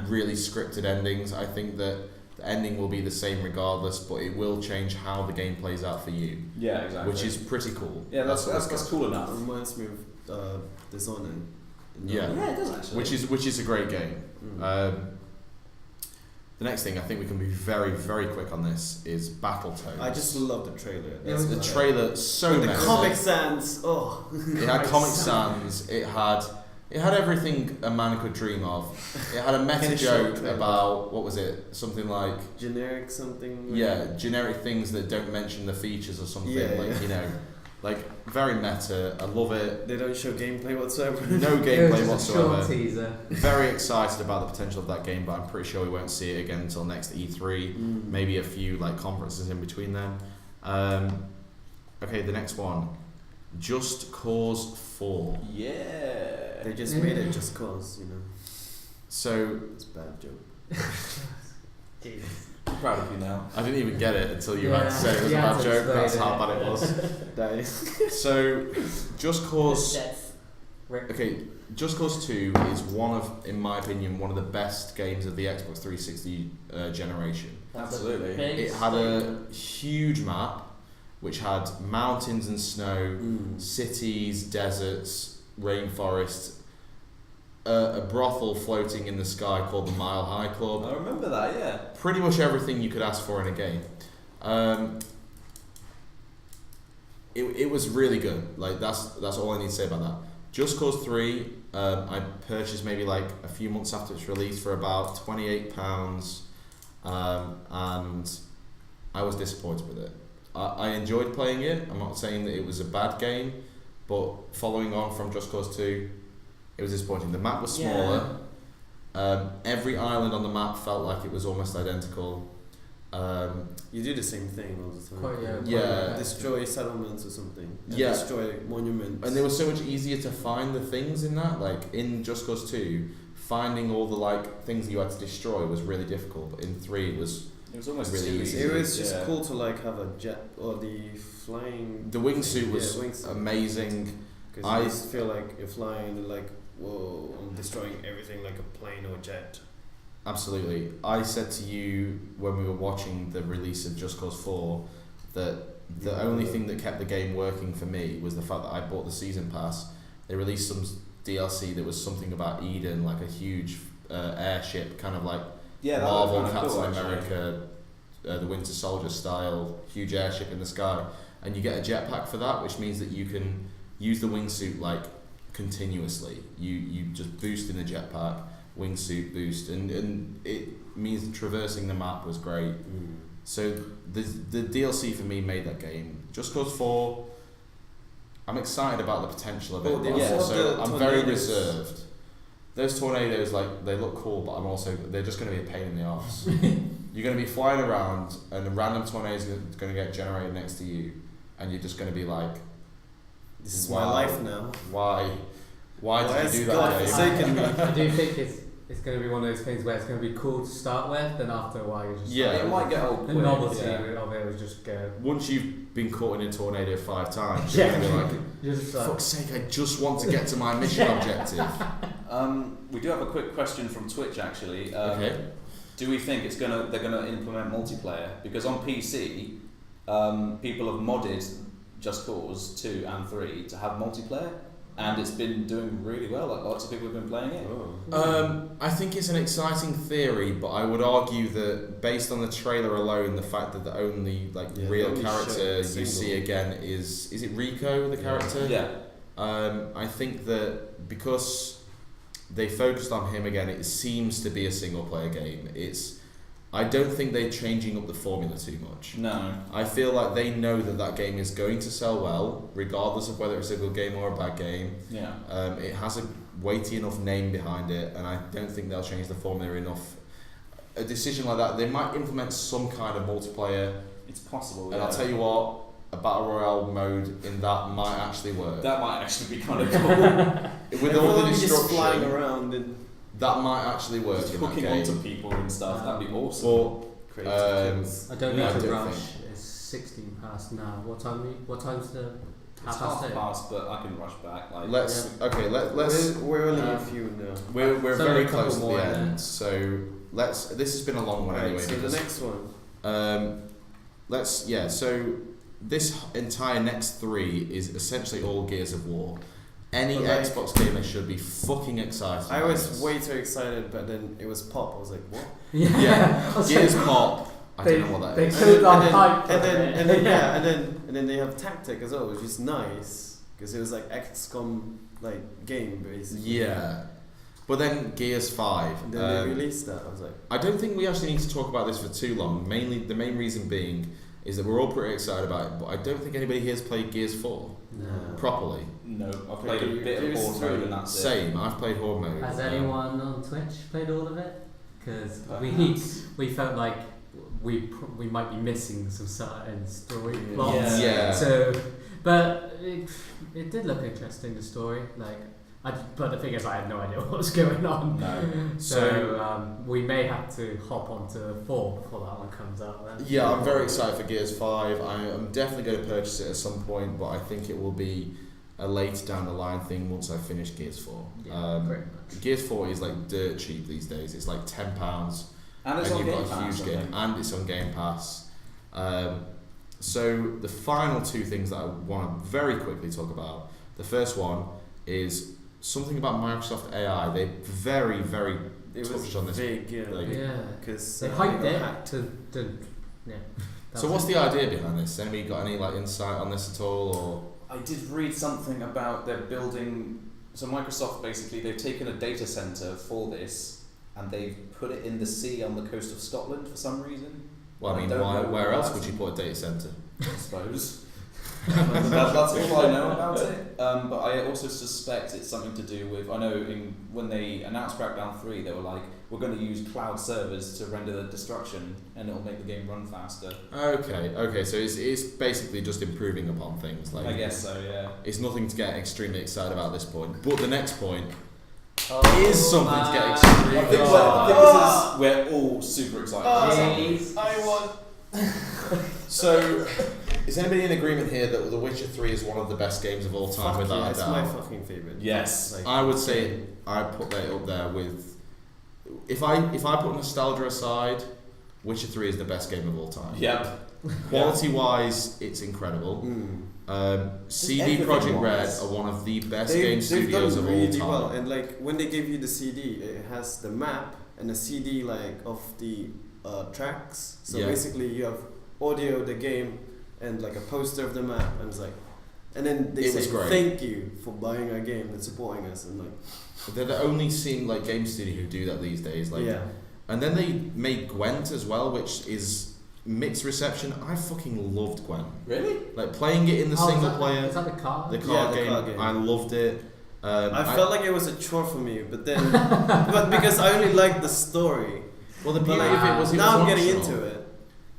really scripted endings. I think that the ending will be the same regardless, but it will change how the game plays out for you. Yeah, exactly. Which is pretty cool. Yeah, that's cool enough. It reminds me of Dishonored. Yeah, it does actually. Which is a great game. The next thing I think we can be very, very quick on this is Battletoads. I just love the trailer. The trailer so the messy. Comic Sans. Oh, it had Comic Sans. It had everything a man could dream of. It had a meta joke about what was it? Something like generic something. Generic things that don't mention the features or something. Like very meta. I love it. They don't show gameplay whatsoever. No gameplay whatsoever. A short teaser. Very excited about the potential of that game, but I'm pretty sure we won't see it again until next E3. Maybe a few like conferences in between them. Okay, the next one, Just Cause 4. Yeah. They just made it just cause, So it's a bad joke. Jesus. I'm proud of you now. I didn't even get it until you had to say it was a bad joke. That's how bad it was. So, Just Cause. Okay, Just Cause 2 is in my opinion, one of the best games of the Xbox 360 generation. Absolutely. It had a huge map, which had mountains and snow, cities, deserts, rainforests, a brothel floating in the sky called the Mile High Club. I remember that, yeah. Pretty much everything you could ask for in a game. It was really good. Like that's all I need to say about that. Just Cause 3, I purchased maybe like a few months after its release for about £28, and I was disappointed with it. I enjoyed playing it. I'm not saying that it was a bad game, but following on from Just Cause 2, it was disappointing. The map was smaller. Every island on the map felt like it was almost identical. You do the same thing all the time. Destroy settlements or something. Destroy monuments. And they were so much easier to find the things in that. Like in Just Cause 2, finding all the like things you had to destroy was really difficult. But in 3, it was almost really easy. It was just cool to like have a jet or the flying. The wingsuit was amazing. Because I just feel like you're flying and like, whoa, I'm destroying everything like a plane or jet. Absolutely. I said to you when we were watching the release of Just Cause 4 that the only thing that kept the game working for me was the fact that I bought the season pass. They released some DLC that was something about Eden, like a huge airship, kind of like Marvel, Captain America, the Winter Soldier style, huge airship in the sky. And you get a jetpack for that, which means that you can use the wingsuit like continuously. You just boost in the jetpack, wingsuit boost, and it means traversing the map was great. So the DLC for me made that game. Just Cause 4, I'm excited about the potential of it, but also I'm very reserved. Those tornadoes, like, they look cool, but they're just going to be a pain in the arse. You're going to be flying around and a random tornado is going to get generated next to you, and you're just going to be like, this is my life now. Why did you do that? I do think it's going to be one of those things where it's going to be cool to start with, then after a while you just it might get old. The novelty of it will just go. Once you've been caught in a tornado 5 times, yeah, you're going to be like, for fuck's sake, I just want to get to my mission objective. We do have a quick question from Twitch actually. Okay. Do we think they're gonna implement multiplayer? Because on PC, people have modded Just Cause 2 and 3 to have multiplayer, and it's been doing really well. Like lots of people have been playing it. I think it's an exciting theory, but I would argue that based on the trailer alone, the fact that the only real character you see again is it Rico, the character? Yeah. I think that because they focused on him again, it seems to be a single player game. I don't think they're changing up the formula too much. No. I feel like they know that game is going to sell well, regardless of whether it's a good game or a bad game. Yeah. It has a weighty enough name behind it, and I don't think they'll change the formula enough. A decision like that, they might implement some kind of multiplayer. It's possible. And I'll tell you what, a battle royale mode in that might actually work. That might actually be kind of cool. With all the destruction, just flying around and that might actually work. Just in hooking that game. onto people and stuff. That'd be awesome. But I don't need to rush. think. It's 16 past now. What time's the It's half past, but I can rush back. Let's. We're only a few now. We're So very a couple close to more the then. end, so let's. This has been a long one Right, anyway. so the because, next one. So this entire next 3 is essentially all Gears of War. Any Xbox gamer should be fucking excited. I was way too excited, but then it was pop. I was like, what? Yeah. Gears pop. I don't know what that is. And then they have Tactic as well, which is nice because it was like XCOM game basically. Yeah. But then Gears 5. And then they released that. I was like, I don't think we actually need to talk about this for too long. The main reason being is that we're all pretty excited about it, but I don't think anybody here has played Gears 4 properly. No, I've played a bit of Horde mode and that's Same, I've played Horde mode. Has anyone on Twitch played all of it? Because we felt like we might be missing some certain story plots. Yeah. So, but it did look interesting, the story. But the thing is, I had no idea what was going on. No. So we may have to hop onto 4 before that one comes out. Then. Yeah, I'm very excited for Gears 5. I'm definitely going to purchase it at some point, but I think it will be a later down the line thing once I finish Gears 4. Yeah, pretty much. Gears 4 is dirt cheap these days. It's like £10. And it's on you've Game got a Pass, huge game, and it's on Game Pass. So the final 2 things that I want to very quickly talk about. The first one is something about Microsoft AI. They very, very touched on this. Big, because they hyped it yeah. So what's the idea behind this? Anybody got any insight on this at all? Or I did read something about they're building. So Microsoft basically they've taken a data center for this and they've put it in the sea on the coast of Scotland for some reason. Well, I mean, where else would you put a data center? I suppose. That's all I know about it. But I also suspect it's something to do with. I know when they announced Crackdown 3, they were like, "We're going to use cloud servers to render the destruction, and it'll make the game run faster." Okay. So it's basically just improving upon things. I guess so. Yeah. It's nothing to get extremely excited about at this point. But the next point is something to get extremely excited about. We're all super excited. I want. So, is anybody in agreement here that The Witcher 3 is one of the best games of all time without a doubt? It's my fucking favourite. Yes. I would say I put that up there with. If I put nostalgia aside, Witcher 3 is the best game of all time. Yep. Quality wise, it's incredible. CD Projekt Red are one of the best game studios of all time. Well. And when they give you the CD, it has the map and a CD of the tracks. So basically, you have audio, the game, and a poster of the map, and it's and then they say thank you for buying our game and supporting us, and they're the only game studio who do that these days. And then they made Gwent as well, which is mixed reception. I fucking loved Gwent. Really? Playing it in the single player. Is that the card? The card game. I loved it. I felt like it was a chore for me, but then, but because I only liked the story. Well, the beauty of it was now I'm getting into it.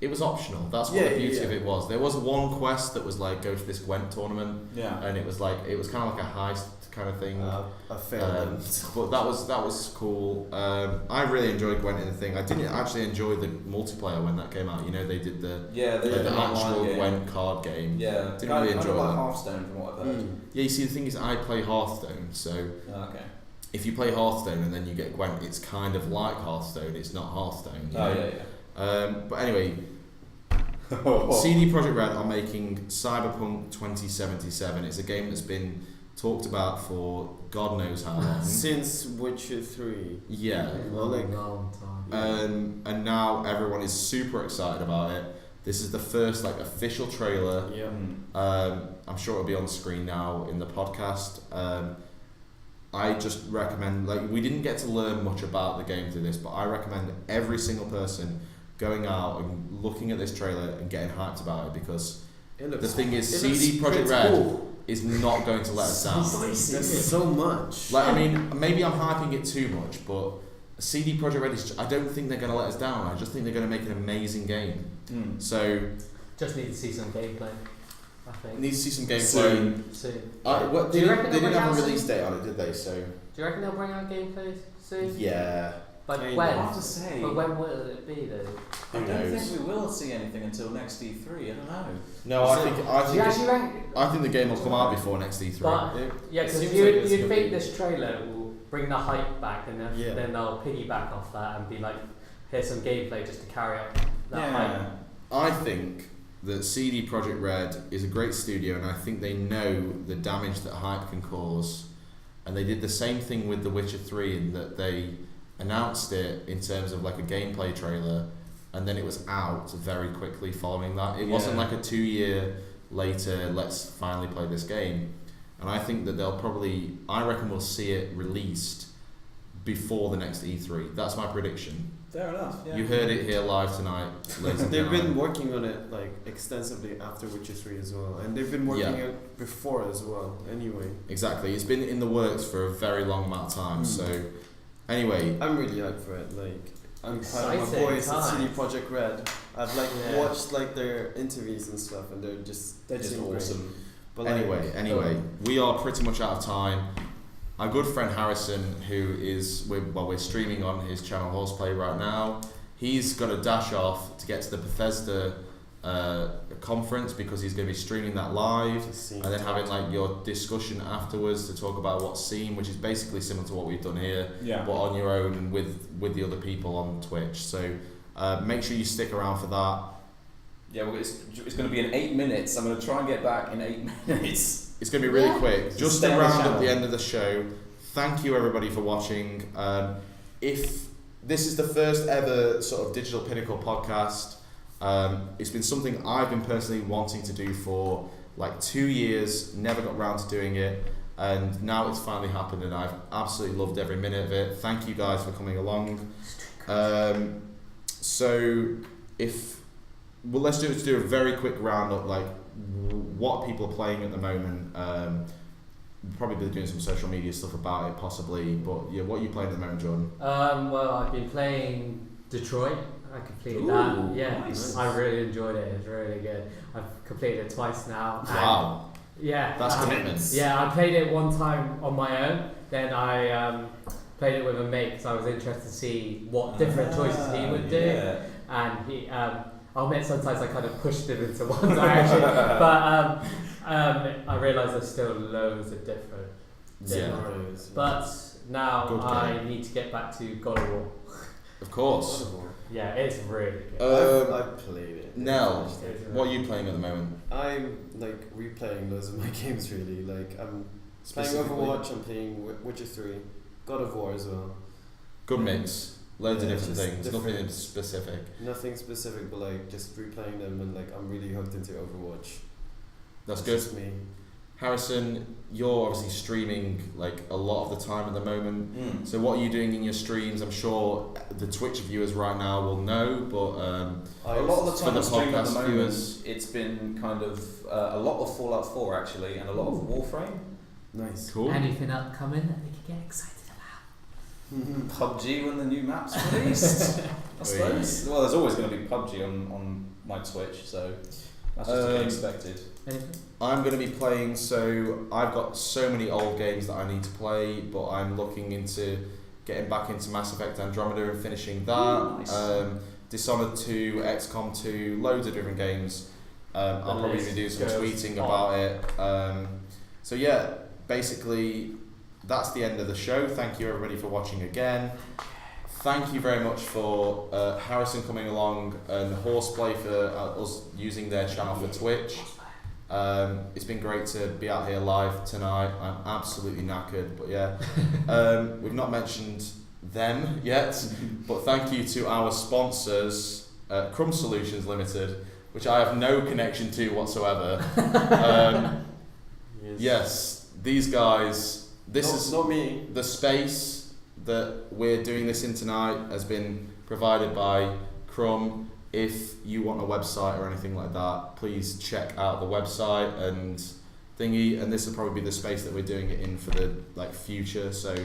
it was optional. That's what the beauty of it was. There was one quest that was like go to this Gwent tournament, and it was kind of like a heist kind of thing. I failed but that was cool. I really enjoyed Gwent in the thing. I didn't actually enjoy the multiplayer when that came out. You know, they did the actual Gwent card game. Yeah, didn't really enjoy like that. Hearthstone from what I've heard. Yeah, you see, the thing is, I play Hearthstone, so if you play Hearthstone and then you get Gwent, it's kind of like Hearthstone. It's not Hearthstone. You know? But anyway. CD Projekt Red are making Cyberpunk 2077. It's a game that's been talked about for God knows how long. Since Witcher 3. Yeah. Long time. And now everyone is super excited about it. This is the first official trailer. Yeah. I'm sure it'll be on screen now in the podcast. I just recommend, we didn't get to learn much about the game through this, but I recommend every single person going out and looking at this trailer and getting hyped about it, because the thing is, CD Projekt Red is not going to let us down. There's so much. Maybe I'm hyping it too much, but CD Projekt Red I don't think they're going to let us down. I just think they're going to make an amazing game. So just need to see some gameplay. I think. Need to see some gameplay soon. They didn't have a release date on it, did they? So do you reckon they'll bring out gameplay soon? Yeah. But I when? have to say, but when will it be though? I don't think we will see anything until next E3. I don't know. No, I think the game will come out before next E3. But, because you'd think this trailer will bring the hype back, and then they'll piggyback off that and be like, here's some gameplay just to carry up that hype. I think that CD Projekt Red is a great studio, and I think they know the damage that hype can cause. And they did the same thing with The Witcher 3 in that they announced it in terms of a gameplay trailer, and then it was out very quickly following that. It wasn't like a 2 year later, let's finally play this game. And I think that I reckon we'll see it released before the next E3. That's my prediction. Fair enough. Yeah. You heard it here live tonight, ladies and They've gentlemen. been working on it extensively after Witcher 3 as well, and they've been working on it before as well. Anyway, exactly, it's been in the works for a very long amount of time. So, anyway, I'm really hyped for it. I'm proud of my boys at CD Projekt Red. I've watched their interviews and stuff, and they're just awesome. But anyway, we are pretty much out of time. Our good friend Harrison, who is we're streaming on his channel Horseplay right now, he's got to dash off to get to the Bethesda conference because he's going to be streaming that live, and then having your discussion afterwards to talk about what's seen, which is basically similar to what we've done here, but on your own and with the other people on Twitch. So make sure you stick around for that. Yeah, well, it's going to be in 8 minutes. I'm going to try and get back in 8 minutes. It's going to be really quick. Just around at the end of the show. Thank you everybody for watching. If this is the first ever sort of Digital Pinnacle podcast, it's been something I've been personally wanting to do for 2 years, never got round to doing it, and now it's finally happened, and I've absolutely loved every minute of it. Thank you guys for coming along. Let's do a very quick roundup, what people are playing at the moment. We'll probably be doing some social media stuff about it possibly, but what are you playing at the moment, Jordan? Well, I've been playing Detroit. I completed that. Yeah, nice. I really enjoyed it. It's really good. I've completed it twice now. Wow. Yeah. That's commitment. Yeah, I played it one time on my own. Then I played it with a mate because I was interested to see what different choices he would do. Yeah. And he, I'll admit sometimes I kind of pushed him into one direction, but I realised there's still loads of different scenarios. But now I need to get back to God of War. Of course. Yeah, it's really good. I've played it. Nell, what are you playing at the moment? I'm replaying loads of my games really. I'm playing Overwatch, I'm playing Witcher 3, God of War as well. Good mix. Loads of different things. Nothing specific. Nothing specific, but just replaying them, and I'm really hooked into Overwatch. That's good. Just me. Harrison, you're obviously streaming a lot of the time at the moment. So what are you doing in your streams? I'm sure the Twitch viewers right now will know, but a lot of the time for the streaming at the moment, viewers, it's been kind of a lot of Fallout 4 actually, and a lot of Warframe. Nice. Cool. Anything upcoming that we could get excited about? PUBG when the new map's released. I suppose. Well, there's always going to be PUBG on my Twitch, so that's just to be expected. I'm going to be playing, so I've got so many old games that I need to play, but I'm looking into getting back into Mass Effect Andromeda and finishing that. Ooh, nice. Dishonored 2, XCOM 2, loads of different games. I'll probably be doing some tweeting about it. So yeah, basically that's the end of the show. Thank you everybody for watching again. Thank you very much for Harrison coming along and Horseplay for us using their channel for Twitch. It's been great to be out here live tonight. I'm absolutely knackered, but yeah. We've not mentioned them yet, but thank you to our sponsors, Crumb Solutions Limited, which I have no connection to whatsoever. Yes, these guys, not me. The space that we're doing this in tonight has been provided by Crumb. If you want a website or anything like that, please check out the website and thingy, and this will probably be the space that we're doing it in for the future, so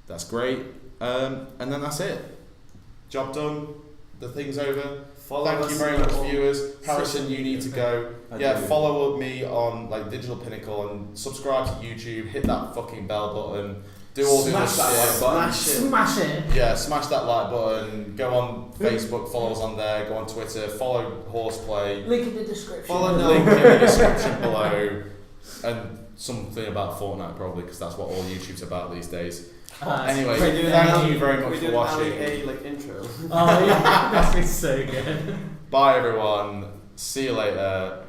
that's great. And then that's it. Job done. The thing's over. Thank you very much, viewers. Harrison, you need to go. Follow me on Digital Pinnacle and subscribe to YouTube. Hit that fucking bell button. Do all the other shit. Smash it. Yeah, smash that like button. Go on Facebook, follow us on there. Go on Twitter, follow Horseplay. Link in the description. Link in the description below. And something about Fortnite probably, because that's what all YouTube's about these days. Anyway, thank you very much for watching. Intro. Oh yeah, that's been so good. Bye everyone. See you later.